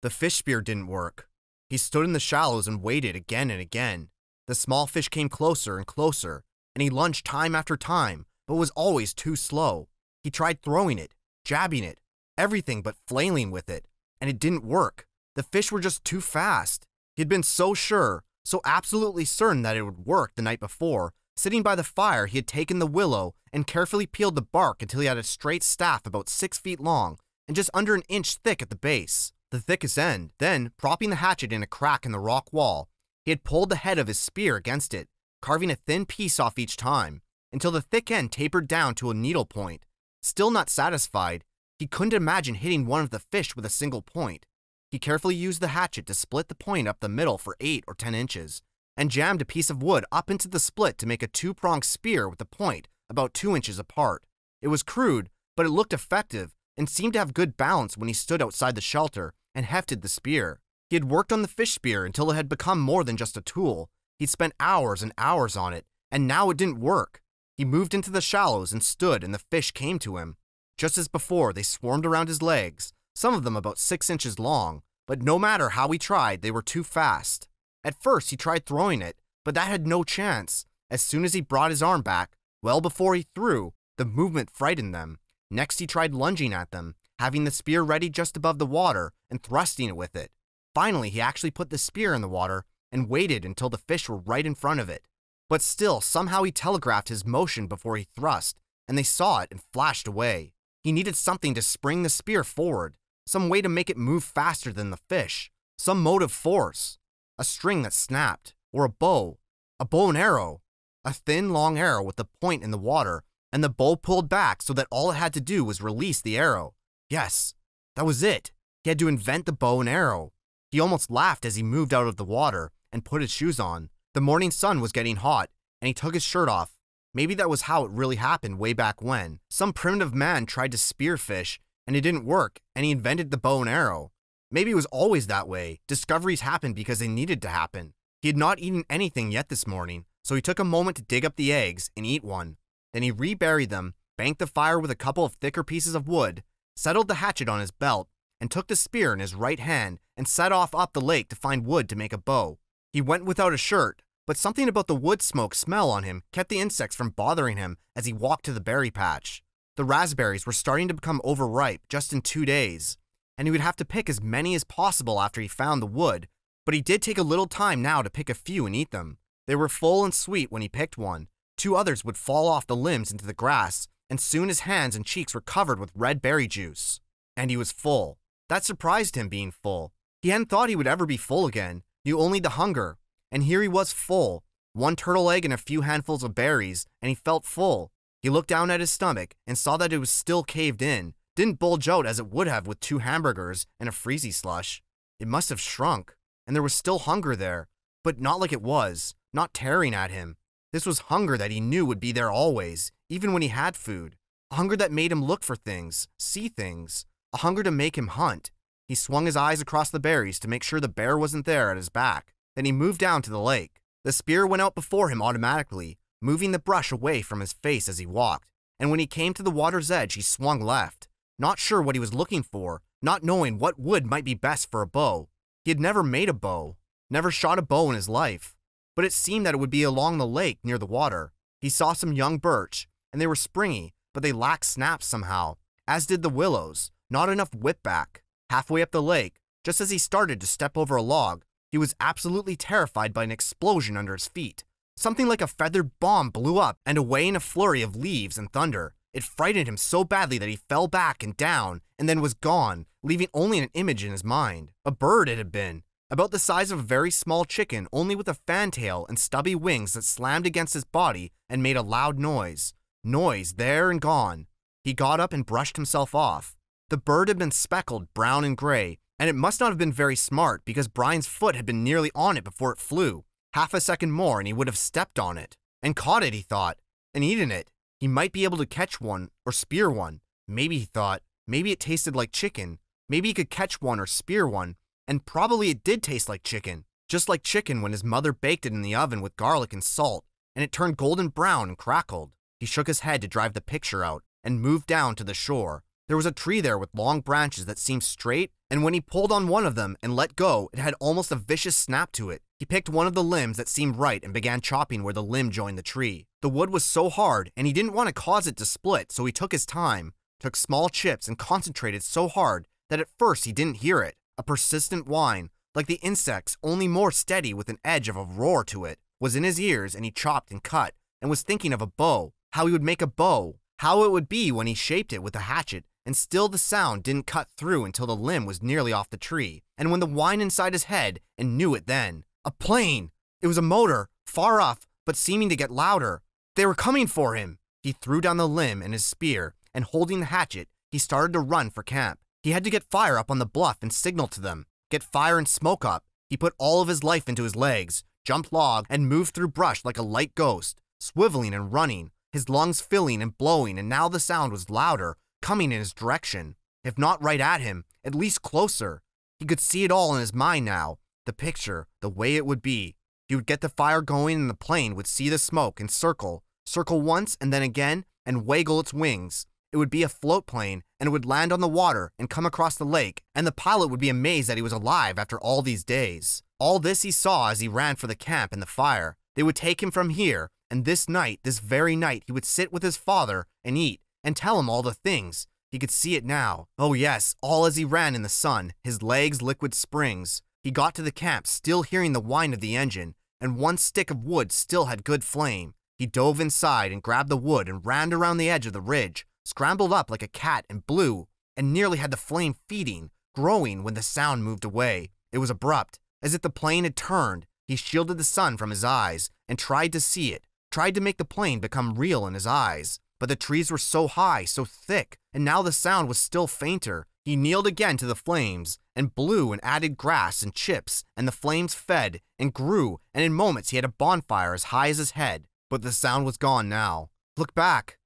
The fish spear didn't work. He stood in the shallows and waited again and again. The small fish came closer and closer, and he lunged time after time, but was always too slow. He tried throwing it, jabbing it, everything but flailing with it, and it didn't work. The fish were just too fast. He'd been so sure, so absolutely certain that it would work the night before. Sitting by the fire, he had taken the willow and carefully peeled the bark until he had a straight staff about 6 feet long and just under an inch thick at the base, the thickest end. Then, propping the hatchet in a crack in the rock wall, he had pulled the head of his spear against it, carving a thin piece off each time, until the thick end tapered down to a needle point. Still not satisfied, he couldn't imagine hitting one of the fish with a single point. He carefully used the hatchet to split the point up the middle for 8 or 10 inches, and jammed a piece of wood up into the split to make a 2-pronged spear with the point about 2 inches apart. It was crude, but it looked effective and seemed to have good balance when he stood outside the shelter and hefted the spear. He had worked on the fish spear until it had become more than just a tool. He'd spent hours and hours on it, and now it didn't work. He moved into the shallows and stood, and the fish came to him. Just as before, they swarmed around his legs, some of them about 6 inches long, but no matter how he tried, they were too fast. At first, he tried throwing it, but that had no chance. As soon as he brought his arm back, well before he threw, the movement frightened them. Next, he tried lunging at them, having the spear ready just above the water and thrusting it with it. Finally, he actually put the spear in the water and waited until the fish were right in front of it. But still, somehow he telegraphed his motion before he thrust, and they saw it and flashed away. He needed something to spring the spear forward, some way to make it move faster than the fish, some motive force. A string that snapped, or a bow and arrow. A thin, long arrow with the point in the water, and the bow pulled back so that all it had to do was release the arrow. Yes, that was it. He had to invent the bow and arrow. He almost laughed as he moved out of the water and put his shoes on. The morning sun was getting hot, and he took his shirt off. Maybe that was how it really happened way back when. Some primitive man tried to spear fish, and it didn't work, and he invented the bow and arrow. Maybe it was always that way. Discoveries happened because they needed to happen. He had not eaten anything yet this morning, so he took a moment to dig up the eggs and eat one. Then he reburied them, banked the fire with a couple of thicker pieces of wood, settled the hatchet on his belt, and took the spear in his right hand and set off up the lake to find wood to make a bow. He went without a shirt, but something about the wood smoke smell on him kept the insects from bothering him as he walked to the berry patch. The raspberries were starting to become overripe just in 2 days, and he would have to pick as many as possible after he found the wood, but he did take a little time now to pick a few and eat them. They were full and sweet when he picked one. 2 others would fall off the limbs into the grass, and soon his hands and cheeks were covered with red berry juice. And he was full. That surprised him, being full. He hadn't thought he would ever be full again, knew only the hunger. And here he was full. One turtle egg and a few handfuls of berries, and he felt full. He looked down at his stomach and saw that it was still caved in. Didn't bulge out as it would have with 2 hamburgers and a freezy slush. It must have shrunk, and there was still hunger there, but not like it was, not tearing at him. This was hunger that he knew would be there always, even when he had food. A hunger that made him look for things, see things. A hunger to make him hunt. He swung his eyes across the berries to make sure the bear wasn't there at his back. Then he moved down to the lake. The spear went out before him automatically, moving the brush away from his face as he walked. And when he came to the water's edge, he swung left, not sure what he was looking for, not knowing what wood might be best for a bow. He had never made a bow, never shot a bow in his life, but it seemed that it would be along the lake near the water. He saw some young birch, and they were springy, but they lacked snaps somehow, as did the willows, not enough whipback. Halfway up the lake, just as he started to step over a log, he was absolutely terrified by an explosion under his feet. Something like a feathered bomb blew up and away in a flurry of leaves and thunder. It frightened him so badly that he fell back and down and then was gone, leaving only an image in his mind. A bird it had been, about the size of a very small chicken, only with a fantail and stubby wings that slammed against his body and made a loud noise. Noise there and gone. He got up and brushed himself off. The bird had been speckled brown and gray, and it must not have been very smart because Brian's foot had been nearly on it before it flew. Half a second more and he would have stepped on it. And caught it, he thought, and eaten it. He might be able to catch one or spear one. Maybe, he thought, maybe it tasted like chicken. Maybe he could catch one or spear one, and probably it did taste like chicken. Just like chicken when his mother baked it in the oven with garlic and salt, and it turned golden brown and crackled. He shook his head to drive the picture out and moved down to the shore. There was a tree there with long branches that seemed straight, and when he pulled on one of them and let go, it had almost a vicious snap to it. He picked one of the limbs that seemed right and began chopping where the limb joined the tree. The wood was so hard, and he didn't want to cause it to split, so he took his time, took small chips, and concentrated so hard that at first he didn't hear it. A persistent whine, like the insects, only more steady with an edge of a roar to it, was in his ears, and he chopped and cut, and was thinking of a bow, how he would make a bow, how it would be when he shaped it with a hatchet, and still the sound didn't cut through until the limb was nearly off the tree, and when the whine inside his head, and knew it then. A plane! It was a motor, far off, but seeming to get louder. They were coming for him! He threw down the limb and his spear, and holding the hatchet, he started to run for camp. He had to get fire up on the bluff and signal to them. Get fire and smoke up. He put all of his life into his legs, jumped log, and moved through brush like a light ghost, swiveling and running, his lungs filling and blowing, and now the sound was louder, coming in his direction. If not right at him, at least closer. He could see it all in his mind now. The picture, the way it would be. He would get the fire going and the plane would see the smoke and circle once and then again, and waggle its wings. It would be a float plane, and it would land on the water and come across the lake, and the pilot would be amazed that he was alive after all these days. All this he saw as he ran for the camp and the fire. They would take him from here, and this night, this very night, he would sit with his father and eat, and tell him all the things. He could see it now. Oh yes, all as he ran in the sun, his legs liquid springs. He got to the camp, still hearing the whine of the engine, and one stick of wood still had good flame. He dove inside and grabbed the wood and ran around the edge of the ridge, scrambled up like a cat and blew, and nearly had the flame feeding, growing when the sound moved away. It was abrupt, as if the plane had turned. He shielded the sun from his eyes and tried to see it, tried to make the plane become real in his eyes. But the trees were so high, so thick, and now the sound was still fainter. He kneeled again to the flames, and blew and added grass and chips, and the flames fed and grew, and in moments he had a bonfire as high as his head. But the sound was gone now. Look back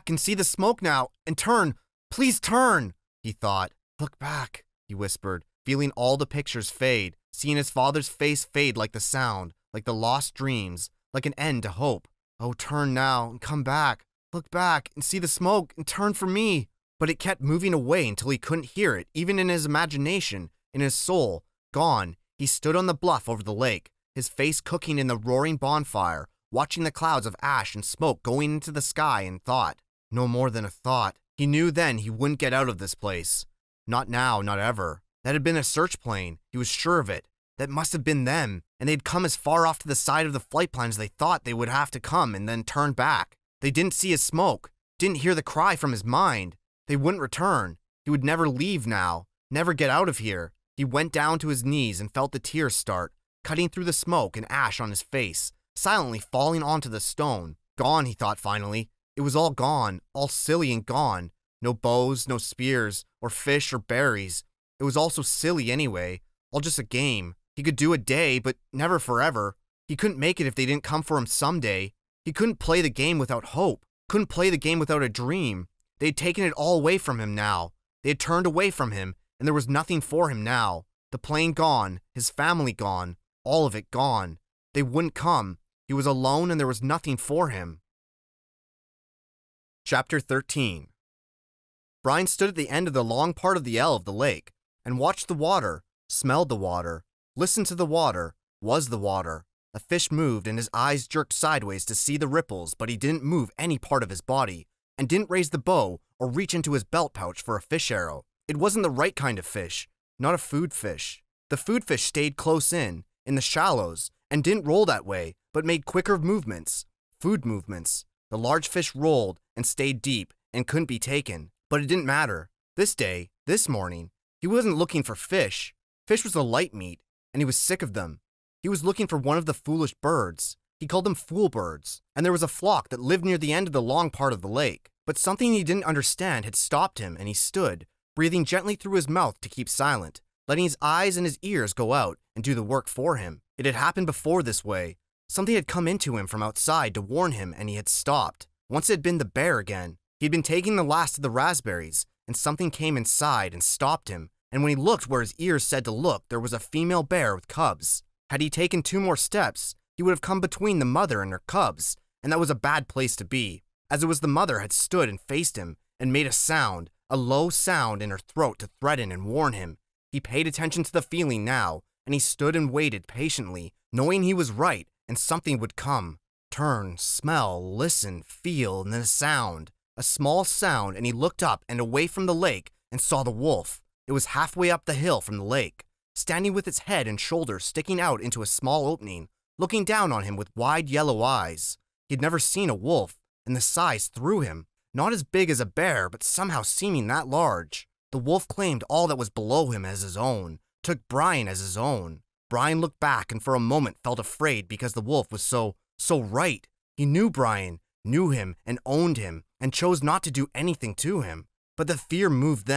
and see the smoke now, and turn, please turn, he thought. Look back, he whispered, feeling all the pictures fade, seeing his father's face fade like the sound, like the lost dreams, like an end to hope. Oh, turn now, and come back. Look back and see the smoke and turn for me. But it kept moving away until he couldn't hear it, even in his imagination, in his soul. Gone, he stood on the bluff over the lake, his face cooking in the roaring bonfire, watching the clouds of ash and smoke going into the sky, and thought. No more than a thought. He knew then he wouldn't get out of this place. Not now, not ever. That had been a search plane. He was sure of it. That must have been them, and they'd come as far off to the side of the flight plan as they thought they would have to come, and then turn back. They didn't see his smoke, didn't hear the cry from his mind. They wouldn't return. He would never leave now, never get out of here. He went down to his knees and felt the tears start, cutting through the smoke and ash on his face, silently falling onto the stone. Gone, he thought finally. It was all gone, all silly and gone. No bows, no spears, or fish or berries. It was all so silly anyway, all just a game. He could do a day, but never forever. He couldn't make it if they didn't come for him someday. He couldn't play the game without hope, couldn't play the game without a dream. They had taken it all away from him now. They had turned away from him, and there was nothing for him now. The plane gone, his family gone, all of it gone. They wouldn't come. He was alone and there was nothing for him. Chapter 13. Brian stood at the end of the long part of the L of the lake and watched the water, smelled the water, listened to the water, was the water. A fish moved and his eyes jerked sideways to see the ripples, but he didn't move any part of his body and didn't raise the bow or reach into his belt pouch for a fish arrow. It wasn't the right kind of fish, not a food fish. The food fish stayed close in the shallows, and didn't roll that way, but made quicker movements, food movements. The large fish rolled and stayed deep and couldn't be taken, but it didn't matter. This day, this morning, he wasn't looking for fish. Fish was the light meat, and he was sick of them. He was looking for one of the foolish birds. He called them fool birds, and there was a flock that lived near the end of the long part of the lake. But something he didn't understand had stopped him, and he stood, breathing gently through his mouth to keep silent, letting his eyes and his ears go out and do the work for him. It had happened before this way. Something had come into him from outside to warn him, and he had stopped. Once it had been the bear again. He'd been taking the last of the raspberries, and something came inside and stopped him, and when he looked where his ears said to look, there was a female bear with cubs. Had he taken 2 more steps, he would have come between the mother and her cubs, and that was a bad place to be, as it was the mother had stood and faced him, and made a sound, a low sound in her throat to threaten and warn him. He paid attention to the feeling now, and he stood and waited patiently, knowing he was right, and something would come. Turn, smell, listen, feel, and then a small sound, and he looked up and away from the lake and saw the wolf. It was halfway up the hill from the lake, standing with its head and shoulders sticking out into a small opening, looking down on him with wide yellow eyes. He'd never seen a wolf, and the size threw him. Not as big as a bear, but somehow seeming that large. The wolf claimed all that was below him as his own, took Brian as his own. Brian looked back and for a moment felt afraid because the wolf was so right. He knew Brian, knew him, and owned him, and chose not to do anything to him. But the fear moved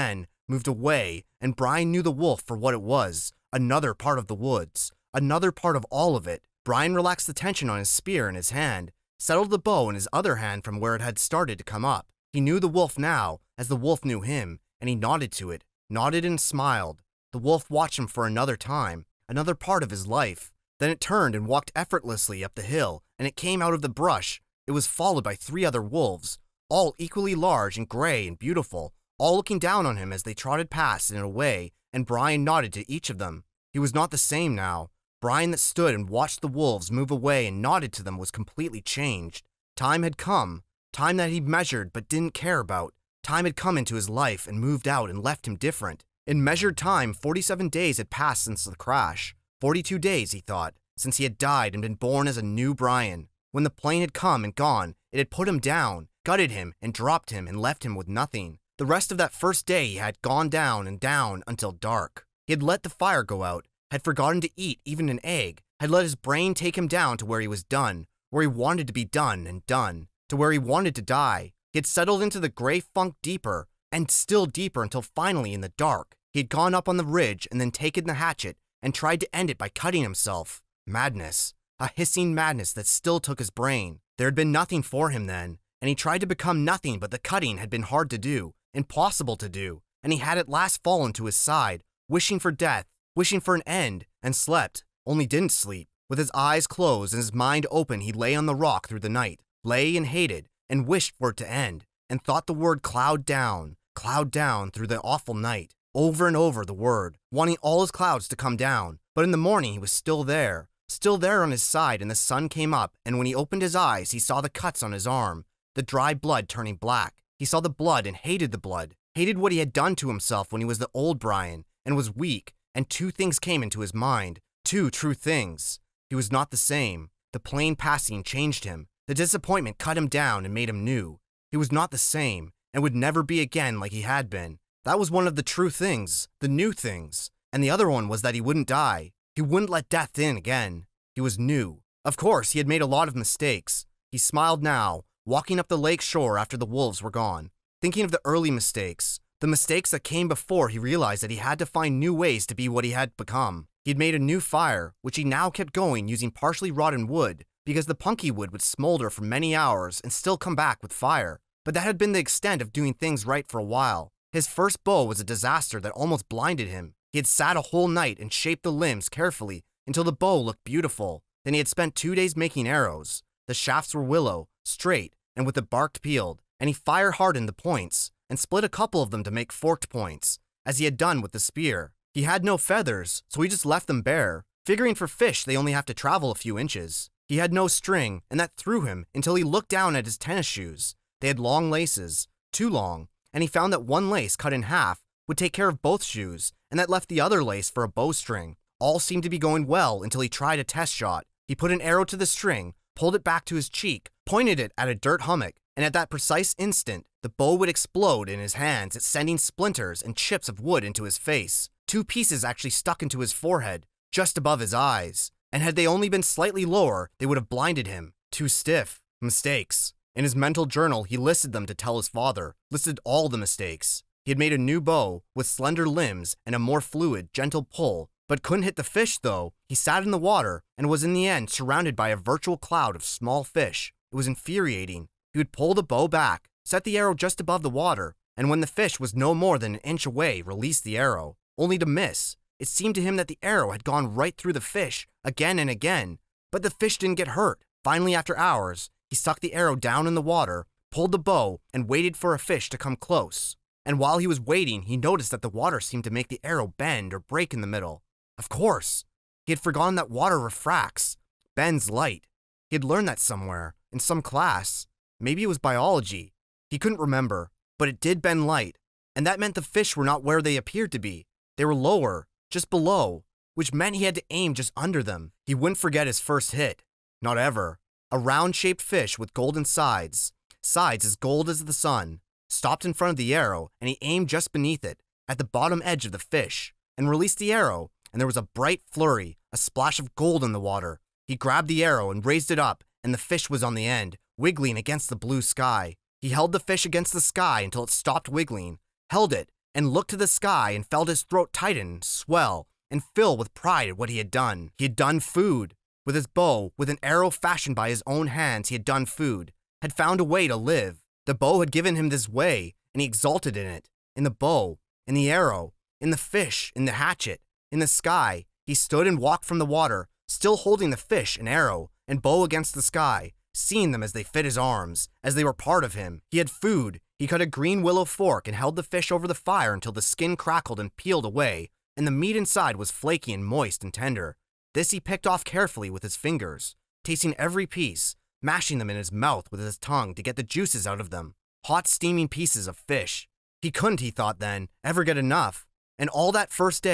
away, and Brian knew the wolf for what it was, another part of the woods, another part of all of it. Brian relaxed the tension on his spear in his hand, settled the bow in his other hand from where it had started to come up. He knew the wolf now, as the wolf knew him, and he nodded to it, nodded and smiled. The wolf watched him for another time, another part of his life. Then it turned and walked effortlessly up the hill, and it came out of the brush. It was followed by 3 other wolves, all equally large and gray and beautiful, all looking down on him as they trotted past and away, and Brian nodded to each of them. He was not the same now. Brian that stood and watched the wolves move away and nodded to them was completely changed. Time had come, time that he'd measured but didn't care about. Time had come into his life and moved out and left him different. In measured time, 47 days had passed since the crash. 42 days, he thought, since he had died and been born as a new Brian. When the plane had come and gone, it had put him down, gutted him, and dropped him and left him with nothing. The rest of that first day he had gone down and down until dark. He had let the fire go out, had forgotten to eat even an egg, had let his brain take him down to where he was done, where he wanted to be done and done, to where he wanted to die. He had settled into the gray funk deeper, and still deeper until finally in the dark, he had gone up on the ridge and then taken the hatchet and tried to end it by cutting himself. Madness. A hissing madness that still took his brain. There had been nothing for him then, and he tried to become nothing, but the cutting had been hard to do, impossible to do, and he had at last fallen to his side, wishing for death, wishing for an end, and slept, only didn't sleep. With his eyes closed and his mind open, he lay on the rock through the night, lay and hated, and wished for it to end, and thought the word cloud down through the awful night, over and over the word, wanting all his clouds to come down. But in the morning he was still there on his side, and the sun came up, and when he opened his eyes, he saw the cuts on his arm, the dry blood turning black. He saw the blood and hated the blood, hated what he had done to himself when he was the old Brian, and was weak, and 2 things came into his mind, 2 true things. He was not the same. The plain passing changed him. The disappointment cut him down and made him new. He was not the same, and would never be again like he had been. That was one of the true things, the new things. And the other one was that he wouldn't die. He wouldn't let death in again. He was new. Of course, he had made a lot of mistakes. He smiled now, walking up the lake shore after the wolves were gone, thinking of the early mistakes, the mistakes that came before he realized that he had to find new ways to be what he had become. He had made a new fire, which he now kept going using partially rotten wood, because the punky wood would smolder for many hours and still come back with fire. But that had been the extent of doing things right for a while. His first bow was a disaster that almost blinded him. He had sat a whole night and shaped the limbs carefully until the bow looked beautiful. Then he had spent 2 days making arrows. The shafts were willow, straight, and with the bark peeled, and he fire-hardened the points, and split a couple of them to make forked points, as he had done with the spear. He had no feathers, so he just left them bare, figuring for fish they only have to travel a few inches. He had no string, and that threw him until he looked down at his tennis shoes. They had long laces, too long, and he found that one lace cut in half would take care of both shoes, and that left the other lace for a bowstring. All seemed to be going well until he tried a test shot. He put an arrow to the string, pulled it back to his cheek, pointed it at a dirt hummock, and at that precise instant, the bow would explode in his hands, sending splinters and chips of wood into his face. 2 pieces actually stuck into his forehead, just above his eyes, and had they only been slightly lower, they would have blinded him. Too stiff. Mistakes. In his mental journal, he listed them to tell his father, listed all the mistakes. He had made a new bow with slender limbs and a more fluid, gentle pull, but couldn't hit the fish though. He sat in the water and was in the end surrounded by a virtual cloud of small fish. It was infuriating. He would pull the bow back, set the arrow just above the water, and when the fish was no more than an inch away, release the arrow, only to miss. It seemed to him that the arrow had gone right through the fish again and again, but the fish didn't get hurt. Finally, after hours, he stuck the arrow down in the water, pulled the bow, and waited for a fish to come close. And while he was waiting, he noticed that the water seemed to make the arrow bend or break in the middle. Of course, he had forgotten that water refracts, bends light. He had learned that somewhere, in some class. Maybe it was biology. He couldn't remember, but it did bend light, and that meant the fish were not where they appeared to be. They were lower, just below, which meant he had to aim just under them. He wouldn't forget his first hit. Not ever. A round-shaped fish with golden sides as gold as the sun, stopped in front of the arrow, and he aimed just beneath it, at the bottom edge of the fish, and released the arrow, and there was a bright flurry, a splash of gold in the water. He grabbed the arrow and raised it up, and the fish was on the end, wiggling against the blue sky. He held the fish against the sky until it stopped wiggling, held it, and looked to the sky and felt his throat tighten, swell, and fill with pride at what he had done. He had done food. With his bow, with an arrow fashioned by his own hands, he had done food, had found a way to live. The bow had given him this way, and he exulted in it. In the bow, in the arrow, in the fish, in the hatchet, in the sky. He stood and walked from the water, still holding the fish and arrow and bow against the sky, seeing them as they fit his arms, as they were part of him. He had food. He cut a green willow fork and held the fish over the fire until the skin crackled and peeled away, and the meat inside was flaky and moist and tender. This he picked off carefully with his fingers, tasting every piece, mashing them in his mouth with his tongue to get the juices out of them. Hot, steaming pieces of fish. He couldn't, he thought then, ever get enough. And all that first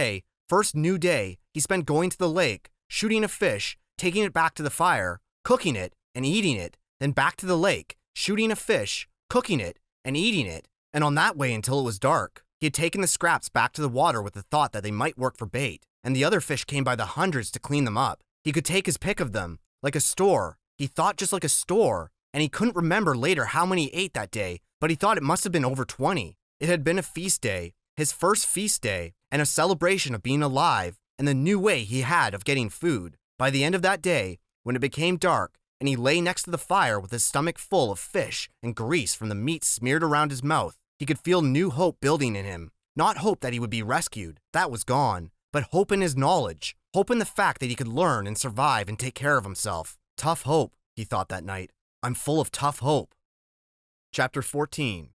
new day, he spent going to the lake, shooting a fish, taking it back to the fire, cooking it, and eating it, then back to the lake, shooting a fish, cooking it, and eating it, and on that way until it was dark. He had taken the scraps back to the water with the thought that they might work for bait, and the other fish came by the hundreds to clean them up. He could take his pick of them, like a store. He thought just like a store, and he couldn't remember later how many he ate that day, but he thought it must have been over 20. It had been a feast day, his first feast day, and a celebration of being alive, and the new way he had of getting food. By the end of that day, when it became dark, and he lay next to the fire with his stomach full of fish and grease from the meat smeared around his mouth, he could feel new hope building in him. Not hope that he would be rescued, that was gone, but hope in his knowledge, hope in the fact that he could learn and survive and take care of himself. Tough hope, he thought that night. I'm full of tough hope. Chapter 14.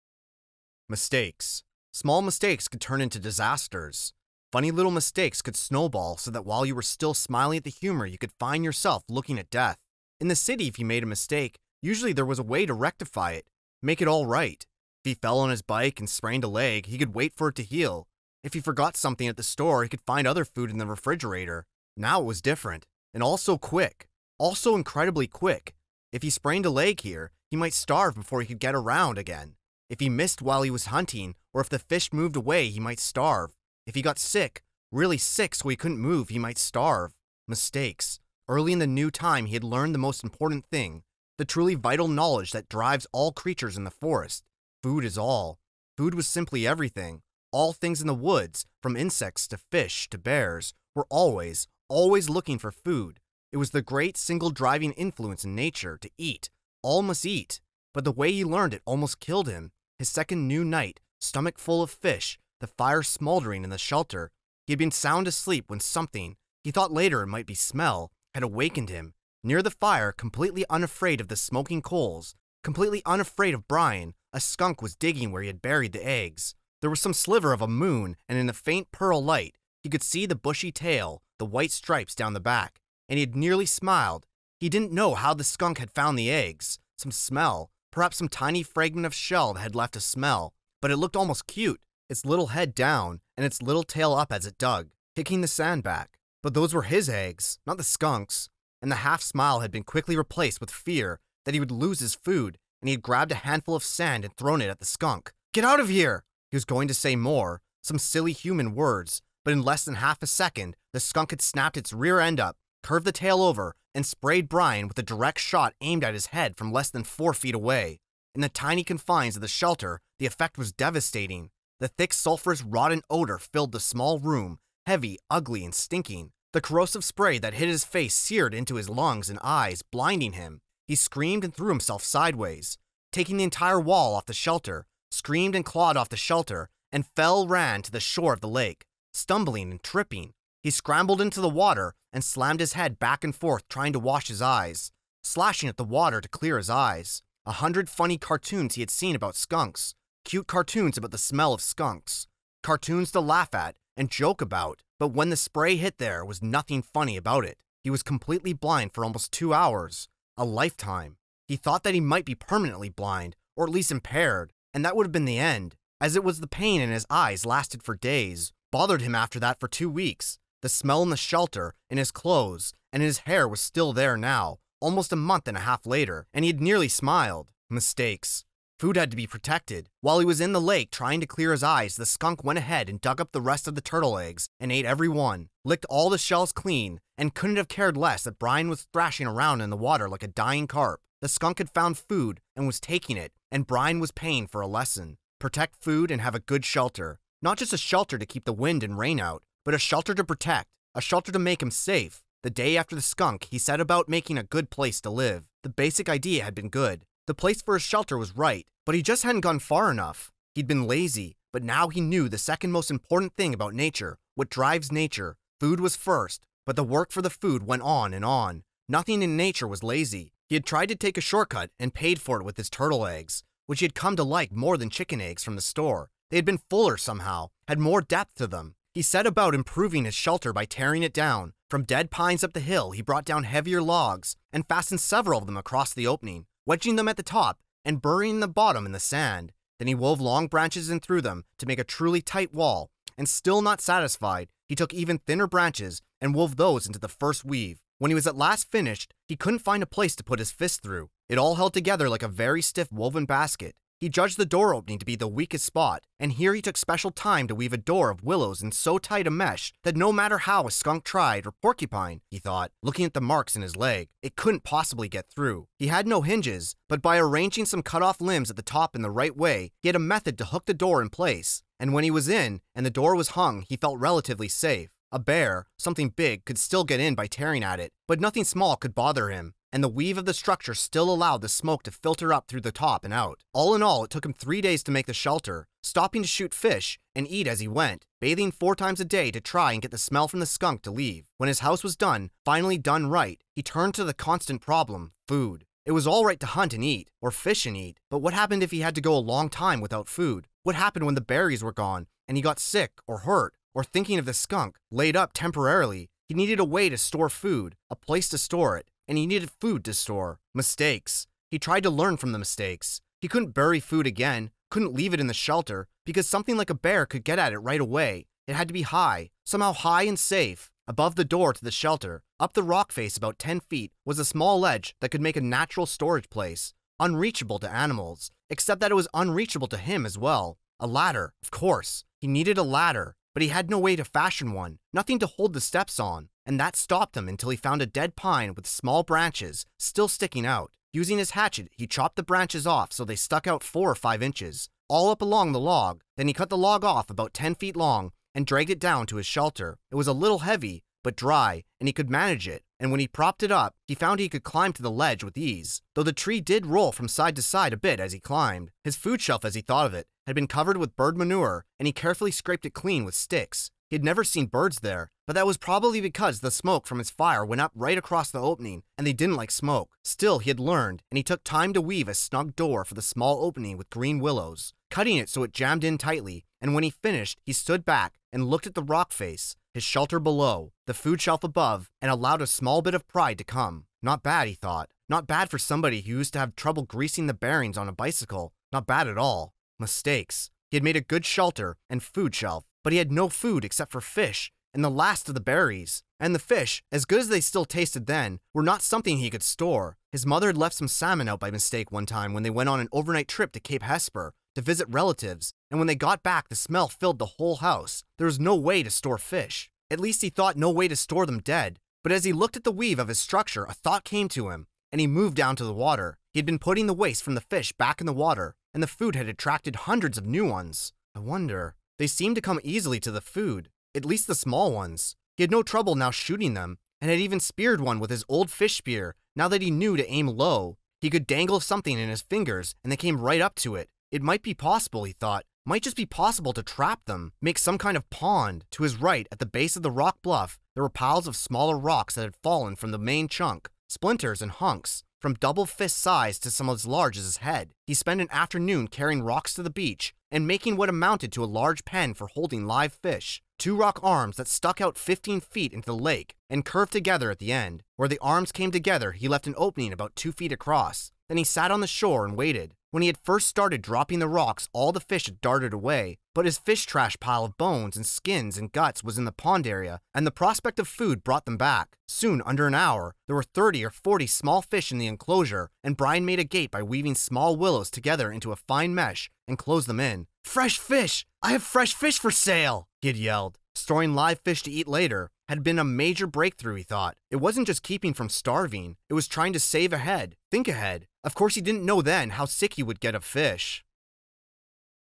Mistakes. Small mistakes could turn into disasters. Funny little mistakes could snowball so that while you were still smiling at the humor, you could find yourself looking at death. In the city, if you made a mistake, usually there was a way to rectify it, make it all right. If he fell on his bike and sprained a leg, he could wait for it to heal. If he forgot something at the store, he could find other food in the refrigerator. Now it was different, and also quick. Also incredibly quick. If he sprained a leg here, he might starve before he could get around again. If he missed while he was hunting, or if the fish moved away, he might starve. If he got sick, Really sick so he couldn't move, he might starve. Mistakes. Early in the new time, he had learned the most important thing, the truly vital knowledge that drives all creatures in the forest. Food is all. Food was simply everything. All things in the woods, from insects to fish to bears, were always looking for food. It was the great single driving influence in nature to eat. All must eat. But the way he learned it almost killed him. His second new night, stomach full of fish, the fire smoldering in the shelter. He had been sound asleep when something, he thought later it might be smell, had awakened him. Near the fire, completely unafraid of the smoking coals, completely unafraid of Brian, a skunk was digging where he had buried the eggs. There was some sliver of a moon, and in the faint pearl light, he could see the bushy tail, the white stripes down the back, and he had nearly smiled. He didn't know how the skunk had found the eggs. Some smell, perhaps some tiny fragment of shell that had left a smell, but it looked almost cute, its little head down and its little tail up as it dug, kicking the sand back. But those were his eggs, not the skunk's, and the half-smile had been quickly replaced with fear that he would lose his food, and he had grabbed a handful of sand and thrown it at the skunk. "Get out of here!" He was going to say more, some silly human words, but in less than half a second, the skunk had snapped its rear end up, curved the tail over, and sprayed Brian with a direct shot aimed at his head from less than 4 feet away. In the tiny confines of the shelter, the effect was devastating. The thick sulphurous rotten odor filled the small room, heavy, ugly, and stinking. The corrosive spray that hit his face seared into his lungs and eyes, blinding him. He screamed and threw himself sideways, taking the entire wall off the shelter, screamed and clawed off the shelter, and ran to the shore of the lake, stumbling and tripping. He scrambled into the water and slammed his head back and forth trying to wash his eyes, slashing at the water to clear his eyes. 100 funny cartoons he had seen about skunks, cute cartoons about the smell of skunks, cartoons to laugh at and joke about, but when the spray hit there was nothing funny about it. He was completely blind for almost 2 hours, a lifetime. He thought that he might be permanently blind, or at least impaired, and that would have been the end, as it was the pain in his eyes lasted for days, bothered him after that for 2 weeks. The smell in the shelter, in his clothes, and his hair was still there now, almost a month and a half later, and he had nearly smiled. Mistakes. Food had to be protected. While he was in the lake trying to clear his eyes, the skunk went ahead and dug up the rest of the turtle eggs and ate every one, licked all the shells clean, and couldn't have cared less that Brian was thrashing around in the water like a dying carp. The skunk had found food and was taking it, and Brian was paying for a lesson. Protect food and have a good shelter. Not just a shelter to keep the wind and rain out, but a shelter to protect, a shelter to make him safe. The day after the skunk, he set about making a good place to live. The basic idea had been good. The place for his shelter was right, but he just hadn't gone far enough. He'd been lazy, but now he knew the second most important thing about nature, what drives nature. Food was first, but the work for the food went on and on. Nothing in nature was lazy. He had tried to take a shortcut and paid for it with his turtle eggs, which he had come to like more than chicken eggs from the store. They had been fuller somehow, had more depth to them. He set about improving his shelter by tearing it down. From dead pines up the hill, he brought down heavier logs and fastened several of them across the opening, wedging them at the top and burying the bottom in the sand. Then he wove long branches in through them to make a truly tight wall, and still not satisfied, he took even thinner branches and wove those into the first weave. When he was at last finished, he couldn't find a place to put his fist through. It all held together like a very stiff woven basket. He judged the door opening to be the weakest spot, and here he took special time to weave a door of willows in so tight a mesh that no matter how a skunk tried, or porcupine, he thought, looking at the marks in his leg, it couldn't possibly get through. He had no hinges, but by arranging some cut-off limbs at the top in the right way, he had a method to hook the door in place, and when he was in, and the door was hung, he felt relatively safe. A bear, something big, could still get in by tearing at it, but nothing small could bother him, and the weave of the structure still allowed the smoke to filter up through the top and out. All in all, it took him 3 days to make the shelter, stopping to shoot fish and eat as he went, bathing 4 times a day to try and get the smell from the skunk to leave. When his house was done, finally done right, he turned to the constant problem, food. It was all right to hunt and eat, or fish and eat, but what happened if he had to go a long time without food? What happened when the berries were gone, and he got sick or hurt, or thinking of the skunk, laid up temporarily? He needed a way to store food, a place to store it, and he needed food to store. Mistakes. He tried to learn from the mistakes. He couldn't bury food again, couldn't leave it in the shelter, because something like a bear could get at it right away. It had to be high, somehow high and safe. Above the door to the shelter, up the rock face about 10 feet, was a small ledge that could make a natural storage place, unreachable to animals, except that it was unreachable to him as well. A ladder, of course. He needed a ladder. but he had no way to fashion one, nothing to hold the steps on, and that stopped him until he found a dead pine with small branches still sticking out. Using his hatchet, he chopped the branches off so they stuck out 4 or 5 inches, all up along the log. Then he cut the log off about 10 feet long and dragged it down to his shelter. It was a little heavy, but dry, and he could manage it, and when he propped it up, he found he could climb to the ledge with ease, though the tree did roll from side to side a bit as he climbed. His food shelf, as he thought of it, had been covered with bird manure, and he carefully scraped it clean with sticks. He had never seen birds there, but that was probably because the smoke from his fire went up right across the opening, and they didn't like smoke. Still, he had learned, and he took time to weave a snug door for the small opening with green willows, cutting it so it jammed in tightly, and when he finished, he stood back and looked at the rock face, his shelter below, the food shelf above, and allowed a small bit of pride to come. Not bad, he thought. Not bad for somebody who used to have trouble greasing the bearings on a bicycle. Not bad at all. Mistakes. He had made a good shelter and food shelf, but he had no food except for fish and the last of the berries. And the fish, as good as they still tasted then, were not something he could store. His mother had left some salmon out by mistake one time when they went on an overnight trip to Cape Hesper to visit relatives, and when they got back, the smell filled the whole house. There was no way to store fish. At least he thought no way to store them dead. But as he looked at the weave of his structure, a thought came to him, and he moved down to the water. He had been putting the waste from the fish back in the water, and the food had attracted hundreds of new ones. I wonder. They seemed to come easily to the food, at least the small ones. He had no trouble now shooting them, and had even speared one with his old fish spear. Now that he knew to aim low, he could dangle something in his fingers, and they came right up to it. It might be possible, he thought, might just be possible to trap them, make some kind of pond. To his right, at the base of the rock bluff, there were piles of smaller rocks that had fallen from the main chunk, splinters and hunks, from double fist size to some as large as his head. He spent an afternoon carrying rocks to the beach and making what amounted to a large pen for holding live fish. 2 rock arms that stuck out 15 feet into the lake and curved together at the end. Where the arms came together, he left an opening about 2 feet across. Then he sat on the shore and waited. When he had first started dropping the rocks, all the fish had darted away, but his fish trash pile of bones and skins and guts was in the pond area, and the prospect of food brought them back. Soon, under an hour, there were 30 or 40 small fish in the enclosure, and Brian made a gate by weaving small willows together into a fine mesh and closed them in. "Fresh fish! I have fresh fish for sale!" he had yelled. Storing live fish to eat later had been a major breakthrough, he thought. It wasn't just keeping from starving, it was trying to save ahead, think ahead. Of course, he didn't know then how sick he would get of fish.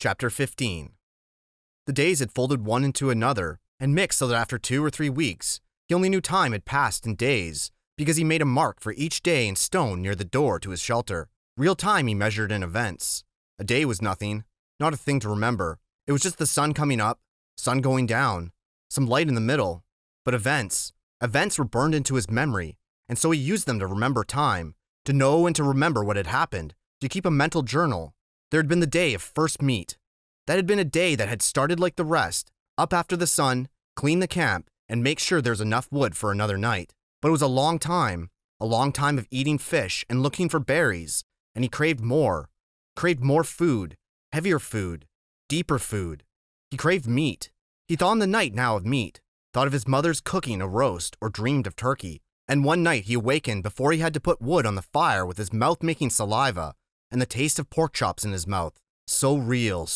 Chapter 15. The days had folded one into another and mixed so that after 2 or 3 weeks, he only knew time had passed in days because he made a mark for each day in stone near the door to his shelter. Real time he measured in events. A day was nothing, not a thing to remember. It was just the sun coming up, sun going down, some light in the middle. But events were burned into his memory, and so he used them to remember time, to know and to remember what had happened, to keep a mental journal. There had been the day of first meet. That had been a day that had started like the rest, up after the sun, clean the camp, and make sure there's enough wood for another night. But it was a long time of eating fish and looking for berries, and he craved more food, heavier food, deeper food. He craved meat. He thought on the night now of meat, thought of his mother's cooking a roast or dreamed of turkey. And one night he awakened before he had to put wood on the fire with his mouth making saliva and the taste of pork chops in his mouth. So real,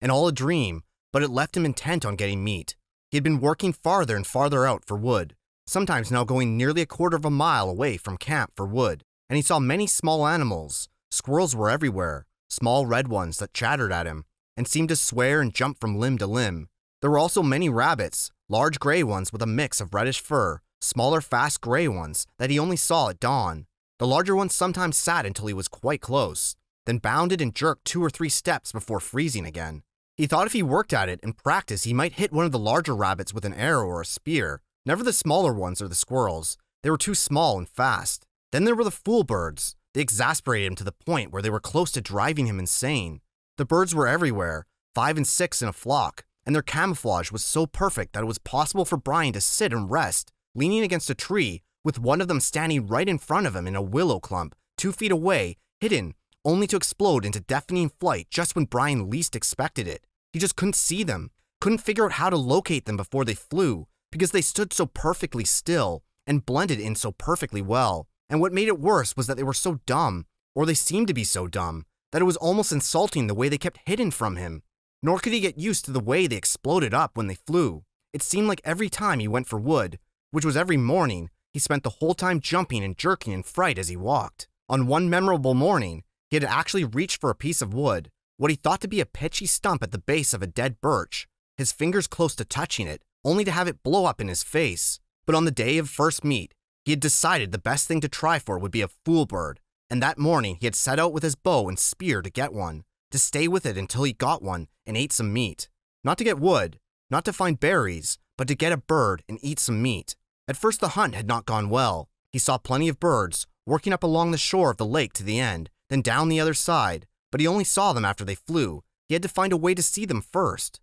and all a dream, but it left him intent on getting meat. He had been working farther and farther out for wood, sometimes now going nearly a quarter of a mile away from camp for wood, and he saw many small animals. Squirrels were everywhere, small red ones that chattered at him and seemed to swear and jump from limb to limb. There were also many rabbits, large gray ones with a mix of reddish fur, smaller fast gray ones that he only saw at dawn. The larger ones sometimes sat until he was quite close, then bounded and jerked 2 or 3 steps before freezing again. He thought if he worked at it and practiced, he might hit one of the larger rabbits with an arrow or a spear. Never the smaller ones or the squirrels. They were too small and fast. Then there were the fool birds. They exasperated him to the point where they were close to driving him insane. The birds were everywhere, 5 and 6 in a flock, and their camouflage was so perfect that it was possible for Brian to sit and rest, leaning against a tree, with one of them standing right in front of him in a willow clump, 2 feet away, hidden, only to explode into deafening flight just when Brian least expected it. He just couldn't see them, couldn't figure out how to locate them before they flew, because they stood so perfectly still and blended in so perfectly well. And what made it worse was that they were so dumb, or they seemed to be so dumb, that it was almost insulting the way they kept hidden from him. nor could he get used to the way they exploded up when they flew. It seemed like every time he went for wood, which was every morning, he spent the whole time jumping and jerking in fright as he walked. On one memorable morning, he had actually reached for a piece of wood, what he thought to be a pitchy stump at the base of a dead birch, his fingers close to touching it, only to have it blow up in his face. But on the day of first meet, he had decided the best thing to try for would be a fool bird, and that morning he had set out with his bow and spear to get one, to stay with it until he got one and ate some meat. Not to get wood, not to find berries, but to get a bird and eat some meat. At first the hunt had not gone well. He saw plenty of birds, working up along the shore of the lake to the end, then down the other side, but he only saw them after they flew. He had to find a way to see them first,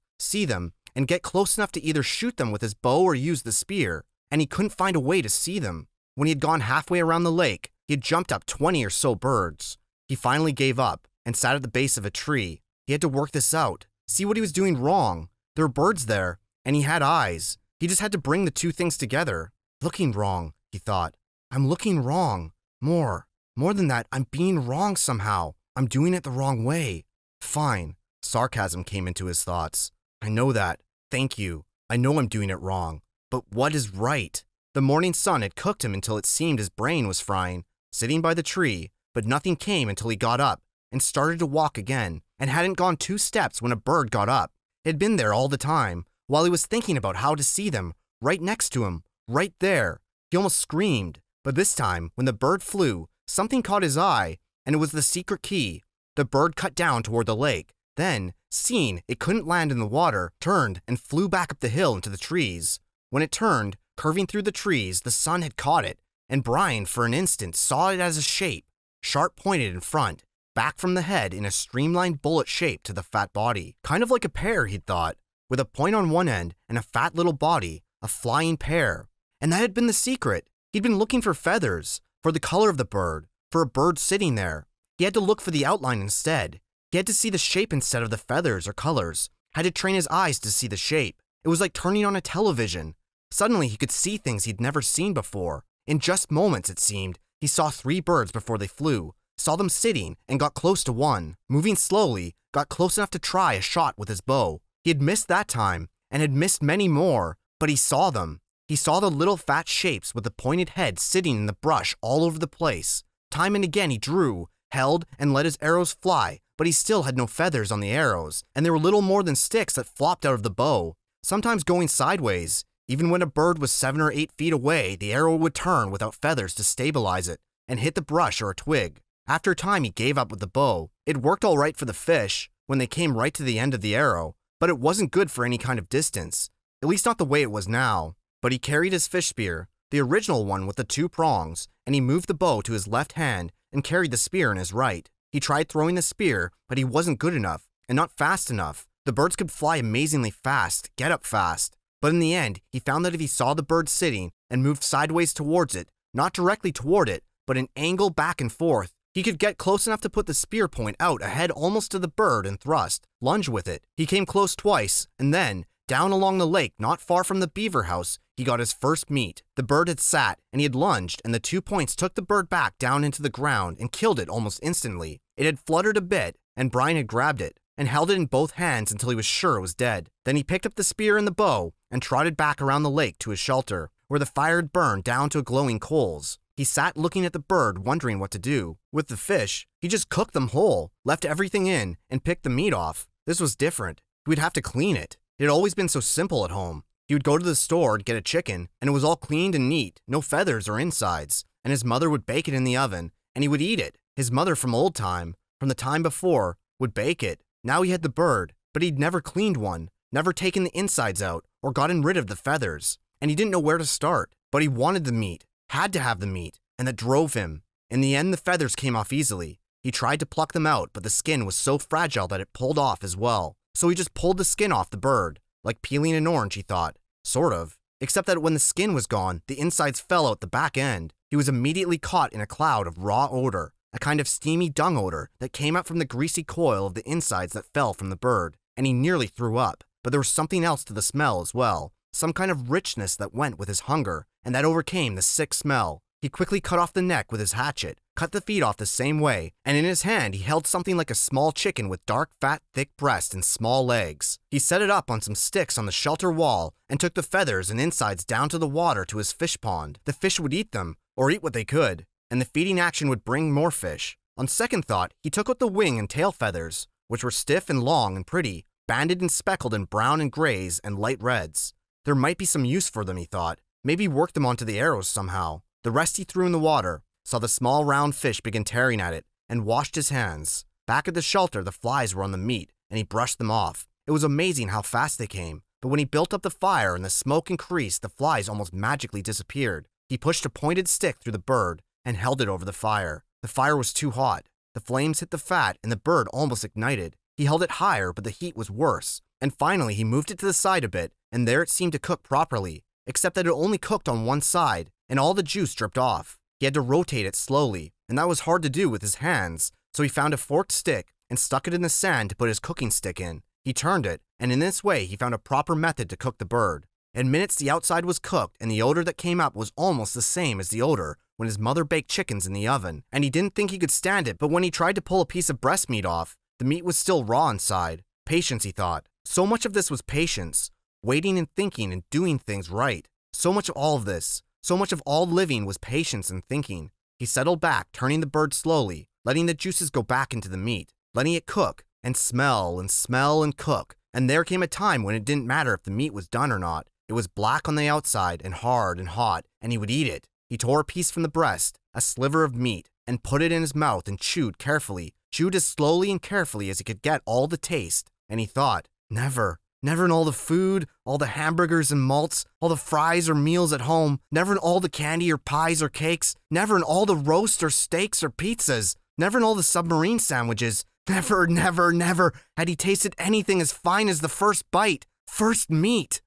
and get close enough to either shoot them with his bow or use the spear, and he couldn't find a way to see them. When he had gone halfway around the lake, he had jumped up 20 or so birds. He finally gave up and sat at the base of a tree. He had to work this out, see what he was doing wrong. There were birds there, and he had eyes. He just had to bring the two things together. Looking wrong, he thought. I'm looking wrong. More than that, I'm being wrong somehow. I'm doing it the wrong way. Fine. Sarcasm came into his thoughts. I know that. Thank you. I know I'm doing it wrong. But what is right? The morning sun had cooked him until it seemed his brain was frying, sitting by the tree, but nothing came until he got up and started to walk again, and hadn't gone 2 steps when a bird got up. It had been there all the time, while he was thinking about how to see them, right next to him, right there. He almost screamed, but this time, when the bird flew, something caught his eye, and it was the secret key. The bird cut down toward the lake, then, seeing it couldn't land in the water, turned and flew back up the hill into the trees. When it turned, curving through the trees, the sun had caught it, and Brian, for an instant, saw it as a shape, sharp-pointed in front, back from the head in a streamlined bullet shape to the fat body. Kind of like a pear, he'd thought, with a point on one end and a fat little body, a flying pear. And that had been the secret. He'd been looking for feathers, for the color of the bird, for a bird sitting there. He had to look for the outline instead. He had to see the shape instead of the feathers or colors. Had to train his eyes to see the shape. It was like turning on a television. Suddenly he could see things he'd never seen before. In just moments, it seemed, he saw 3 birds before they flew, saw them sitting, and got close to one. Moving slowly, got close enough to try a shot with his bow. He had missed that time, and had missed many more, but he saw them. He saw the little fat shapes with the pointed heads sitting in the brush all over the place. Time and again he drew, held, and let his arrows fly, but he still had no feathers on the arrows, and they were little more than sticks that flopped out of the bow, sometimes going sideways. Even when a bird was 7 or 8 feet away, the arrow would turn without feathers to stabilize it, and hit the brush or a twig. After a time he gave up with the bow. It worked all right for the fish, when they came right to the end of the arrow, but it wasn't good for any kind of distance, at least not the way it was now. But he carried his fish spear, the original one with the 2 prongs, and he moved the bow to his left hand and carried the spear in his right. He tried throwing the spear, but he wasn't good enough, and not fast enough. The birds could fly amazingly fast, get up fast. But in the end, he found that if he saw the bird sitting and moved sideways towards it, not directly toward it, but an angle back and forth, he could get close enough to put the spear point out ahead almost to the bird and thrust, lunge with it. He came close twice, and then, down along the lake not far from the beaver house, he got his first meat. The bird had sat, and he had lunged, and the 2 points took the bird back down into the ground and killed it almost instantly. It had fluttered a bit, and Brian had grabbed it, and held it in both hands until he was sure it was dead. Then he picked up the spear and the bow, and trotted back around the lake to his shelter, where the fire had burned down to glowing coals. He sat looking at the bird, wondering what to do. With the fish, he just cooked them whole, left everything in, and picked the meat off. This was different. He would have to clean it. It had always been so simple at home. He would go to the store and get a chicken, and it was all cleaned and neat, no feathers or insides, and his mother would bake it in the oven, and he would eat it. His mother from old time, from the time before, would bake it. Now he had the bird, but he'd never cleaned one, never taken the insides out, or gotten rid of the feathers, and he didn't know where to start. But he wanted the meat, had to have the meat, and that drove him. In the end, the feathers came off easily. He tried to pluck them out, but the skin was so fragile that it pulled off as well. So he just pulled the skin off the bird, like peeling an orange, he thought. Sort of. Except that when the skin was gone, the insides fell out the back end. He was immediately caught in a cloud of raw odor, a kind of steamy dung odor that came up from the greasy coil of the insides that fell from the bird, and he nearly threw up. But there was something else to the smell as well, some kind of richness that went with his hunger, and that overcame the sick smell. He quickly cut off the neck with his hatchet, cut the feet off the same way, and in his hand he held something like a small chicken with dark, fat, thick breast and small legs. He set it up on some sticks on the shelter wall and took the feathers and insides down to the water to his fish pond. The fish would eat them, or eat what they could, and the feeding action would bring more fish. On second thought, he took out the wing and tail feathers, which were stiff and long and pretty, banded and speckled in brown and grays and light reds. There might be some use for them, he thought. Maybe work them onto the arrows somehow. The rest he threw in the water, saw the small round fish begin tearing at it, and washed his hands. Back at the shelter, the flies were on the meat, and he brushed them off. It was amazing how fast they came, but when he built up the fire and the smoke increased, the flies almost magically disappeared. He pushed a pointed stick through the bird and held it over the fire. The fire was too hot. The flames hit the fat, and the bird almost ignited. He held it higher, but the heat was worse. And finally, he moved it to the side a bit, and there it seemed to cook properly, except that it only cooked on one side, and all the juice dripped off. He had to rotate it slowly, and that was hard to do with his hands, so he found a forked stick and stuck it in the sand to put his cooking stick in. He turned it, and in this way he found a proper method to cook the bird. In minutes the outside was cooked, and the odor that came up was almost the same as the odor when his mother baked chickens in the oven, and he didn't think he could stand it, but when he tried to pull a piece of breast meat off, the meat was still raw inside. Patience, he thought. So much of this was patience, waiting and thinking and doing things right. So much of all of this, so much of all living was patience and thinking. He settled back, turning the bird slowly, letting the juices go back into the meat, letting it cook and smell and smell and cook. And there came a time when it didn't matter if the meat was done or not. It was black on the outside and hard and hot, and he would eat it. He tore a piece from the breast, a sliver of meat, and put it in his mouth and chewed carefully, chewed as slowly and carefully as he could get all the taste. And he thought, never in all the food, all the hamburgers and malts, all the fries or meals at home, never in all the candy or pies or cakes, never in all the roasts or steaks or pizzas, never in all the submarine sandwiches, never had he tasted anything as fine as the first bite, first meat.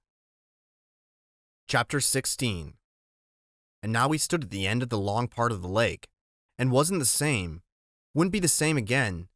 Chapter 16. And now we stood at the end of the long part of the lake, and wasn't the same, wouldn't be the same again.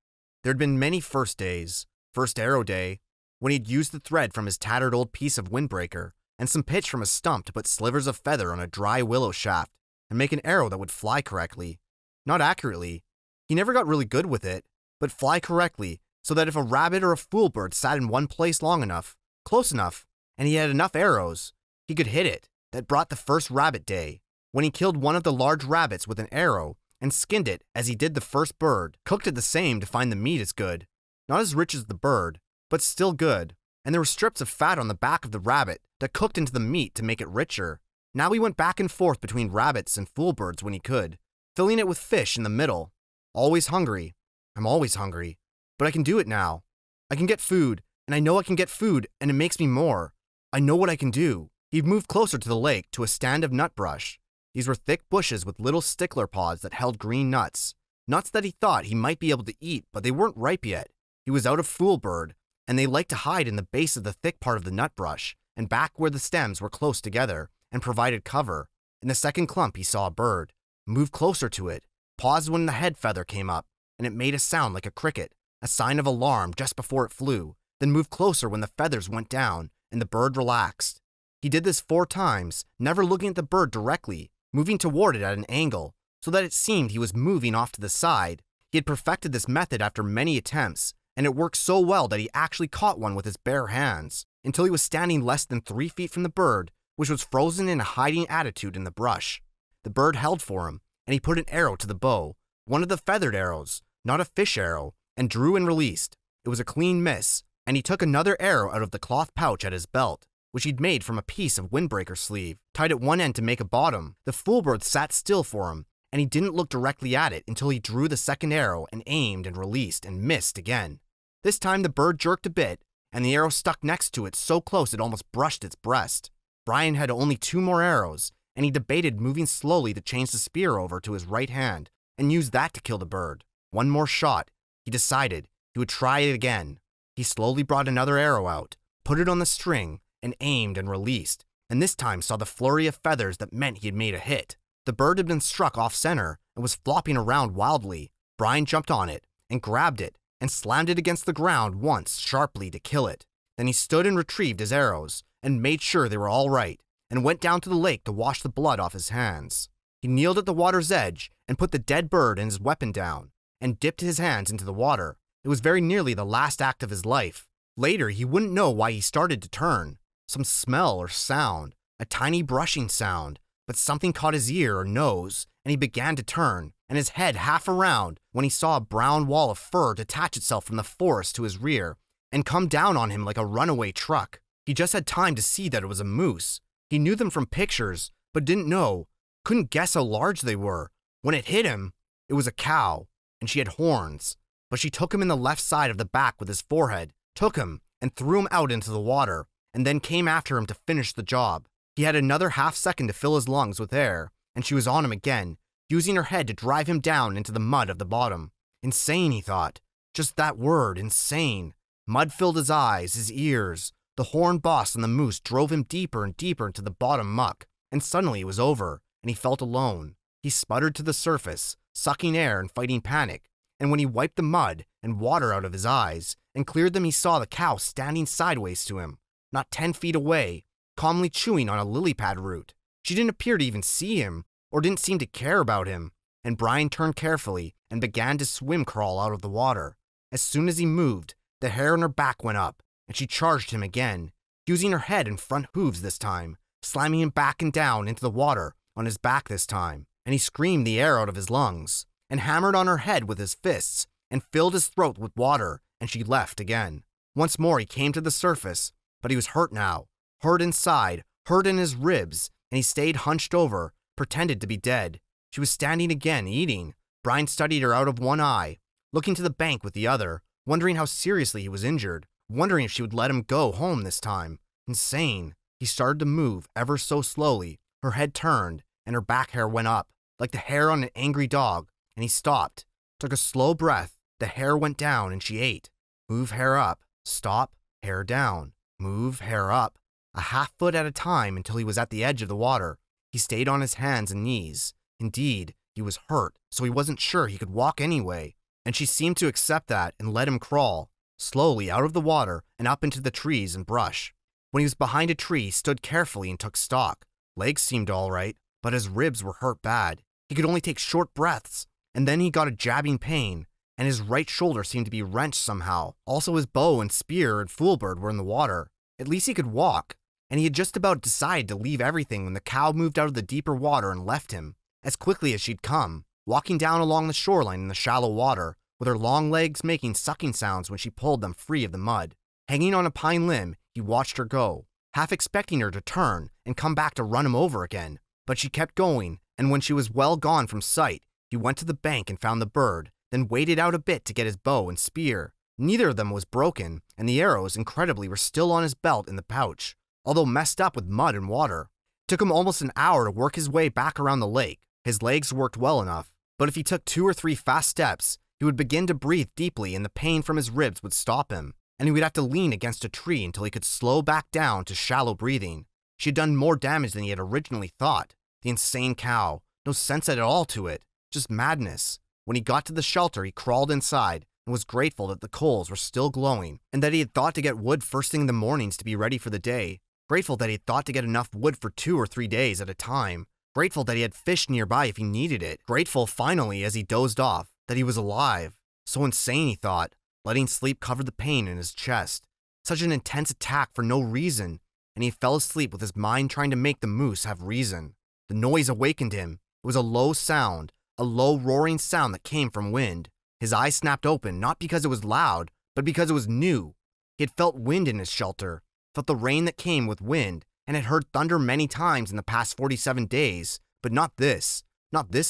There had been many first days, first arrow day, when he'd used the thread from his tattered old piece of windbreaker and some pitch from a stump to put slivers of feather on a dry willow shaft and make an arrow that would fly correctly. Not accurately. He never got really good with it, but fly correctly so that if a rabbit or a fool bird sat in one place long enough, close enough, and he had enough arrows, he could hit it. That brought the first rabbit day, when he killed one of the large rabbits with an arrow and skinned it as he did the first bird, cooked it the same to find the meat as good. Not as rich as the bird, but still good, and there were strips of fat on the back of the rabbit that cooked into the meat to make it richer. Now he went back and forth between rabbits and fool birds when he could, filling it with fish in the middle. Always hungry. I'm always hungry. But I can do it now. I can get food, and I know I can get food, and it makes me more. I know what I can do. He moved closer to the lake to a stand of nut brush. These were thick bushes with little stickler pods that held green nuts. Nuts that he thought he might be able to eat, but they weren't ripe yet. He was out of fool bird, and they liked to hide in the base of the thick part of the nut brush, and back where the stems were close together, and provided cover. In the second clump he saw a bird, moved closer to it, paused when the head feather came up, and it made a sound like a cricket, a sign of alarm just before it flew, then moved closer when the feathers went down, and the bird relaxed. He did this 4 times, never looking at the bird directly, moving toward it at an angle, so that it seemed he was moving off to the side. He had perfected this method after many attempts, and it worked so well that he actually caught one with his bare hands, until he was standing less than 3 feet from the bird, which was frozen in a hiding attitude in the brush. The bird held for him, and he put an arrow to the bow, one of the feathered arrows, not a fish arrow, and drew and released. It was a clean miss, and he took another arrow out of the cloth pouch at his belt, which he'd made from a piece of windbreaker sleeve, tied at one end to make a bottom. The fool bird sat still for him, and he didn't look directly at it until he drew the second arrow and aimed and released and missed again. This time the bird jerked a bit, and the arrow stuck next to it so close it almost brushed its breast. Brian had only 2 more arrows, and he debated moving slowly to change the spear over to his right hand and use that to kill the bird. 1 more shot. He decided he would try it again. He slowly brought another arrow out, put it on the string, and aimed and released, and this time saw the flurry of feathers that meant he had made a hit. The bird had been struck off center and was flopping around wildly. Brian jumped on it and grabbed it and slammed it against the ground once sharply to kill it. Then he stood and retrieved his arrows and made sure they were all right and went down to the lake to wash the blood off his hands. He kneeled at the water's edge and put the dead bird and his weapon down, and dipped his hands into the water. It was very nearly the last act of his life. Later, he wouldn't know why he started to turn. Some smell or sound, a tiny brushing sound, but something caught his ear or nose, and he began to turn, and his head half around when he saw a brown wall of fur detach itself from the forest to his rear and come down on him like a runaway truck. He just had time to see that it was a moose. He knew them from pictures, but couldn't guess how large they were. When it hit him, it was a cow, and she had horns, but she took him in the left side of the back with his forehead, took him, and threw him out into the water, and then came after him to finish the job. He had another half second to fill his lungs with air, and she was on him again, using her head to drive him down into the mud of the bottom. Insane, he thought. Just that word, insane. Mud filled his eyes, his ears. The horn boss and the moose drove him deeper and deeper into the bottom muck, and suddenly it was over, and he felt alone. He sputtered to the surface, sucking air and fighting panic, and when he wiped the mud and water out of his eyes and cleared them, he saw the cow standing sideways to him, not 10 feet away, calmly chewing on a lily pad root. She didn't appear to even see him, or didn't seem to care about him, and Brian turned carefully and began to swim crawl out of the water. As soon as he moved, the hair on her back went up, and she charged him again, using her head and front hooves this time, slamming him back and down into the water on his back this time, and he screamed the air out of his lungs, and hammered on her head with his fists, and filled his throat with water, and she left again. Once more he came to the surface, but he was hurt now, hurt inside, hurt in his ribs, and he stayed hunched over, pretended to be dead. She was standing again, eating. Brian studied her out of one eye, looking to the bank with the other, wondering how seriously he was injured, wondering if she would let him go home this time. Insane. He started to move ever so slowly. Her head turned, and her back hair went up, like the hair on an angry dog, and he stopped, took a slow breath. The hair went down, and she ate. Move hair up, stop, hair down, move hair up, a half foot at a time until he was at the edge of the water. He stayed on his hands and knees. Indeed, he was hurt, so he wasn't sure he could walk anyway, and she seemed to accept that and let him crawl, slowly out of the water and up into the trees and brush. When he was behind a tree, he stood carefully and took stock. Legs seemed all right, but his ribs were hurt bad. He could only take short breaths, and then he got a jabbing pain, and his right shoulder seemed to be wrenched somehow. Also, his bow and spear and foolbird were in the water. At least he could walk, and he had just about decided to leave everything when the cow moved out of the deeper water and left him, as quickly as she'd come, walking down along the shoreline in the shallow water, with her long legs making sucking sounds when she pulled them free of the mud. Hanging on a pine limb, he watched her go, half expecting her to turn and come back to run him over again. But she kept going, and when she was well gone from sight, he went to the bank and found the bird, then waited out a bit to get his bow and spear. Neither of them was broken, and the arrows, incredibly, were still on his belt in the pouch, although messed up with mud and water. It took him almost an hour to work his way back around the lake. His legs worked well enough, but if he took 2 or 3 fast steps, he would begin to breathe deeply and the pain from his ribs would stop him, and he would have to lean against a tree until he could slow back down to shallow breathing. She had done more damage than he had originally thought. The insane cow. No sense at all to it. Just madness. When he got to the shelter, he crawled inside and was grateful that the coals were still glowing and that he had thought to get wood first thing in the mornings to be ready for the day. Grateful that he had thought to get enough wood for 2 or 3 days at a time. Grateful that he had fish nearby if he needed it. Grateful, finally, as he dozed off, that he was alive. So insane, he thought, letting sleep cover the pain in his chest. Such an intense attack for no reason, and he fell asleep with his mind trying to make the moose have reason. The noise awakened him. It was a low sound, a low roaring sound that came from wind. His eyes snapped open, not because it was loud, but because it was new. He had felt wind in his shelter, felt the rain that came with wind, and had heard thunder many times in the past 47 days, but not this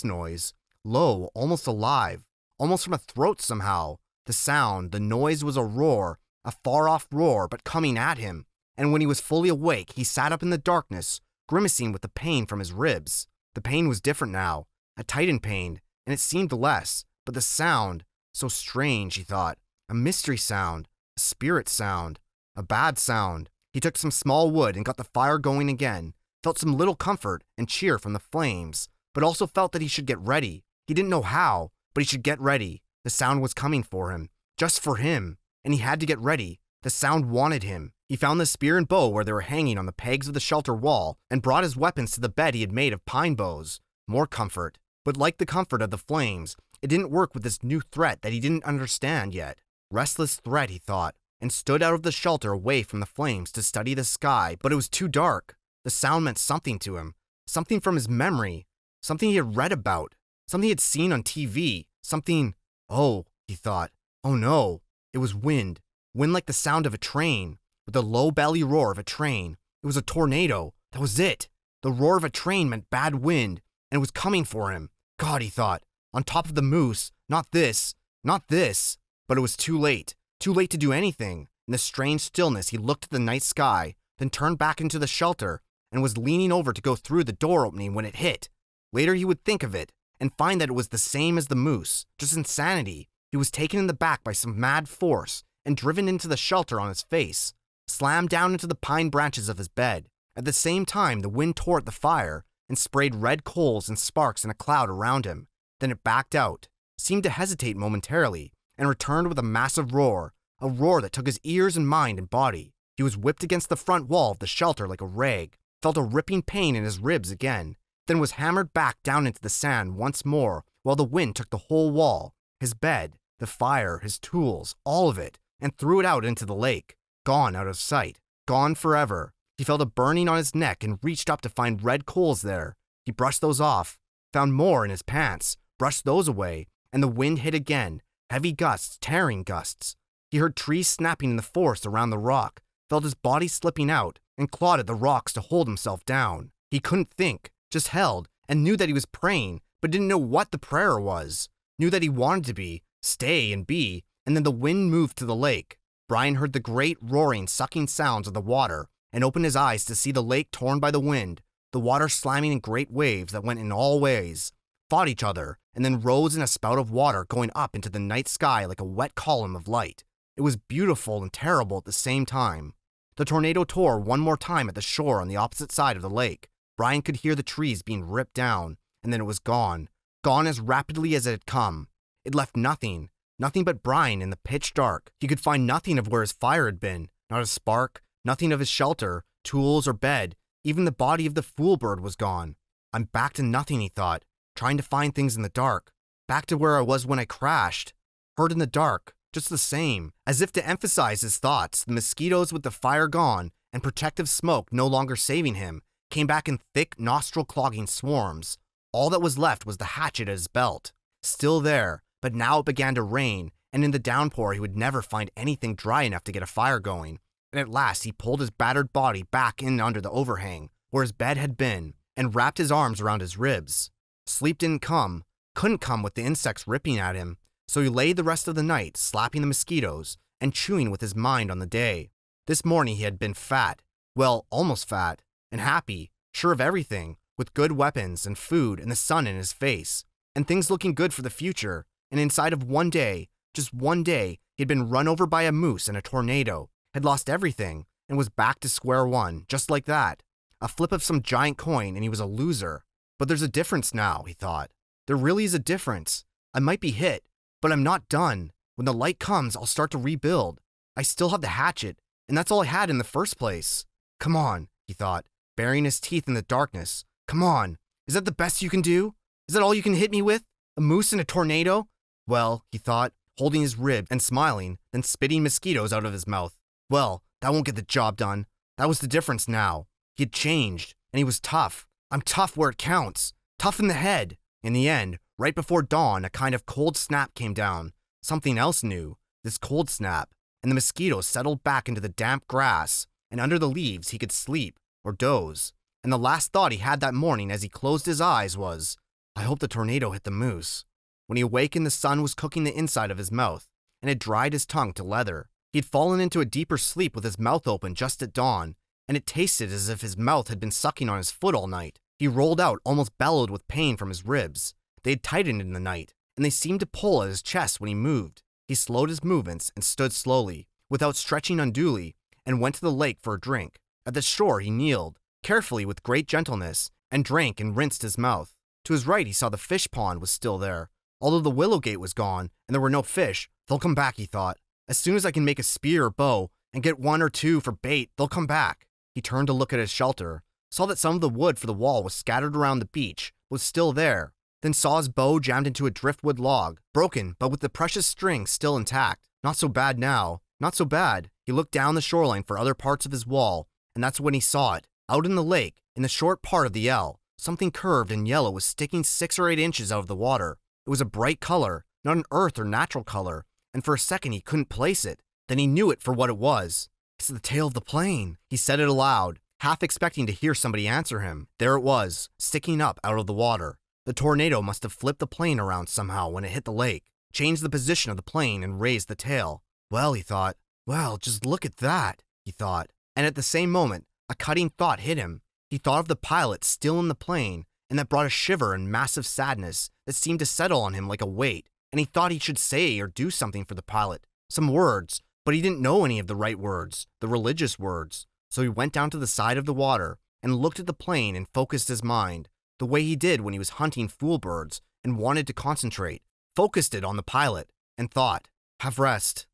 noise. Low, almost alive, almost from a throat somehow. The sound, the noise was a roar, a far-off roar, but coming at him. And when he was fully awake, he sat up in the darkness, grimacing with the pain from his ribs. The pain was different now, a tightened pain, and it seemed less, but the sound, so strange, he thought, a mystery sound, a spirit sound, a bad sound. He took some small wood and got the fire going again, felt some little comfort and cheer from the flames, but also felt that he should get ready. He didn't know how, but he should get ready. The sound was coming for him, just for him, and he had to get ready. The sound wanted him. He found the spear and bow where they were hanging on the pegs of the shelter wall and brought his weapons to the bed he had made of pine boughs. more comfort. But like the comfort of the flames, it didn't work with this new threat that he didn't understand yet. Restless threat, he thought, and stood out of the shelter away from the flames to study the sky, but it was too dark. The sound meant something to him, something from his memory, something he had read about, something he had seen on TV, something... Oh, he thought. Oh no. It was wind. Wind like the sound of a train, with the low belly roar of a train. It was a tornado. That was it. The roar of a train meant bad wind, and it was coming for him. God, he thought. On top of the moose. Not this. Not this. But it was too late. Too late to do anything. In the strange stillness, he looked at the night sky, then turned back into the shelter, and was leaning over to go through the door opening when it hit. Later he would think of it, and find that it was the same as the moose, just insanity. He was taken in the back by some mad force, and driven into the shelter on his face, slammed down into the pine branches of his bed. At the same time, the wind tore at the fire, and sprayed red coals and sparks in a cloud around him. Then it backed out, seemed to hesitate momentarily, and returned with a massive roar, a roar that took his ears and mind and body. He was whipped against the front wall of the shelter like a rag, felt a ripping pain in his ribs again, then was hammered back down into the sand once more while the wind took the whole wall, his bed, the fire, his tools, all of it, and threw it out into the lake. Gone out of sight, gone forever. He felt a burning on his neck and reached up to find red coals there. He brushed those off, found more in his pants, brushed those away, and the wind hit again, heavy gusts, tearing gusts. He heard trees snapping in the forest around the rock, felt his body slipping out, and clawed at the rocks to hold himself down. He couldn't think, just held, and knew that he was praying, but didn't know what the prayer was. Knew that he wanted to be, stay and be, and then the wind moved to the lake. Brian heard the great roaring, sucking sounds of the water, and opened his eyes to see the lake torn by the wind, the water slamming in great waves that went in all ways, fought each other, and then rose in a spout of water going up into the night sky like a wet column of light. It was beautiful and terrible at the same time. The tornado tore one more time at the shore on the opposite side of the lake. Brian could hear the trees being ripped down, and then it was gone. Gone as rapidly as it had come. It left nothing. Nothing but Brian in the pitch dark. He could find nothing of where his fire had been. Not a spark. Nothing of his shelter, tools, or bed. Even the body of the fool bird was gone. I'm back to nothing, he thought. Trying to find things in the dark. Back to where I was when I crashed. Hurt in the dark. Just the same. As if to emphasize his thoughts, the mosquitoes with the fire gone and protective smoke no longer saving him came back in thick, nostril-clogging swarms. All that was left was the hatchet at his belt. Still there, but now it began to rain, and in the downpour he would never find anything dry enough to get a fire going. And at last he pulled his battered body back in under the overhang, where his bed had been, and wrapped his arms around his ribs. Sleep didn't come, couldn't come with the insects ripping at him, so he lay the rest of the night slapping the mosquitoes and chewing with his mind on the day. This morning he had been fat, well, almost fat, and happy, sure of everything, with good weapons and food and the sun in his face, and things looking good for the future, and inside of one day, just one day, he had been run over by a moose in a tornado, had lost everything, and was back to square one, just like that. A flip of some giant coin and he was a loser. But there's a difference now, he thought. There really is a difference. I might be hit, but I'm not done. When the light comes, I'll start to rebuild. I still have the hatchet, and that's all I had in the first place. Come on, he thought, baring his teeth in the darkness. Come on. Is that the best you can do? Is that all you can hit me with? A moose in a tornado? Well, he thought, holding his rib and smiling, then spitting mosquitoes out of his mouth. Well, that won't get the job done. That was the difference now. He had changed, and he was tough. I'm tough where it counts. Tough in the head. In the end, right before dawn, a kind of cold snap came down. Something else new. This cold snap. And the mosquitoes settled back into the damp grass, and under the leaves he could sleep, or doze. And the last thought he had that morning as he closed his eyes was, I hope the tornado hit the moose. When he awakened, the sun was cooking the inside of his mouth, and had dried his tongue to leather. He had fallen into a deeper sleep with his mouth open just at dawn, and it tasted as if his mouth had been sucking on his foot all night. He rolled out, almost bellowed with pain from his ribs. They had tightened in the night, and they seemed to pull at his chest when he moved. He slowed his movements and stood slowly, without stretching unduly, and went to the lake for a drink. At the shore he kneeled, carefully with great gentleness, and drank and rinsed his mouth. To his right he saw the fish pond was still there. Although the willow gate was gone, and there were no fish, they'll come back, he thought. As soon as I can make a spear or bow, and get one or two for bait, they'll come back. He turned to look at his shelter, saw that some of the wood for the wall was scattered around the beach, was still there, then saw his bow jammed into a driftwood log, broken but with the precious string still intact. Not so bad now. Not so bad. He looked down the shoreline for other parts of his wall, and that's when he saw it. Out in the lake, in the short part of the L, something curved and yellow was sticking 6 or 8 inches out of the water. It was a bright color, not an earth or natural color, and for a second he couldn't place it. Then he knew it for what it was. "It's the tail of the plane," he said it aloud, half expecting to hear somebody answer him. There it was, sticking up out of the water. The tornado must have flipped the plane around somehow when it hit the lake, changed the position of the plane, and raised the tail. Well, he thought. Well, just look at that, he thought. And at the same moment, a cutting thought hit him. He thought of the pilot still in the plane, and that brought a shiver and massive sadness that seemed to settle on him like a weight. And he thought he should say or do something for the pilot, some words, but he didn't know any of the right words, the religious words. So he went down to the side of the water and looked at the plane and focused his mind, the way he did when he was hunting fool birds and wanted to concentrate, focused it on the pilot, and thought, have rest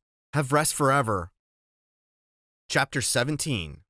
forever. Chapter 17.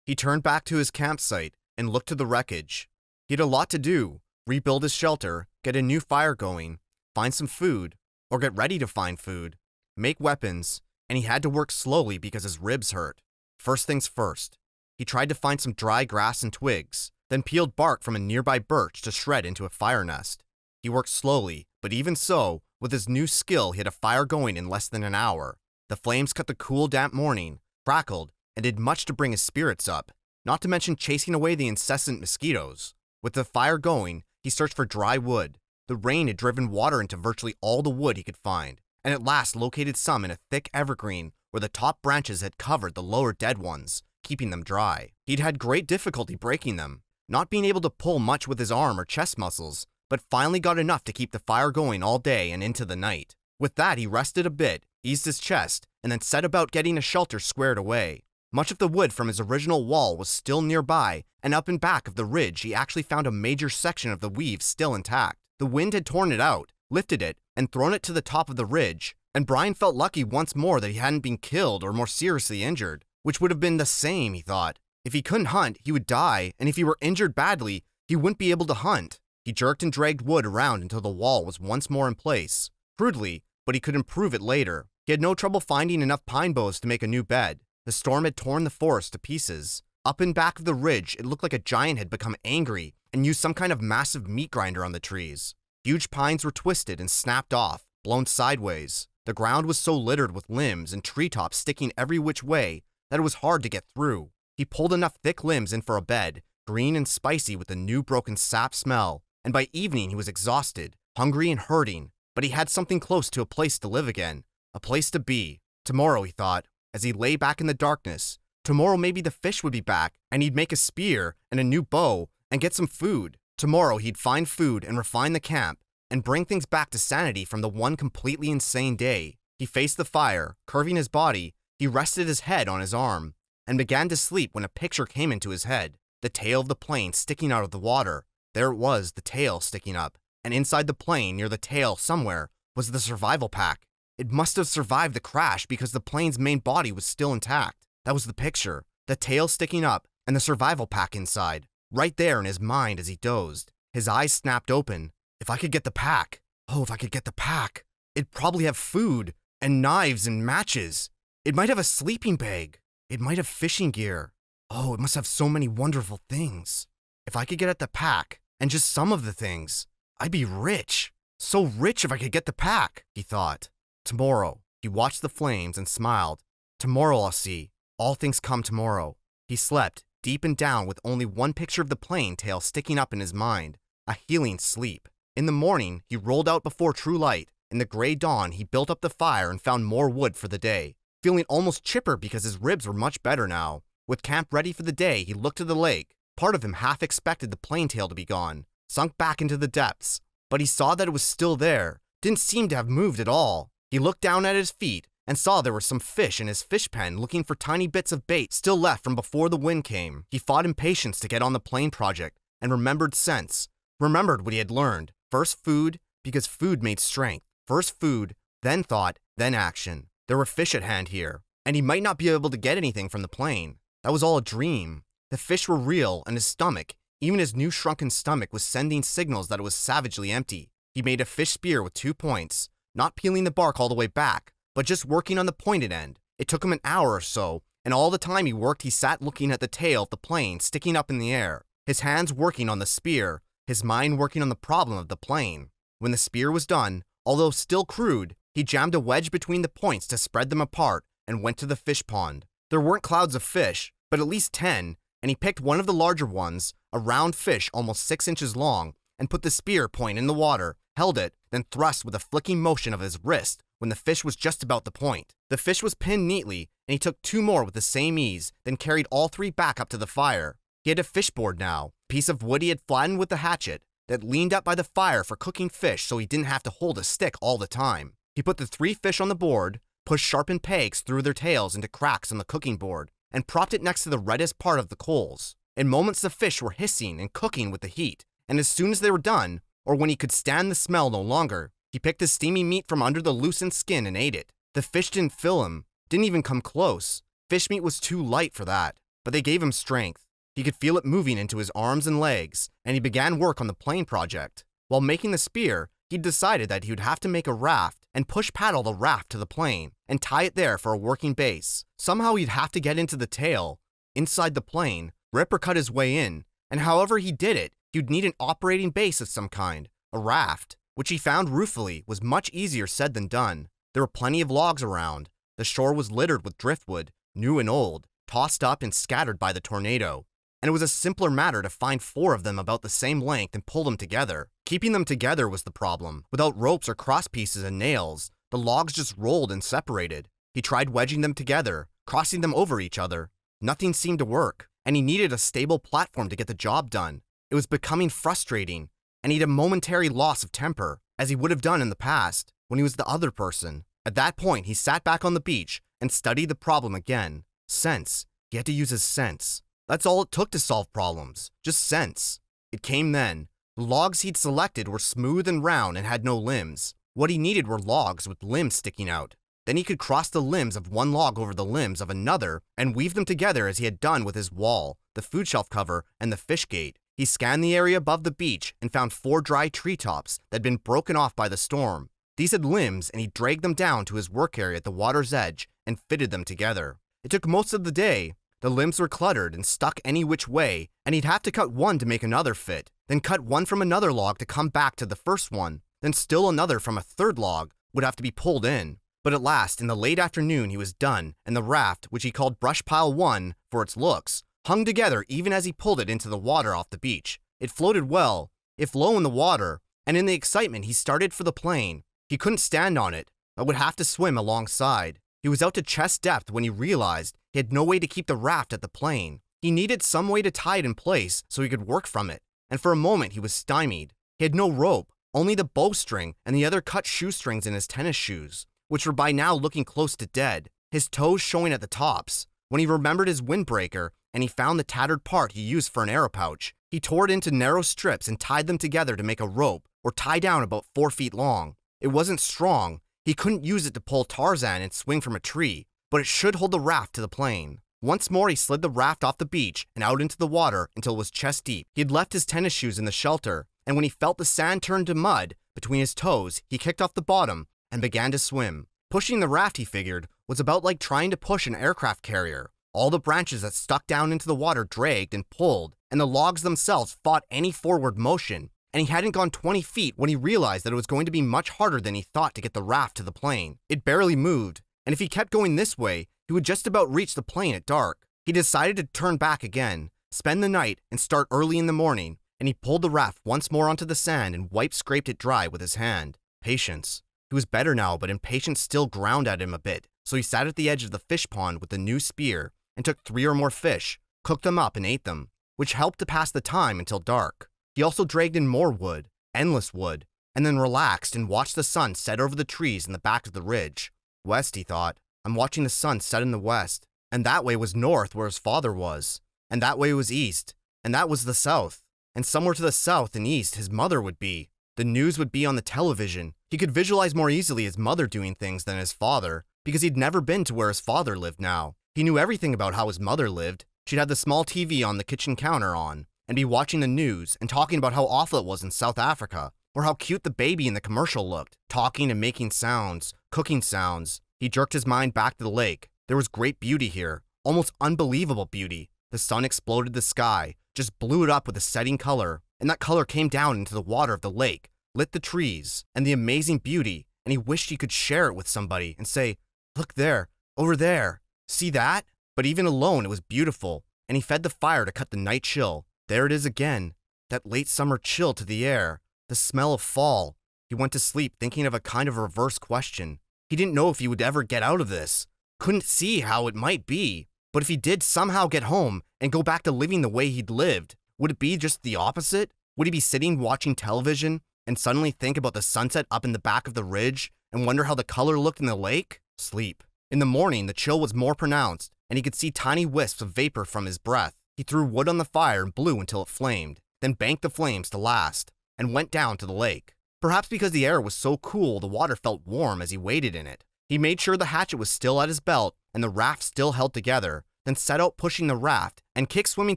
He turned back to his campsite and looked to the wreckage. He had a lot to do: rebuild his shelter, get a new fire going, find some food, or get ready to find food, make weapons, and he had to work slowly because his ribs hurt. First things first, he tried to find some dry grass and twigs, then peeled bark from a nearby birch to shred into a fire nest. He worked slowly, but even so, with his new skill, he had a fire going in less than an hour. The flames cut the cool, damp morning, crackled, and did much to bring his spirits up, not to mention chasing away the incessant mosquitoes. With the fire going, he searched for dry wood. The rain had driven water into virtually all the wood he could find, and at last located some in a thick evergreen where the top branches had covered the lower dead ones, keeping them dry. He'd had great difficulty breaking them, not being able to pull much with his arm or chest muscles, but finally got enough to keep the fire going all day and into the night. With that, he rested a bit, eased his chest, and then set about getting a shelter squared away. Much of the wood from his original wall was still nearby, and up and back of the ridge he actually found a major section of the weave still intact. The wind had torn it out, lifted it, and thrown it to the top of the ridge, and Brian felt lucky once more that he hadn't been killed or more seriously injured, which would have been the same, he thought. If he couldn't hunt, he would die, and if he were injured badly, he wouldn't be able to hunt. He jerked and dragged wood around until the wall was once more in place. Crudely, but he could improve it later. He had no trouble finding enough pine boughs to make a new bed. The storm had torn the forest to pieces. Up and back of the ridge, it looked like a giant had become angry and used some kind of massive meat grinder on the trees. Huge pines were twisted and snapped off, blown sideways. The ground was so littered with limbs and treetops sticking every which way that it was hard to get through. He pulled enough thick limbs in for a bed, green and spicy with the new broken sap smell, and by evening he was exhausted, hungry and hurting, but he had something close to a place to live again, a place to be. Tomorrow, he thought, as he lay back in the darkness, tomorrow maybe the fish would be back, and he'd make a spear and a new bow and get some food. Tomorrow he'd find food and refine the camp and bring things back to sanity from the one completely insane day. He faced the fire, curving his body. He rested his head on his arm and began to sleep when a picture came into his head, the tail of the plane sticking out of the water. There it was, the tail sticking up, and inside the plane, near the tail somewhere, was the survival pack. It must have survived the crash because the plane's main body was still intact. That was the picture, the tail sticking up and the survival pack inside, right there in his mind as he dozed. His eyes snapped open. If I could get the pack. Oh, if I could get the pack. It'd probably have food and knives and matches. It might have a sleeping bag. It might have fishing gear. Oh, it must have so many wonderful things. If I could get at the pack, and just some of the things, I'd be rich. So rich if I could get the pack, he thought. Tomorrow, he watched the flames and smiled. Tomorrow I'll see. All things come tomorrow. He slept, deep and down, with only one picture of the plane tail sticking up in his mind, a healing sleep. In the morning, he rolled out before true light. In the gray dawn, he built up the fire and found more wood for the day, feeling almost chipper because his ribs were much better now. With camp ready for the day, he looked to the lake. Part of him half expected the plane tail to be gone, sunk back into the depths, but he saw that it was still there, didn't seem to have moved at all. He looked down at his feet and saw there were some fish in his fish pen looking for tiny bits of bait still left from before the wind came. He fought impatience to get on the plane project and remembered sense, remembered what he had learned. First food, because food made strength. First food, then thought, then action. There were fish at hand here, and he might not be able to get anything from the plane. That was all a dream. The fish were real, and his stomach, Even his new shrunken stomach was sending signals that it was savagely empty. He made a fish spear with 2 points, not peeling the bark all the way back, but just working on the pointed end. It took him an hour or so, and all the time he worked he sat looking at the tail of the plane sticking up in the air, his hands working on the spear, his mind working on the problem of the plane. When the spear was done, although still crude, he jammed a wedge between the points to spread them apart and went to the fish pond. There weren't clouds of fish, but at least 10, and he picked one of the larger ones, a round fish almost 6 inches long, and put the spear point in the water, held it, then thrust with a flicking motion of his wrist when the fish was just about the point. The fish was pinned neatly, and he took 2 more with the same ease, then carried all 3 back up to the fire. He had a fish board now, a piece of wood he had flattened with the hatchet, that leaned up by the fire for cooking fish so he didn't have to hold a stick all the time. He put the 3 fish on the board, pushed sharpened pegs through their tails into cracks on the cooking board, and propped it next to the reddest part of the coals. In moments the fish were hissing and cooking with the heat, and as soon as they were done, or when he could stand the smell no longer, he picked the steamy meat from under the loosened skin and ate it. The fish didn't fill him, didn't even come close. Fish meat was too light for that, but they gave him strength. He could feel it moving into his arms and legs, and he began work on the plane project. While making the spear, he decided that he would have to make a raft and push paddle the raft to the plane and tie it there for a working base. Somehow he'd have to get into the tail, inside the plane, rip or cut his way in, and however he did it, he'd need an operating base of some kind, a raft, which he found ruefully was much easier said than done. There were plenty of logs around. The shore was littered with driftwood, new and old, tossed up and scattered by the tornado. And it was a simpler matter to find 4 of them about the same length and pull them together. Keeping them together was the problem. Without ropes or cross pieces and nails, the logs just rolled and separated. He tried wedging them together, crossing them over each other. Nothing seemed to work, and he needed a stable platform to get the job done. It was becoming frustrating, and he had a momentary loss of temper, as he would have done in the past, when he was the other person. At that point, he sat back on the beach and studied the problem again. Sense. He had to use his sense. That's all it took to solve problems, just sense. It came then. The logs he'd selected were smooth and round and had no limbs. What he needed were logs with limbs sticking out. Then he could cross the limbs of one log over the limbs of another and weave them together as he had done with his wall, the food shelf cover, and the fish gate. He scanned the area above the beach and found 4 dry treetops that had been broken off by the storm. These had limbs, and he dragged them down to his work area at the water's edge and fitted them together. It took most of the day. The limbs were cluttered and stuck any which way, and he'd have to cut one to make another fit, then cut one from another log to come back to the first one, then still another from a third log would have to be pulled in. But at last, in the late afternoon, he was done, and the raft, which he called Brush Pile 1 for its looks, hung together even as he pulled it into the water off the beach. It floated well, if low in the water, and in the excitement he started for the plane. He couldn't stand on it, but would have to swim alongside. He was out to chest depth when he realized he had no way to keep the raft at the plane. He needed some way to tie it in place so he could work from it, and for a moment he was stymied. He had no rope, only the bowstring and the other cut shoestrings in his tennis shoes, which were by now looking close to dead, his toes showing at the tops. When he remembered his windbreaker and he found the tattered part he used for an arrow pouch, he tore it into narrow strips and tied them together to make a rope, or tie down about 4 feet long. It wasn't strong. He couldn't use it to pull Tarzan and swing from a tree, but it should hold the raft to the plane. Once more he slid the raft off the beach and out into the water until it was chest deep. He had left his tennis shoes in the shelter, and when he felt the sand turn to mud between his toes, he kicked off the bottom and began to swim. Pushing the raft, he figured, was about like trying to push an aircraft carrier. All the branches that stuck down into the water dragged and pulled, and the logs themselves fought any forward motion. And he hadn't gone 20 feet when he realized that it was going to be much harder than he thought to get the raft to the plane. It barely moved, and if he kept going this way, he would just about reach the plane at dark. He decided to turn back again, spend the night, and start early in the morning, and he pulled the raft once more onto the sand and scraped it dry with his hand. Patience. He was better now, but impatience still ground at him a bit, so he sat at the edge of the fish pond with the new spear and took 3 or more fish, cooked them up and ate them, which helped to pass the time until dark. He also dragged in more wood, endless wood, and then relaxed and watched the sun set over the trees in the back of the ridge. West, he thought. I'm watching the sun set in the west. And that way was north where his father was. And that way was east. And that was the south. And somewhere to the south and east his mother would be. The news would be on the television. He could visualize more easily his mother doing things than his father, because he'd never been to where his father lived now. He knew everything about how his mother lived. She'd had the small TV on the kitchen counter on. and be watching the news and talking about how awful it was in South Africa, or how cute the baby in the commercial looked, talking and making sounds, cooking sounds. He jerked his mind back to the lake. There was great beauty here, almost unbelievable beauty. The sun exploded the sky, just blew it up with a setting color, and that color came down into the water of the lake, lit the trees, and the amazing beauty, and he wished he could share it with somebody and say, "Look there, over there, see that?" But even alone, it was beautiful, and he fed the fire to cut the night chill. There it is again, that late summer chill to the air, the smell of fall. He went to sleep thinking of a kind of reverse question. He didn't know if he would ever get out of this, couldn't see how it might be, but if he did somehow get home and go back to living the way he'd lived, would it be just the opposite? Would he be sitting watching television and suddenly think about the sunset up in the back of the ridge and wonder how the color looked in the lake? Sleep. In the morning, the chill was more pronounced, and he could see tiny wisps of vapor from his breath. He threw wood on the fire and blew until it flamed, then banked the flames to last, and went down to the lake. Perhaps because the air was so cool, the water felt warm as he waded in it. He made sure the hatchet was still at his belt and the raft still held together, then set out pushing the raft and kick swimming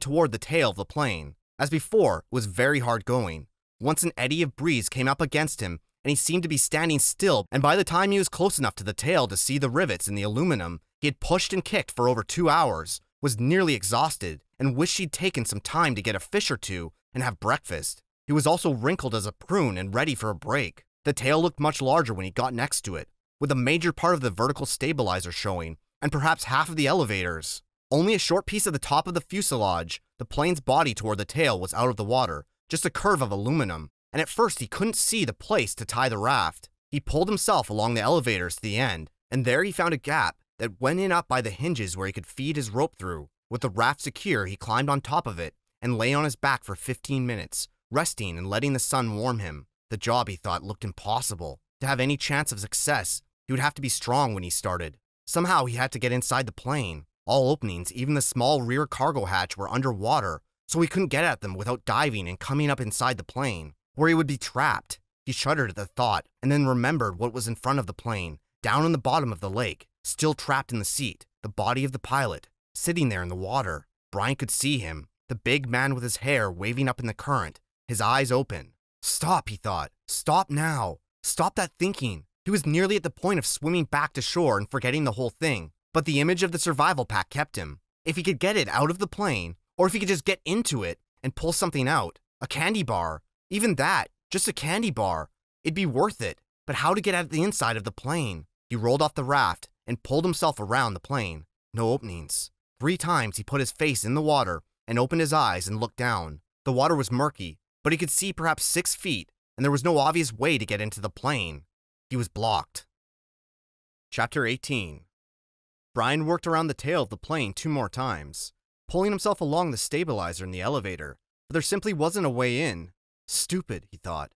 toward the tail of the plane. As before, it was very hard going. Once an eddy of breeze came up against him, and he seemed to be standing still, and by the time he was close enough to the tail to see the rivets in the aluminum, he had pushed and kicked for over 2 hours, was nearly exhausted, and wished he'd taken some time to get a fish or two and have breakfast. He was also wrinkled as a prune and ready for a break. The tail looked much larger when he got next to it, with a major part of the vertical stabilizer showing, and perhaps half of the elevators. Only a short piece of the top of the fuselage, the plane's body toward the tail, was out of the water, just a curve of aluminum, and at first he couldn't see the place to tie the raft. He pulled himself along the elevators to the end, and there he found a gap that went in up by the hinges where he could feed his rope through. With the raft secure, he climbed on top of it and lay on his back for 15 minutes, resting and letting the sun warm him. The job, he thought, looked impossible. To have any chance of success, he would have to be strong when he started. Somehow he had to get inside the plane. All openings, even the small rear cargo hatch, were underwater, so he couldn't get at them without diving and coming up inside the plane, where he would be trapped. He shuddered at the thought, and then remembered what was in front of the plane, down in the bottom of the lake, still trapped in the seat, the body of the pilot, sitting there in the water. Brian could see him, the big man with his hair waving up in the current, his eyes open. Stop, he thought. Stop now. Stop that thinking. He was nearly at the point of swimming back to shore and forgetting the whole thing, but the image of the survival pack kept him. If he could get it out of the plane, or if he could just get into it and pull something out, a candy bar, even that, just a candy bar, it'd be worth it. But how to get at the inside of the plane? He rolled off the raft and pulled himself around the plane. No openings. 3 times he put his face in the water and opened his eyes and looked down. The water was murky, but he could see perhaps 6 feet, and there was no obvious way to get into the plane. He was blocked. Chapter 18. Brian worked around the tail of the plane 2 more times, pulling himself along the stabilizer in the elevator, but there simply wasn't a way in. Stupid, he thought.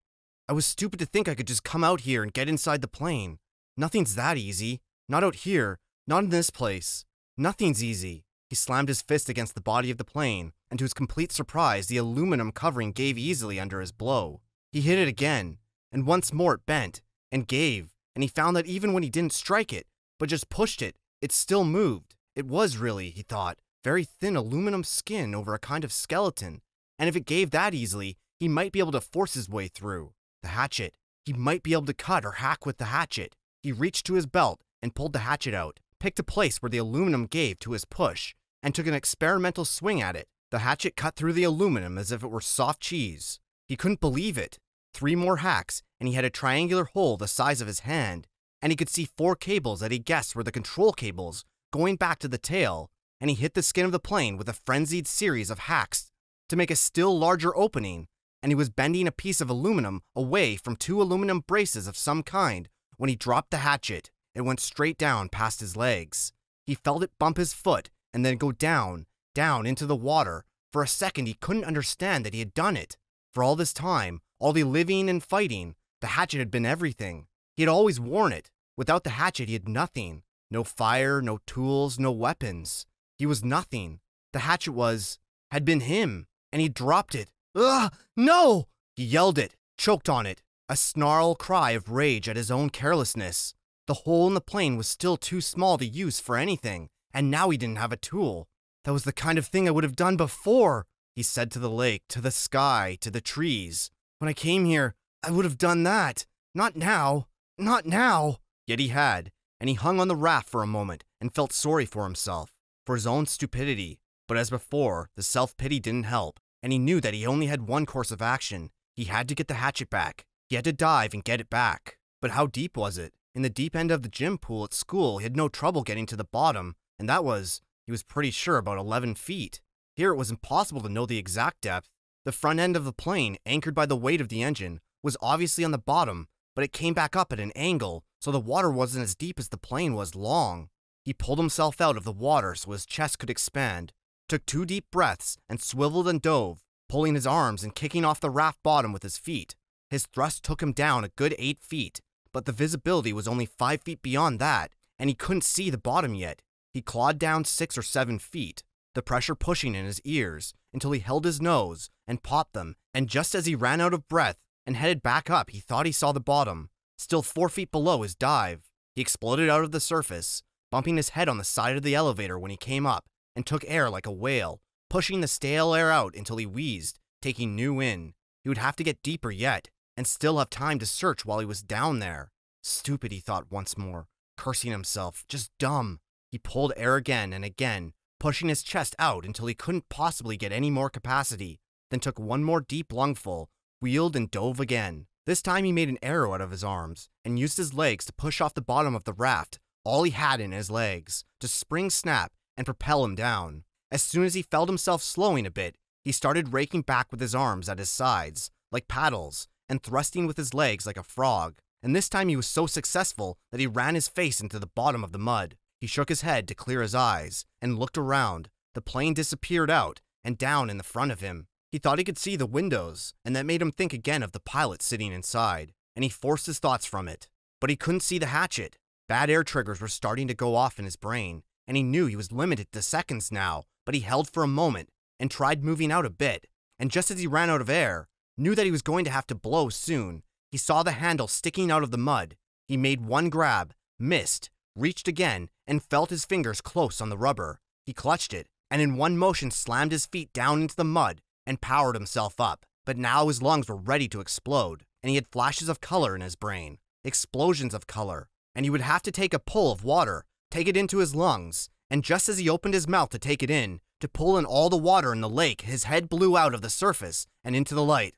I was stupid to think I could just come out here and get inside the plane. Nothing's that easy. Not out here. Not in this place. Nothing's easy. He slammed his fist against the body of the plane, and to his complete surprise, the aluminum covering gave easily under his blow. He hit it again, and once more it bent, and gave, and he found that even when he didn't strike it, but just pushed it, it still moved. It was really, he thought, very thin aluminum skin over a kind of skeleton, and if it gave that easily, he might be able to force his way through. The hatchet. He might be able to cut or hack with the hatchet. He reached to his belt and pulled the hatchet out, picked a place where the aluminum gave to his push, and took an experimental swing at it. The hatchet cut through the aluminum as if it were soft cheese. He couldn't believe it. 3 more hacks, and he had a triangular hole the size of his hand, and he could see 4 cables that he guessed were the control cables going back to the tail, and he hit the skin of the plane with a frenzied series of hacks to make a still larger opening, and he was bending a piece of aluminum away from 2 aluminum braces of some kind when he dropped the hatchet. It went straight down past his legs. He felt it bump his foot and then go down, down into the water. For a second he couldn't understand that he had done it. For all this time, all the living and fighting, the hatchet had been everything. He had always worn it. Without the hatchet he had nothing. No fire, no tools, no weapons. He was nothing. The hatchet had been him, and he dropped it. Ugh, no! He yelled it, choked on it, a snarl cry of rage at his own carelessness. The hole in the plane was still too small to use for anything, and now he didn't have a tool. That was the kind of thing I would have done before. He said to the lake, to the sky, to the trees. When I came here, I would have done that. Not now. Not now. Yet he had, and he hung on the raft for a moment and felt sorry for himself, for his own stupidity. But as before, the self-pity didn't help, and he knew that he only had one course of action. He had to get the hatchet back. He had to dive and get it back. But how deep was it? In the deep end of the gym pool at school, he had no trouble getting to the bottom, and that was, he was pretty sure, about 11 feet. Here it was impossible to know the exact depth. The front end of the plane, anchored by the weight of the engine, was obviously on the bottom, but it came back up at an angle, so the water wasn't as deep as the plane was long. He pulled himself out of the water so his chest could expand, took 2 deep breaths, and swiveled and dove, pulling his arms and kicking off the raft bottom with his feet. His thrust took him down a good 8 feet, but the visibility was only 5 feet beyond that, and he couldn't see the bottom yet. He clawed down 6 or 7 feet, the pressure pushing in his ears, until he held his nose and popped them, and just as he ran out of breath and headed back up, he thought he saw the bottom, still 4 feet below his dive. He exploded out of the surface, bumping his head on the side of the elevator when he came up, and took air like a whale, pushing the stale air out until he wheezed, taking new in. He would have to get deeper yet, and still have time to search while he was down there. Stupid, he thought once more, cursing himself, just dumb. He pulled air again and again, pushing his chest out until he couldn't possibly get any more capacity, then took one more deep lungful, wheeled and dove again. This time he made an arrow out of his arms, and used his legs to push off the bottom of the raft, all he had in his legs, to spring snap and propel him down. As soon as he felt himself slowing a bit, he started raking back with his arms at his sides, like paddles, and thrusting with his legs like a frog. And this time he was so successful that he ran his face into the bottom of the mud. He shook his head to clear his eyes, and looked around. The plane disappeared out, and down in the front of him. He thought he could see the windows, and that made him think again of the pilot sitting inside, and he forced his thoughts from it. But he couldn't see the hatchet. Bad air triggers were starting to go off in his brain, and he knew he was limited to seconds now, but he held for a moment, and tried moving out a bit, and just as he ran out of air, knew that he was going to have to blow soon. He saw the handle sticking out of the mud. He made one grab, missed, reached again, and felt his fingers close on the rubber. He clutched it, and in one motion slammed his feet down into the mud and powered himself up. But now his lungs were ready to explode, and he had flashes of color in his brain, explosions of color, and he would have to take a pull of water, take it into his lungs, and just as he opened his mouth to take it in, to pull in all the water in the lake, his head blew out of the surface and into the light.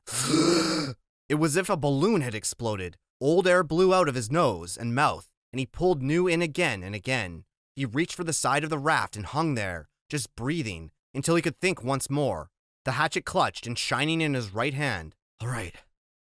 It was as if a balloon had exploded. Old air blew out of his nose and mouth, and he pulled new in again and again. He reached for the side of the raft and hung there, just breathing, until he could think once more. The hatchet clutched and shining in his right hand. All right,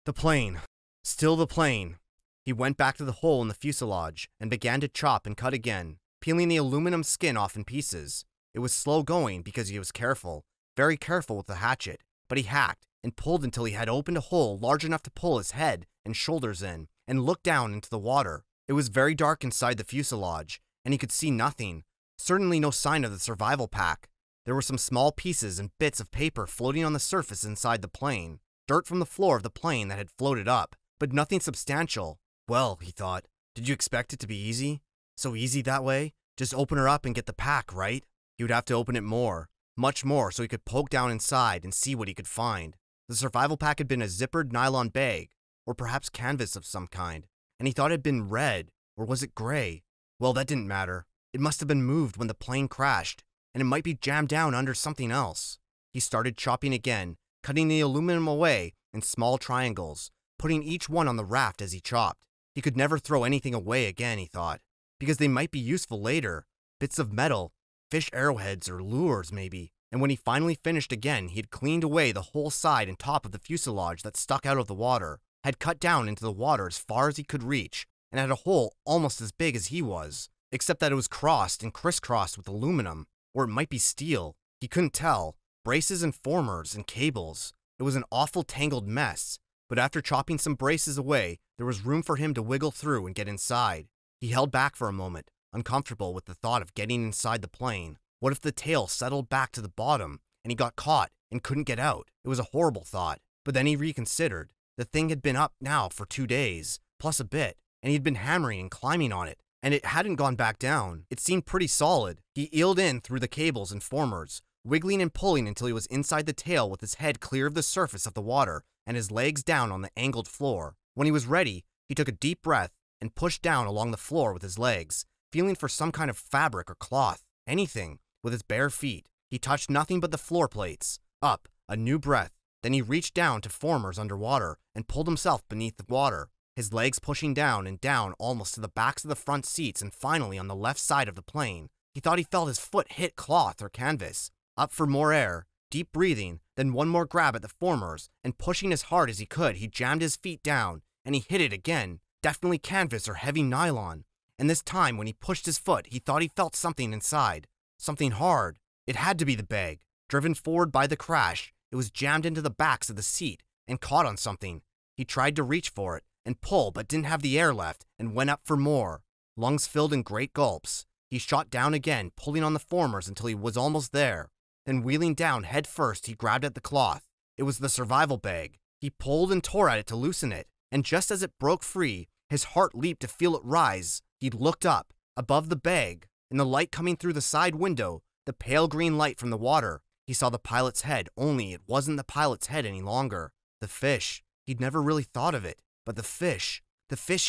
the plane. Still the plane. He went back to the hole in the fuselage and began to chop and cut again, peeling the aluminum skin off in pieces. It was slow going because he was careful, very careful with the hatchet, but he hacked and pulled until he had opened a hole large enough to pull his head and shoulders in and look down into the water. It was very dark inside the fuselage, and he could see nothing, certainly no sign of the survival pack. There were some small pieces and bits of paper floating on the surface inside the plane, dirt from the floor of the plane that had floated up, but nothing substantial. Well, he thought, did you expect it to be easy? So easy that way? Just open her up and get the pack, right? He would have to open it more, much more, so he could poke down inside and see what he could find. The survival pack had been a zippered nylon bag, or perhaps canvas of some kind, and he thought it had been red, or was it gray? Well, that didn't matter. It must have been moved when the plane crashed, and it might be jammed down under something else. He started chopping again, cutting the aluminum away in small triangles, putting each one on the raft as he chopped. He could never throw anything away again, he thought, because they might be useful later. Bits of metal, fish arrowheads or lures maybe. And when he finally finished again, he had cleaned away the whole side and top of the fuselage that stuck out of the water, had cut down into the water as far as he could reach, and had a hole almost as big as he was, except that it was crossed and crisscrossed with aluminum, or it might be steel. He couldn't tell. Braces and formers and cables. It was an awful tangled mess, but after chopping some braces away, there was room for him to wiggle through and get inside. He held back for a moment, uncomfortable with the thought of getting inside the plane. What if the tail settled back to the bottom, and he got caught and couldn't get out? It was a horrible thought, but then he reconsidered. The thing had been up now for 2 days, plus a bit, and he'd been hammering and climbing on it, and it hadn't gone back down. It seemed pretty solid. He eeled in through the cables and formers, wiggling and pulling until he was inside the tail with his head clear of the surface of the water and his legs down on the angled floor. When he was ready, he took a deep breath and pushed down along the floor with his legs, feeling for some kind of fabric or cloth, anything, with his bare feet. He touched nothing but the floor plates. Up, a new breath. Then he reached down to formers underwater and pulled himself beneath the water, his legs pushing down and down almost to the backs of the front seats and finally on the left side of the plane. He thought he felt his foot hit cloth or canvas. Up for more air, deep breathing, then one more grab at the formers, and pushing as hard as he could, he jammed his feet down, and he hit it again, definitely canvas or heavy nylon. And this time, when he pushed his foot, he thought he felt something inside, something hard. It had to be the bag. Driven forward by the crash, it was jammed into the backs of the seat and caught on something. He tried to reach for it and pull, but didn't have the air left and went up for more. Lungs filled in great gulps. He shot down again, pulling on the formers until he was almost there. Then wheeling down head first, he grabbed at the cloth. It was the survival bag. He pulled and tore at it to loosen it, and just as it broke free, his heart leaped to feel it rise. He looked up, above the bag, in the light coming through the side window, the pale green light from the water. He saw the pilot's head, only it wasn't the pilot's head any longer. The fish. He'd never really thought of it, but the fish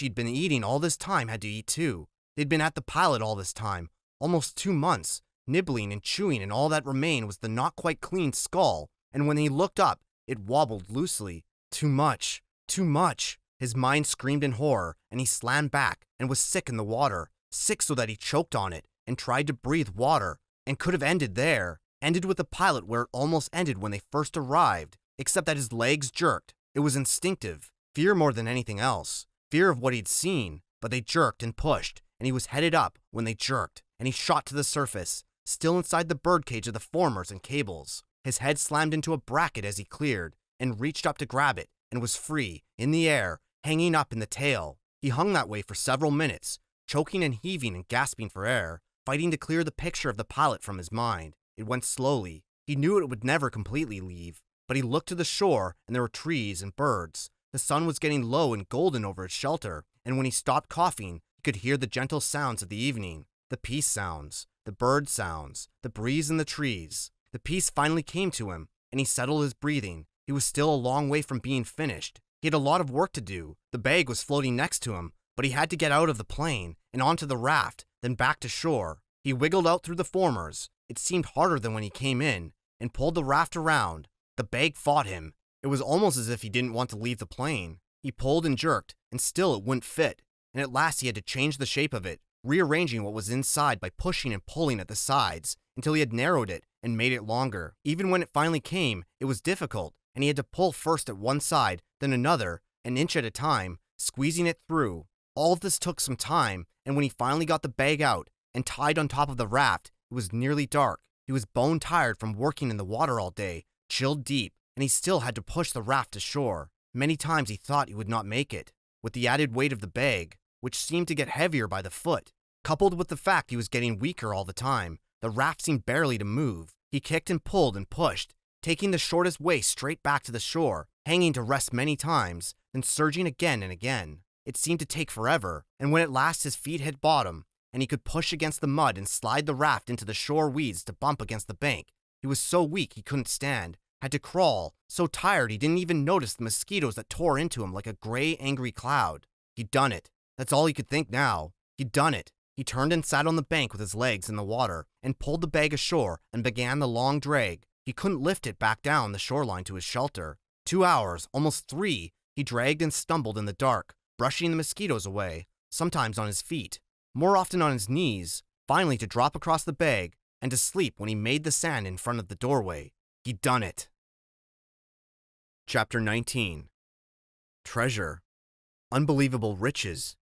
he'd been eating all this time had to eat too. They'd been at the pilot all this time, almost 2 months, nibbling and chewing, and all that remained was the not quite clean skull, and when he looked up, it wobbled loosely. Too much. Too much. His mind screamed in horror, and he slammed back, and was sick in the water, sick so that he choked on it, and tried to breathe water, and could have ended there, ended with the pilot where it almost ended when they first arrived, except that his legs jerked. It was instinctive, fear more than anything else, fear of what he'd seen, but they jerked and pushed, and he was headed up when they jerked, and he shot to the surface, still inside the birdcage of the formers and cables. His head slammed into a bracket as he cleared, and reached up to grab it, and was free, in the air, hanging up in the tail. He hung that way for several minutes, choking and heaving and gasping for air, fighting to clear the picture of the pilot from his mind. It went slowly. He knew it would never completely leave, but he looked to the shore, and there were trees and birds. The sun was getting low and golden over his shelter, and when he stopped coughing, he could hear the gentle sounds of the evening, the peace sounds, the bird sounds, the breeze in the trees. The peace finally came to him, and he settled his breathing. He was still a long way from being finished. He had a lot of work to do. The bag was floating next to him, but he had to get out of the plane and onto the raft, then back to shore. He wiggled out through the formers. It seemed harder than when he came in, and pulled the raft around. The bag fought him. It was almost as if he didn't want to leave the plane. He pulled and jerked, and still it wouldn't fit, and at last he had to change the shape of it, rearranging what was inside by pushing and pulling at the sides, until he had narrowed it and made it longer. Even when it finally came, it was difficult, and he had to pull first at one side, then another, an inch at a time, squeezing it through. All of this took some time, and when he finally got the bag out and tied on top of the raft, it was nearly dark. He was bone tired from working in the water all day, chilled deep, and he still had to push the raft to shore. Many times he thought he would not make it. With the added weight of the bag, which seemed to get heavier by the foot, coupled with the fact he was getting weaker all the time, the raft seemed barely to move. He kicked and pulled and pushed, taking the shortest way straight back to the shore, hanging to rest many times, then surging again and again. It seemed to take forever, and when at last his feet hit bottom, and he could push against the mud and slide the raft into the shore weeds to bump against the bank, he was so weak he couldn't stand, had to crawl, so tired he didn't even notice the mosquitoes that tore into him like a gray, angry cloud. He'd done it. That's all he could think now. He'd done it. He turned and sat on the bank with his legs in the water, and pulled the bag ashore and began the long drag. He couldn't lift it back down the shoreline to his shelter. 2 hours, almost 3, he dragged and stumbled in the dark, brushing the mosquitoes away, sometimes on his feet, more often on his knees, finally to drop across the bag and to sleep when he made the sand in front of the doorway. He'd done it. Chapter 19. Treasure. Unbelievable riches.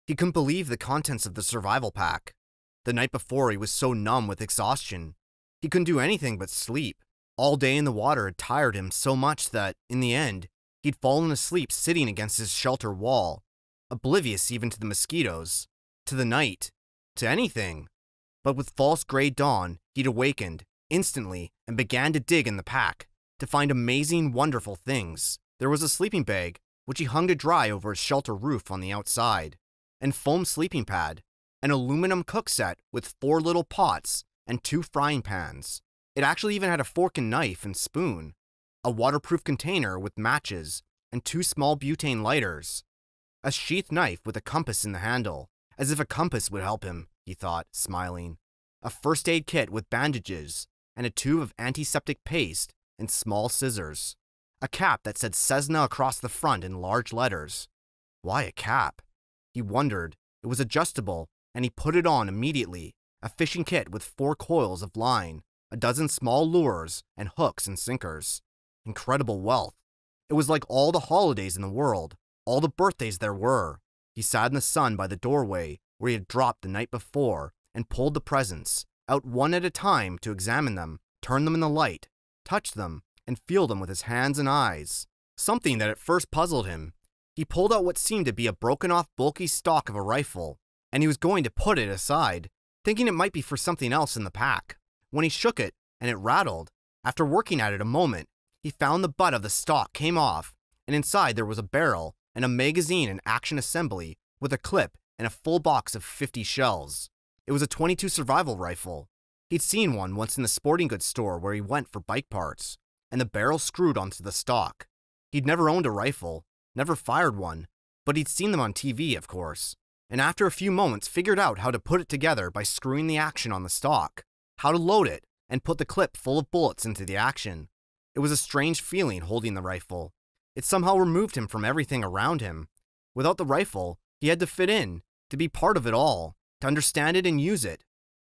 He couldn't believe the contents of the survival pack. The night before he was so numb with exhaustion. He couldn't do anything but sleep. All day in the water had tired him so much that, in the end, he'd fallen asleep sitting against his shelter wall, oblivious even to the mosquitoes, to the night, to anything. But with false gray dawn, he'd awakened, instantly, and began to dig in the pack, to find amazing, wonderful things. There was a sleeping bag, which he hung to dry over his shelter roof on the outside, and foam sleeping pad, an aluminum cook set with 4 little pots and 2 frying pans, It actually even had a fork and knife and spoon, a waterproof container with matches, and 2 small butane lighters. A sheath knife with a compass in the handle, as if a compass would help him, he thought, smiling. A first aid kit with bandages, and a tube of antiseptic paste and small scissors. A cap that said Cessna across the front in large letters. Why a cap? He wondered. It was adjustable, and he put it on immediately. A fishing kit with 4 coils of line, a dozen small lures, and hooks and sinkers. Incredible wealth. It was like all the holidays in the world, all the birthdays there were. He sat in the sun by the doorway where he had dropped the night before and pulled the presents out one at a time to examine them, turn them in the light, touch them, and feel them with his hands and eyes. Something that at first puzzled him. He pulled out what seemed to be a broken-off bulky stock of a rifle, and he was going to put it aside, thinking it might be for something else in the pack. When he shook it, and it rattled, after working at it a moment, he found the butt of the stock came off, and inside there was a barrel and a magazine and action assembly with a clip and a full box of 50 shells. It was a .22 survival rifle. He'd seen one once in the sporting goods store where he went for bike parts, and the barrel screwed onto the stock. He'd never owned a rifle, never fired one, but he'd seen them on TV, of course, and after a few moments figured out how to put it together by screwing the action on the stock, how to load it, and put the clip full of bullets into the action. It was a strange feeling holding the rifle. It somehow removed him from everything around him. Without the rifle, he had to fit in, to be part of it all, to understand it and use it.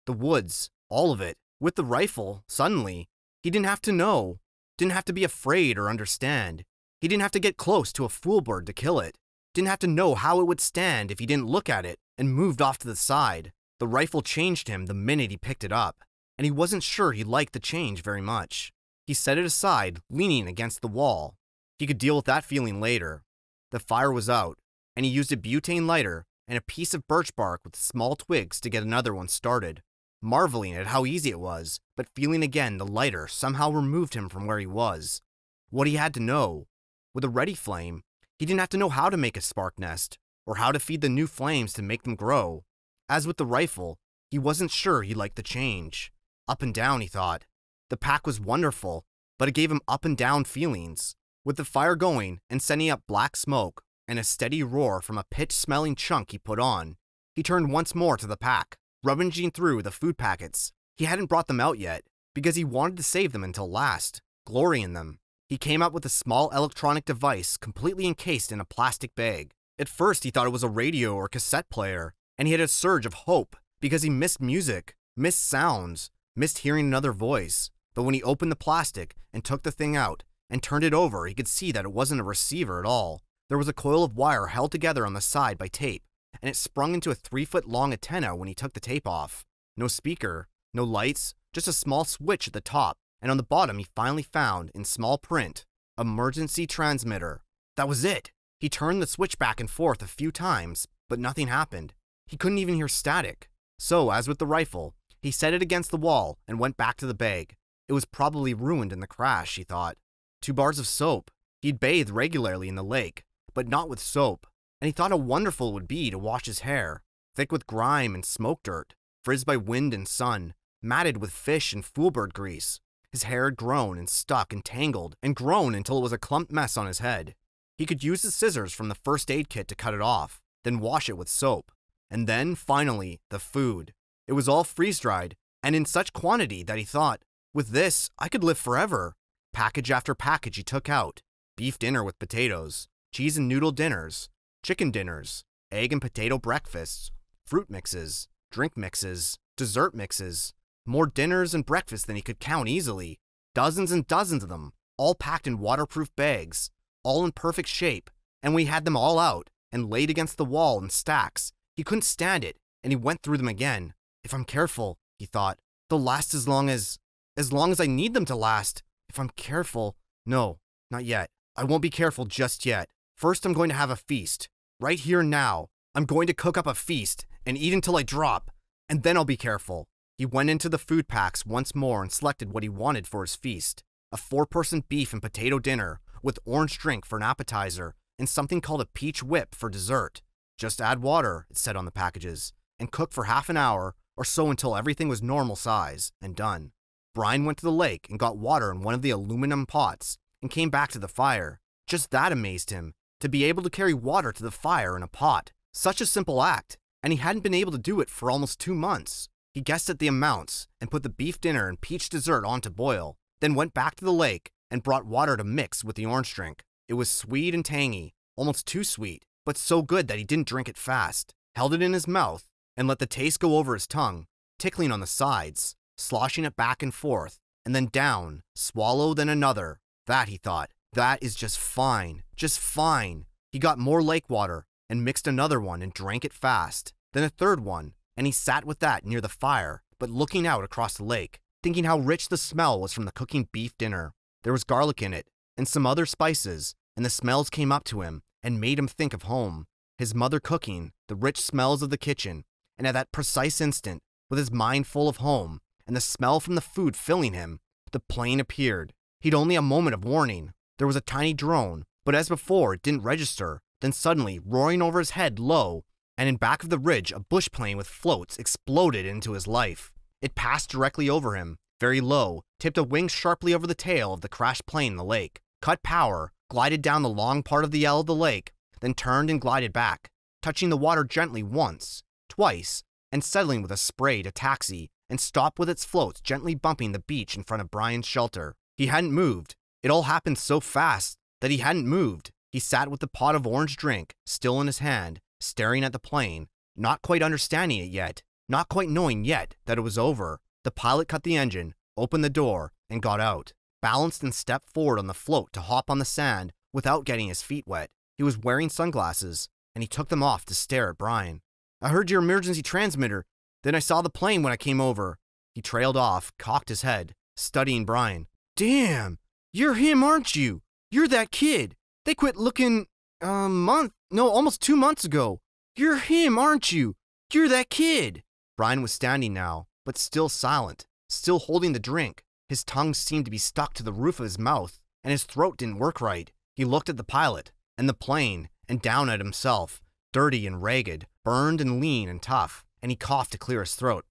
The woods, all of it. With the rifle, suddenly, he didn't have to know, didn't have to be afraid or understand. He didn't have to get close to a fool bird to kill it, didn't have to know how it would stand if he didn't look at it and moved off to the side. The rifle changed him the minute he picked it up, and he wasn't sure he liked the change very much. He set it aside, leaning against the wall. He could deal with that feeling later. The fire was out, and he used a butane lighter and a piece of birch bark with small twigs to get another one started, marveling at how easy it was, but feeling again the lighter somehow removed him from where he was. What he had to know. With a ready flame, he didn't have to know how to make a spark nest, or how to feed the new flames to make them grow. As with the rifle, he wasn't sure he liked the change. Up and down, he thought. The pack was wonderful, but it gave him up and down feelings. With the fire going and sending up black smoke and a steady roar from a pitch-smelling chunk he put on, he turned once more to the pack, rummaging through the food packets. He hadn't brought them out yet, because he wanted to save them until last, glory in them. He came up with a small electronic device completely encased in a plastic bag. At first he thought it was a radio or cassette player, and he had a surge of hope, because he missed music, missed sounds, missed hearing another voice. But when he opened the plastic and took the thing out and turned it over, he could see that it wasn't a receiver at all. There was a coil of wire held together on the side by tape, and it sprung into a 3-foot-long antenna when he took the tape off. No speaker, no lights, just a small switch at the top, and on the bottom he finally found, in small print, emergency transmitter. That was it! He turned the switch back and forth a few times, but nothing happened. He couldn't even hear static. So, as with the rifle, he set it against the wall and went back to the bag. It was probably ruined in the crash, he thought. 2 bars of soap. He'd bathed regularly in the lake, but not with soap, and he thought how wonderful it would be to wash his hair, thick with grime and smoke dirt, frizzed by wind and sun, matted with fish and foolbird grease. His hair had grown and stuck and tangled and grown until it was a clumped mess on his head. He could use the scissors from the first aid kit to cut it off, then wash it with soap. And then, finally, the food. It was all freeze-dried, and in such quantity that he thought, with this, I could live forever. Package after package he took out. Beef dinner with potatoes, cheese and noodle dinners, chicken dinners, egg and potato breakfasts, fruit mixes, drink mixes, dessert mixes, more dinners and breakfasts than he could count easily. Dozens and dozens of them, all packed in waterproof bags, all in perfect shape, and we had them all out and laid against the wall in stacks. He couldn't stand it, and he went through them again. If I'm careful, he thought, they'll last as long as I need them to last. If I'm careful. No, not yet. I won't be careful just yet. First, I'm going to have a feast. Right here and now. I'm going to cook up a feast and eat until I drop, and then I'll be careful. He went into the food packs once more and selected what he wanted for his feast. A 4-person beef and potato dinner with orange drink for an appetizer and something called a peach whip for dessert. Just add water, it said on the packages, and cook for half an hour or so until everything was normal size and done. Brian went to the lake and got water in one of the aluminum pots and came back to the fire. Just that amazed him, to be able to carry water to the fire in a pot. Such a simple act, and he hadn't been able to do it for almost 2 months. He guessed at the amounts and put the beef dinner and peach dessert on to boil, then went back to the lake and brought water to mix with the orange drink. It was sweet and tangy, almost too sweet, but so good that he didn't drink it fast. Held it in his mouth and let the taste go over his tongue, tickling on the sides, sloshing it back and forth, and then down, swallow, then another. That, he thought, that is just fine, just fine. He got more lake water and mixed another one and drank it fast, then a third one, and he sat with that near the fire, but looking out across the lake, thinking how rich the smell was from the cooking beef dinner. There was garlic in it, and some other spices, and the smells came up to him and made him think of home, his mother cooking, the rich smells of the kitchen, and at that precise instant, with his mind full of home, and the smell from the food filling him, the plane appeared. He'd only a moment of warning. There was a tiny drone, but as before it didn't register. Then suddenly, roaring over his head low, and in back of the ridge a bush plane with floats exploded into his life. It passed directly over him, very low, tipped a wing sharply over the tail of the crashed plane in the lake, cut power, glided down the long part of the L of the lake, then turned and glided back, touching the water gently once, twice, and settling with a spray to taxi, and stopped with its floats gently bumping the beach in front of Brian's shelter. He hadn't moved. It all happened so fast that he hadn't moved. He sat with the pot of orange drink still in his hand, staring at the plane, not quite understanding it yet, not quite knowing yet that it was over. The pilot cut the engine, opened the door, and got out, balanced and stepped forward on the float to hop on the sand without getting his feet wet. He was wearing sunglasses, and he took them off to stare at Brian. "I heard your emergency transmitter, then I saw the plane when I came over." He trailed off, cocked his head, studying Brian. "Damn, you're him, aren't you? You're that kid. They quit looking, almost 2 months ago. You're him, aren't you? You're that kid." Brian was standing now, but still silent, still holding the drink. His tongue seemed to be stuck to the roof of his mouth, and his throat didn't work right. He looked at the pilot, and the plane, and down at himself, dirty and ragged, burned and lean and tough, and he coughed to clear his throat.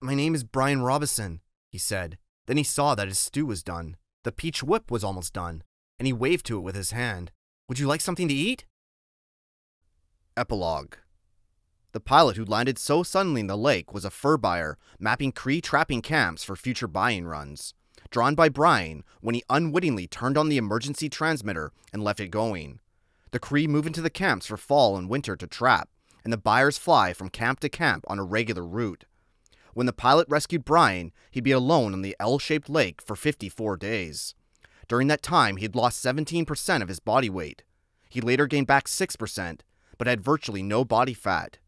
"My name is Brian Robison," he said. Then he saw that his stew was done. The peach whip was almost done, and he waved to it with his hand. "Would you like something to eat?" Epilogue. The pilot who landed so suddenly in the lake was a fur buyer mapping Cree trapping camps for future buying runs, drawn by Brian when he unwittingly turned on the emergency transmitter and left it going. The Cree move into the camps for fall and winter to trap, and the buyers fly from camp to camp on a regular route. When the pilot rescued Brian, he'd be alone on the L-shaped lake for 54 days. During that time, he'd lost 17% of his body weight. He later gained back 6%, but had virtually no body fat.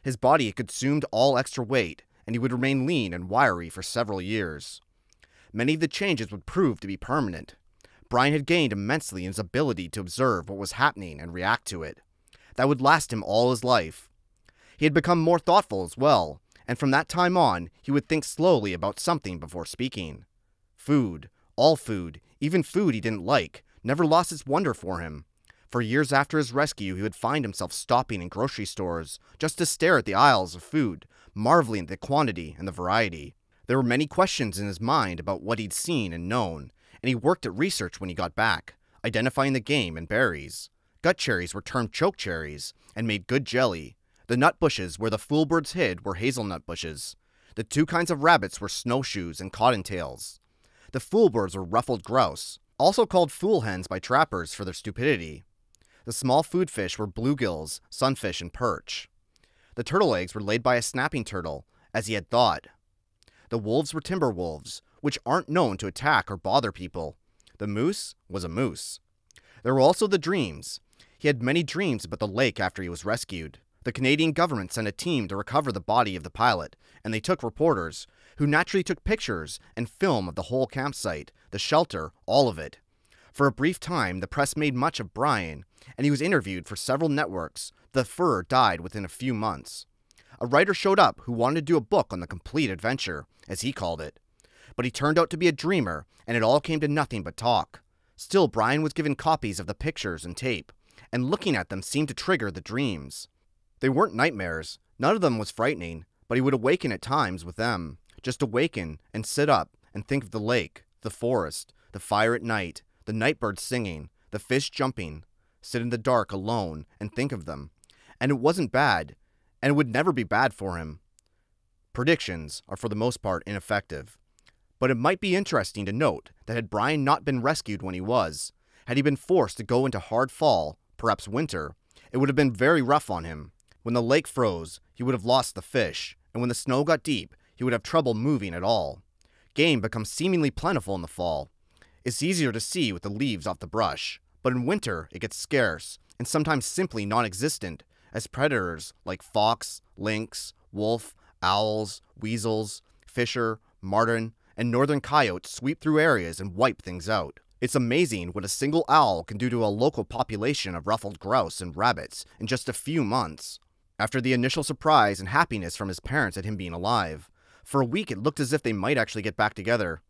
His body had consumed all extra weight, and he would remain lean and wiry for several years. Many of the changes would prove to be permanent. Brian had gained immensely in his ability to observe what was happening and react to it. That would last him all his life. He had become more thoughtful as well, and from that time on, he would think slowly about something before speaking. Food, all food, even food he didn't like, never lost its wonder for him. For years after his rescue, he would find himself stopping in grocery stores just to stare at the aisles of food, marveling at the quantity and the variety. There were many questions in his mind about what he'd seen and known, and he worked at research when he got back, identifying the game and berries. Gut cherries were termed choke cherries and made good jelly. The nut bushes where the foolbirds hid were hazelnut bushes. The two kinds of rabbits were snowshoes and cottontails. The foolbirds were ruffled grouse, also called fool hens by trappers for their stupidity. The small food fish were bluegills, sunfish, and perch. The turtle eggs were laid by a snapping turtle, as he had thought. The wolves were timber wolves, which aren't known to attack or bother people. The moose was a moose. There were also the dreams. He had many dreams about the lake after he was rescued. The Canadian government sent a team to recover the body of the pilot, and they took reporters, who naturally took pictures and film of the whole campsite, the shelter, all of it. For a brief time, the press made much of Brian, and he was interviewed for several networks. The fur died within a few months. A writer showed up who wanted to do a book on the complete adventure, as he called it. But he turned out to be a dreamer, and it all came to nothing but talk. Still, Brian was given copies of the pictures and tape, and looking at them seemed to trigger the dreams. They weren't nightmares. None of them was frightening, but he would awaken at times with them, just awaken and sit up and think of the lake, the forest, the fire at night, the night birds singing, the fish jumping, sit in the dark alone and think of them. And it wasn't bad, and it would never be bad for him. Predictions are for the most part ineffective. But it might be interesting to note that had Brian not been rescued when he was, had he been forced to go into hard fall, perhaps winter, it would have been very rough on him. When the lake froze, he would have lost the fish, and when the snow got deep, he would have trouble moving at all. Game becomes seemingly plentiful in the fall. It's easier to see with the leaves off the brush, but in winter it gets scarce, and sometimes simply non-existent, as predators like fox, lynx, wolf, owls, weasels, fisher, marten, and northern coyotes sweep through areas and wipe things out. It's amazing what a single owl can do to a local population of ruffled grouse and rabbits in just a few months. After the initial surprise and happiness from his parents at him being alive, for a week it looked as if they might actually get back together.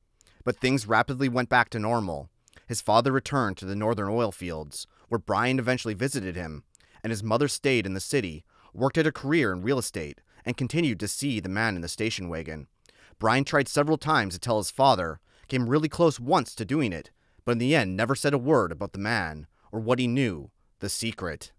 But things rapidly went back to normal. His father returned to the northern oil fields, where Brian eventually visited him, and his mother stayed in the city, worked at a career in real estate, and continued to see the man in the station wagon. Brian tried several times to tell his father, came really close once to doing it, but in the end never said a word about the man, or what he knew, the secret.